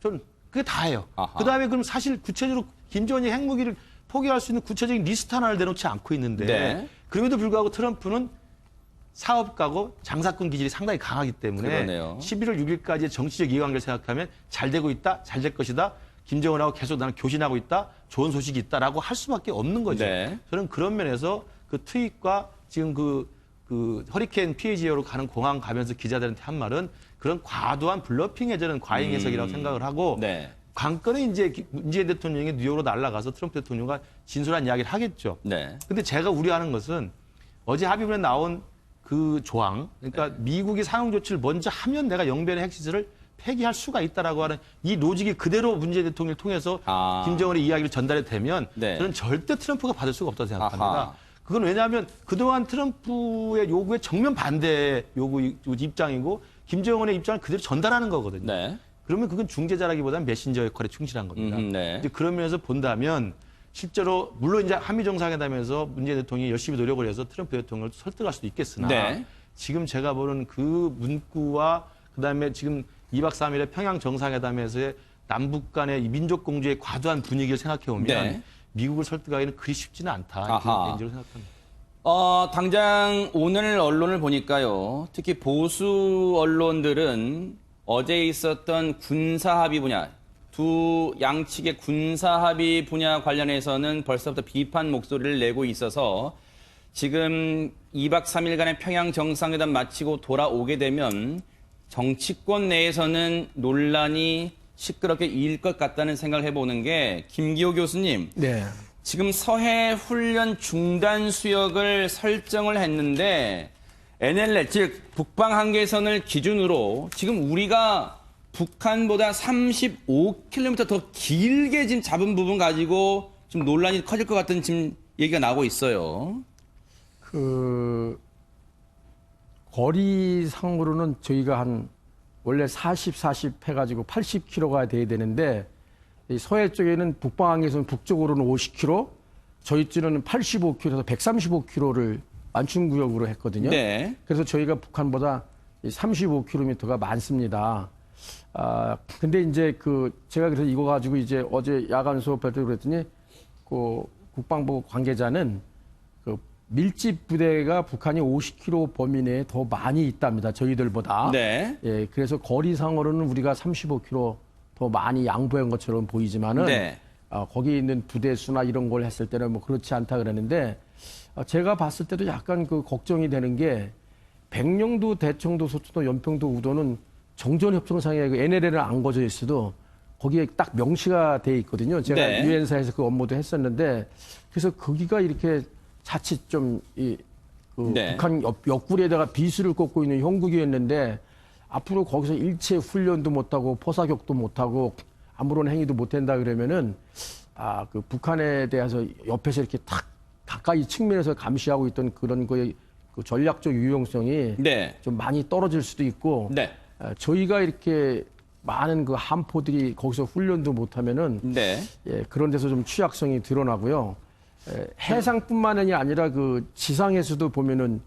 저는 그게 다예요. 아하. 그다음에 그럼 사실 구체적으로 김정은이 핵무기를 포기할 수 있는 구체적인 리스트 하나를 내놓지 않고 있는데 네. 그럼에도 불구하고 트럼프는 사업가고 장사꾼 기질이 상당히 강하기 때문에 그러네요. 11월 6일까지의 정치적 이해관계를 생각하면 잘 되고 있다. 잘 될 것이다. 김정은하고 계속 나는 교신하고 있다. 좋은 소식이 있다라고 할 수밖에 없는 거죠. 네. 저는 그런 면에서 그 트윗과 지금 그 허리케인 피해 지역으로 가는 공항 가면서 기자들한테 한 말은 그런 과도한 블러핑의 저는 과잉 해석이라고 생각을 하고 네. 관건은 이제 문재인 대통령이 뉴욕으로 날아가서 트럼프 대통령과 진솔한 이야기를 하겠죠. 네. 근데 제가 우려하는 것은 어제 합의문에 나온 그 조항, 그러니까 미국이 상용 조치를 먼저 하면 내가 영변의 핵시설을 폐기할 수가 있다라고 하는 이 로직이 그대로 문재인 대통령을 통해서 김정은의 이야기를 전달이 되면 네. 저는 절대 트럼프가 받을 수가 없다고 생각합니다. 아하. 그건 왜냐하면 그동안 트럼프의 요구에 정면 반대 요구 입장이고 김정은의 입장을 그대로 전달하는 거거든요. 네. 그러면 그건 중재자라기보다는 메신저 역할에 충실한 겁니다. 네. 이제 그런 면에서 본다면 실제로 물론 이제 한미 정상회담에서 문재인 대통령이 열심히 노력을 해서 트럼프 대통령을 설득할 수도 있겠으나 네. 지금 제가 보는 그 문구와 그다음에 지금 2박 3일의 평양 정상회담에서의 남북 간의 이 민족 공조의 과도한 분위기를 생각해 보면 네. 미국을 설득하기는 그리 쉽지는 않다. 아하. 개인적으로 생각합니다. 당장 오늘 언론을 보니까요. 특히 보수 언론들은 어제 있었던 군사합의 분야, 두 양측의 군사합의 분야 관련해서는 벌써부터 비판 목소리를 내고 있어서 지금 2박 3일간의 평양 정상회담 마치고 돌아오게 되면 정치권 내에서는 논란이 시끄럽게 이을 것 같다는 생각을 해보는 게 김기호 교수님. 네. 지금 서해 훈련 중단 수역을 설정을 했는데 NLL 즉 북방 한계선을 기준으로 지금 우리가 북한보다 35km 더 길게 지금 잡은 부분 가지고 좀 논란이 커질 것 같은 지금 얘기가 나오고 있어요. 그 거리상으로는 저희가 원래 40 해가지고 80km가 돼야 되는데 이 서해 쪽에는 북방항에서는 북쪽으로는 50km, 저희 쪽에는 85km에서 135km를 완충구역으로 했거든요. 네. 그래서 저희가 북한보다 35km가 많습니다. 근데 이제 제가 그래서 이거 가지고 이제 어제 야간 수업할 때 그랬더니 그 국방부 관계자는 그 밀집 부대가 북한이 50km 범위 내에 더 많이 있답니다. 저희들보다. 네. 예, 그래서 거리상으로는 우리가 35km 더 많이 양보한 것처럼 보이지만은 네. 거기 있는 부대 수나 이런 걸 했을 때는 뭐 그렇지 않다 그랬는데 제가 봤을 때도 약간 걱정이 되는 게 백령도, 대청도, 소초도, 연평도, 우도는 정전협정상에 NLL은 안 거져 있어도 거기에 딱 명시가 돼 있거든요. 제가 네. 유엔사에서 그 업무도 했었는데 그래서 거기가 이렇게 자칫 좀 네. 북한 옆구리에다가 비수를 꽂고 있는 형국이었는데 앞으로 거기서 일체 훈련도 못하고 포사격도 못하고 아무런 행위도 못한다 그러면은 그 북한에 대해서 옆에서 이렇게 탁 가까이 측면에서 감시하고 있던 그런 거의 그 전략적 유용성이 네. 좀 많이 떨어질 수도 있고 네. 저희가 이렇게 많은 그 함포들이 거기서 훈련도 못하면은 네. 예, 그런 데서 좀 취약성이 드러나고요. 해상뿐만이 아니라 그 지상에서도 보면은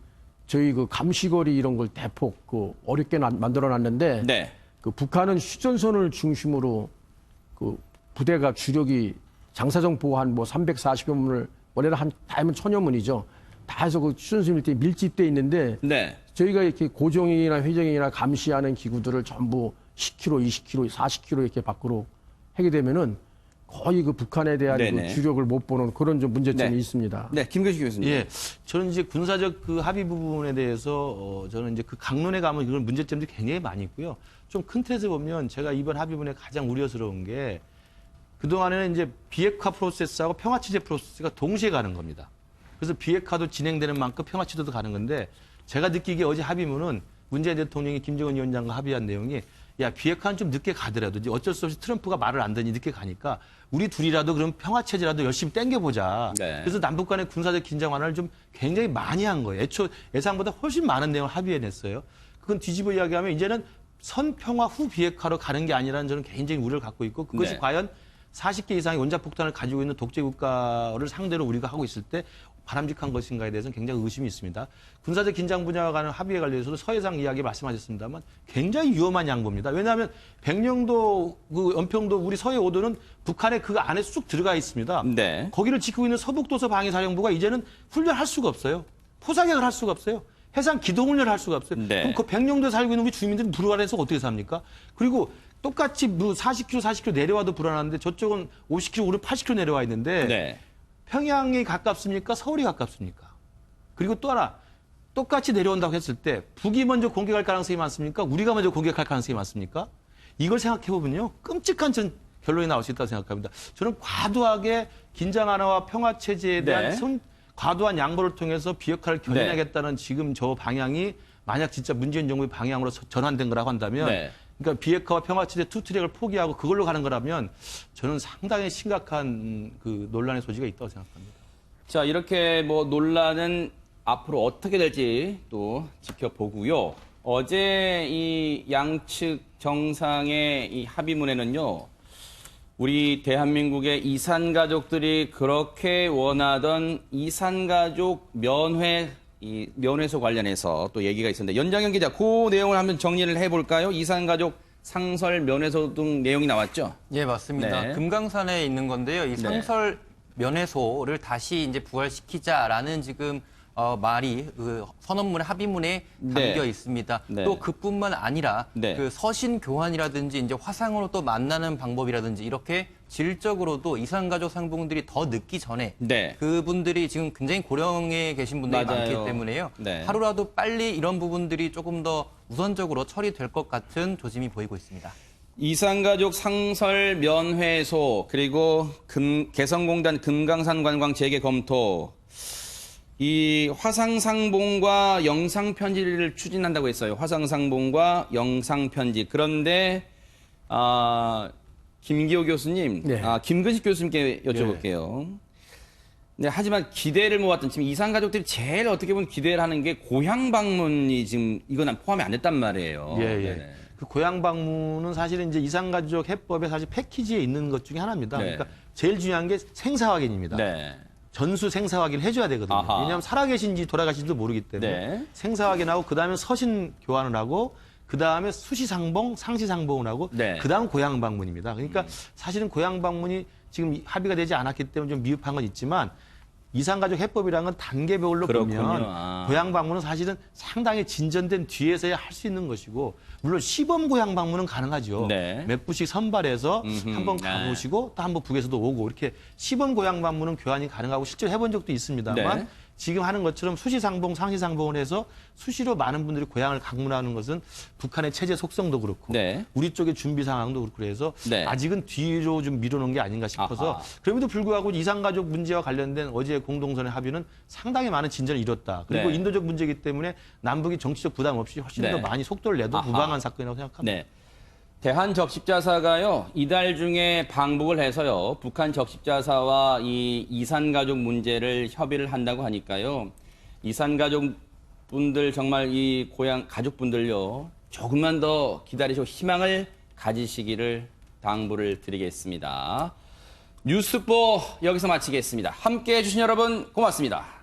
저희 그 감시거리 이런 걸 대폭 그 어렵게 만들어 놨는데 네. 그 북한은 휴전선을 중심으로 그 부대가 주력이 장사정포 한 뭐 340여 문을 원래는 한 다이면 1000여 문이죠. 다 해서 그 휴전선 밀대 밀집돼 있는데 네. 저희가 이렇게 고정이나 회정이나 감시하는 기구들을 전부 10km, 20km, 40km 이렇게 밖으로 하게 되면은 거의 그 북한에 대한 그 주력을 못 보는 그런 좀 문제점이 있습니다. 네, 김근식 교수님. 예, 저는 이제 군사적 그 합의 부분에 대해서 저는 이제 그 강론에 가면 그런 문제점들이 굉장히 많이 있고요. 좀 큰 틀에서 보면 제가 이번 합의문에 가장 우려스러운 게 그동안에는 이제 비핵화 프로세스하고 평화체제 프로세스가 동시에 가는 겁니다. 그래서 비핵화도 진행되는 만큼 평화체제도 가는 건데 제가 느끼기에 어제 합의문은 문재인 대통령이 김정은 위원장과 합의한 내용이 야, 비핵화는 좀 늦게 가더라도 이제 어쩔 수 없이 트럼프가 말을 안 듣니 늦게 가니까 우리 둘이라도 그럼 평화체제라도 열심히 땡겨보자. 네. 그래서 남북 간의 군사적 긴장 완화를 좀 굉장히 많이 한 거예요. 애초 예상보다 훨씬 많은 내용을 합의해냈어요. 그건 뒤집어 이야기하면 이제는 선평화 후 비핵화로 가는 게 아니라는 저는 개인적인 우려를 갖고 있고 그것이 네. 과연 40개 이상의 원자폭탄을 가지고 있는 독재 국가를 상대로 우리가 하고 있을 때 바람직한 것인가에 대해서는 굉장히 의심이 있습니다. 군사적 긴장 분야와 관한 합의에 관련해서도 서해상 이야기 말씀하셨습니다만 굉장히 위험한 양보입니다. 왜냐하면 백령도, 그 연평도, 우리 서해 5도는 북한의 그 안에 쑥 들어가 있습니다. 네. 거기를 지키고 있는 서북도서 방위사령부가 이제는 훈련할 수가 없어요. 포사격을 할 수가 없어요. 해상 기동훈련을 할 수가 없어요. 네. 그럼 그 백령도에 살고 있는 우리 주민들은 불안해서 어떻게 삽니까? 그리고 똑같이 뭐 40km 내려와도 불안한데 저쪽은 50km, 우리 80km 내려와 있는데 네. 평양이 가깝습니까? 서울이 가깝습니까? 그리고 또 하나 똑같이 내려온다고 했을 때 북이 먼저 공격할 가능성이 많습니까? 우리가 먼저 공격할 가능성이 많습니까? 이걸 생각해 보면요. 끔찍한 결론이 나올 수 있다고 생각합니다. 저는 과도하게 긴장 완화와 평화 체제에 대한 네. 과도한 양보를 통해서 비핵화를 견인하겠다는 지금 저 방향이 만약 진짜 문재인 정부의 방향으로 전환된 거라고 한다면 네. 그러니까 비핵화와 평화체제 투트랙을 포기하고 그걸로 가는 거라면 저는 상당히 심각한 그 논란의 소지가 있다고 생각합니다. 자, 이렇게 뭐 논란은 앞으로 어떻게 될지 또 지켜보고요. 어제 이 양측 정상의 이 합의문에는요. 우리 대한민국의 이산가족들이 그렇게 원하던 이산가족 면회소 관련해서 또 얘기가 있었는데 연장현 기자, 그 내용을 한번 정리를 해볼까요? 이산가족 상설 면회소 등 내용이 나왔죠? 예, 맞습니다. 네. 금강산에 있는 건데요. 이 상설 면회소를 다시 이제 부활시키자라는 지금 말이 그 선언문의 합의문에 담겨 있습니다. 네. 또 그뿐만 아니라 네. 그 서신 교환이라든지 이제 화상으로 또 만나는 방법이라든지 이렇게 질적으로도 이산가족 상봉들이 더 늦기 전에 네. 그분들이 지금 굉장히 고령에 계신 분들이 맞아요. 많기 때문에요. 네. 하루라도 빨리 이런 부분들이 조금 더 우선적으로 처리될 것 같은 조짐이 보이고 있습니다. 이산가족 상설 면회소 그리고 개성공단 금강산 관광 재개 검토 이 화상상봉과 영상편지를 추진한다고 했어요. 화상상봉과 영상편지. 그런데 김기호 교수님, 네. 김근식 교수님께 여쭤볼게요. 네, 하지만 기대를 모았던 지금 이산가족들이 제일 어떻게 보면 기대를 하는 게 고향 방문이 지금 이건 포함이 안 됐단 말이에요. 예. 네네. 그 고향 방문은 사실은 이제 이산가족 해법의 사실 패키지에 있는 것 중에 하나입니다. 네. 그러니까 제일 중요한 게 생사 확인입니다. 네. 전수 생사 확인을 해줘야 되거든요. 아하. 왜냐하면 살아계신지 돌아가신지도 모르기 때문에 네. 생사 확인하고 그다음에 서신 교환을 하고 그다음에 수시상봉, 상시상봉을 하고 네. 그다음 고향 방문입니다. 그러니까 사실은 고향 방문이 지금 합의가 되지 않았기 때문에 좀 미흡한 건 있지만 이산가족 해법이라는 건 단계별로 그렇군요. 보면 고향 방문은 사실은 상당히 진전된 뒤에서야 할 수 있는 것이고 물론 시범 고향 방문은 가능하죠. 네. 몇 분씩 선발해서 한번 가보시고 또 한번 북에서도 오고 이렇게 시범 고향 방문은 교환이 가능하고 실제로 해본 적도 있습니다만 네. 지금 하는 것처럼 수시상봉, 상시상봉을 해서 수시로 많은 분들이 고향을 방문하는 것은 북한의 체제 속성도 그렇고 네. 우리 쪽의 준비 상황도 그렇고 해서 네. 아직은 뒤로 좀 밀어놓은 게 아닌가 싶어서 아하. 그럼에도 불구하고 이산가족 문제와 관련된 어제 공동선의 합의는 상당히 많은 진전을 이뤘다. 그리고 네. 인도적 문제이기 때문에 남북이 정치적 부담 없이 훨씬 네. 더 많이 속도를 내도 아하. 무방한 사건이라고 생각합니다. 네. 대한적십자사가요, 이달 중에 방북을 해서요, 북한 적십자사와 이 이산가족 문제를 협의를 한다고 하니까요, 이산가족 분들 정말 이 고향 가족분들요, 조금만 더 기다리시고 희망을 가지시기를 당부를 드리겠습니다. 뉴스보 여기서 마치겠습니다. 함께해 주신 여러분 고맙습니다.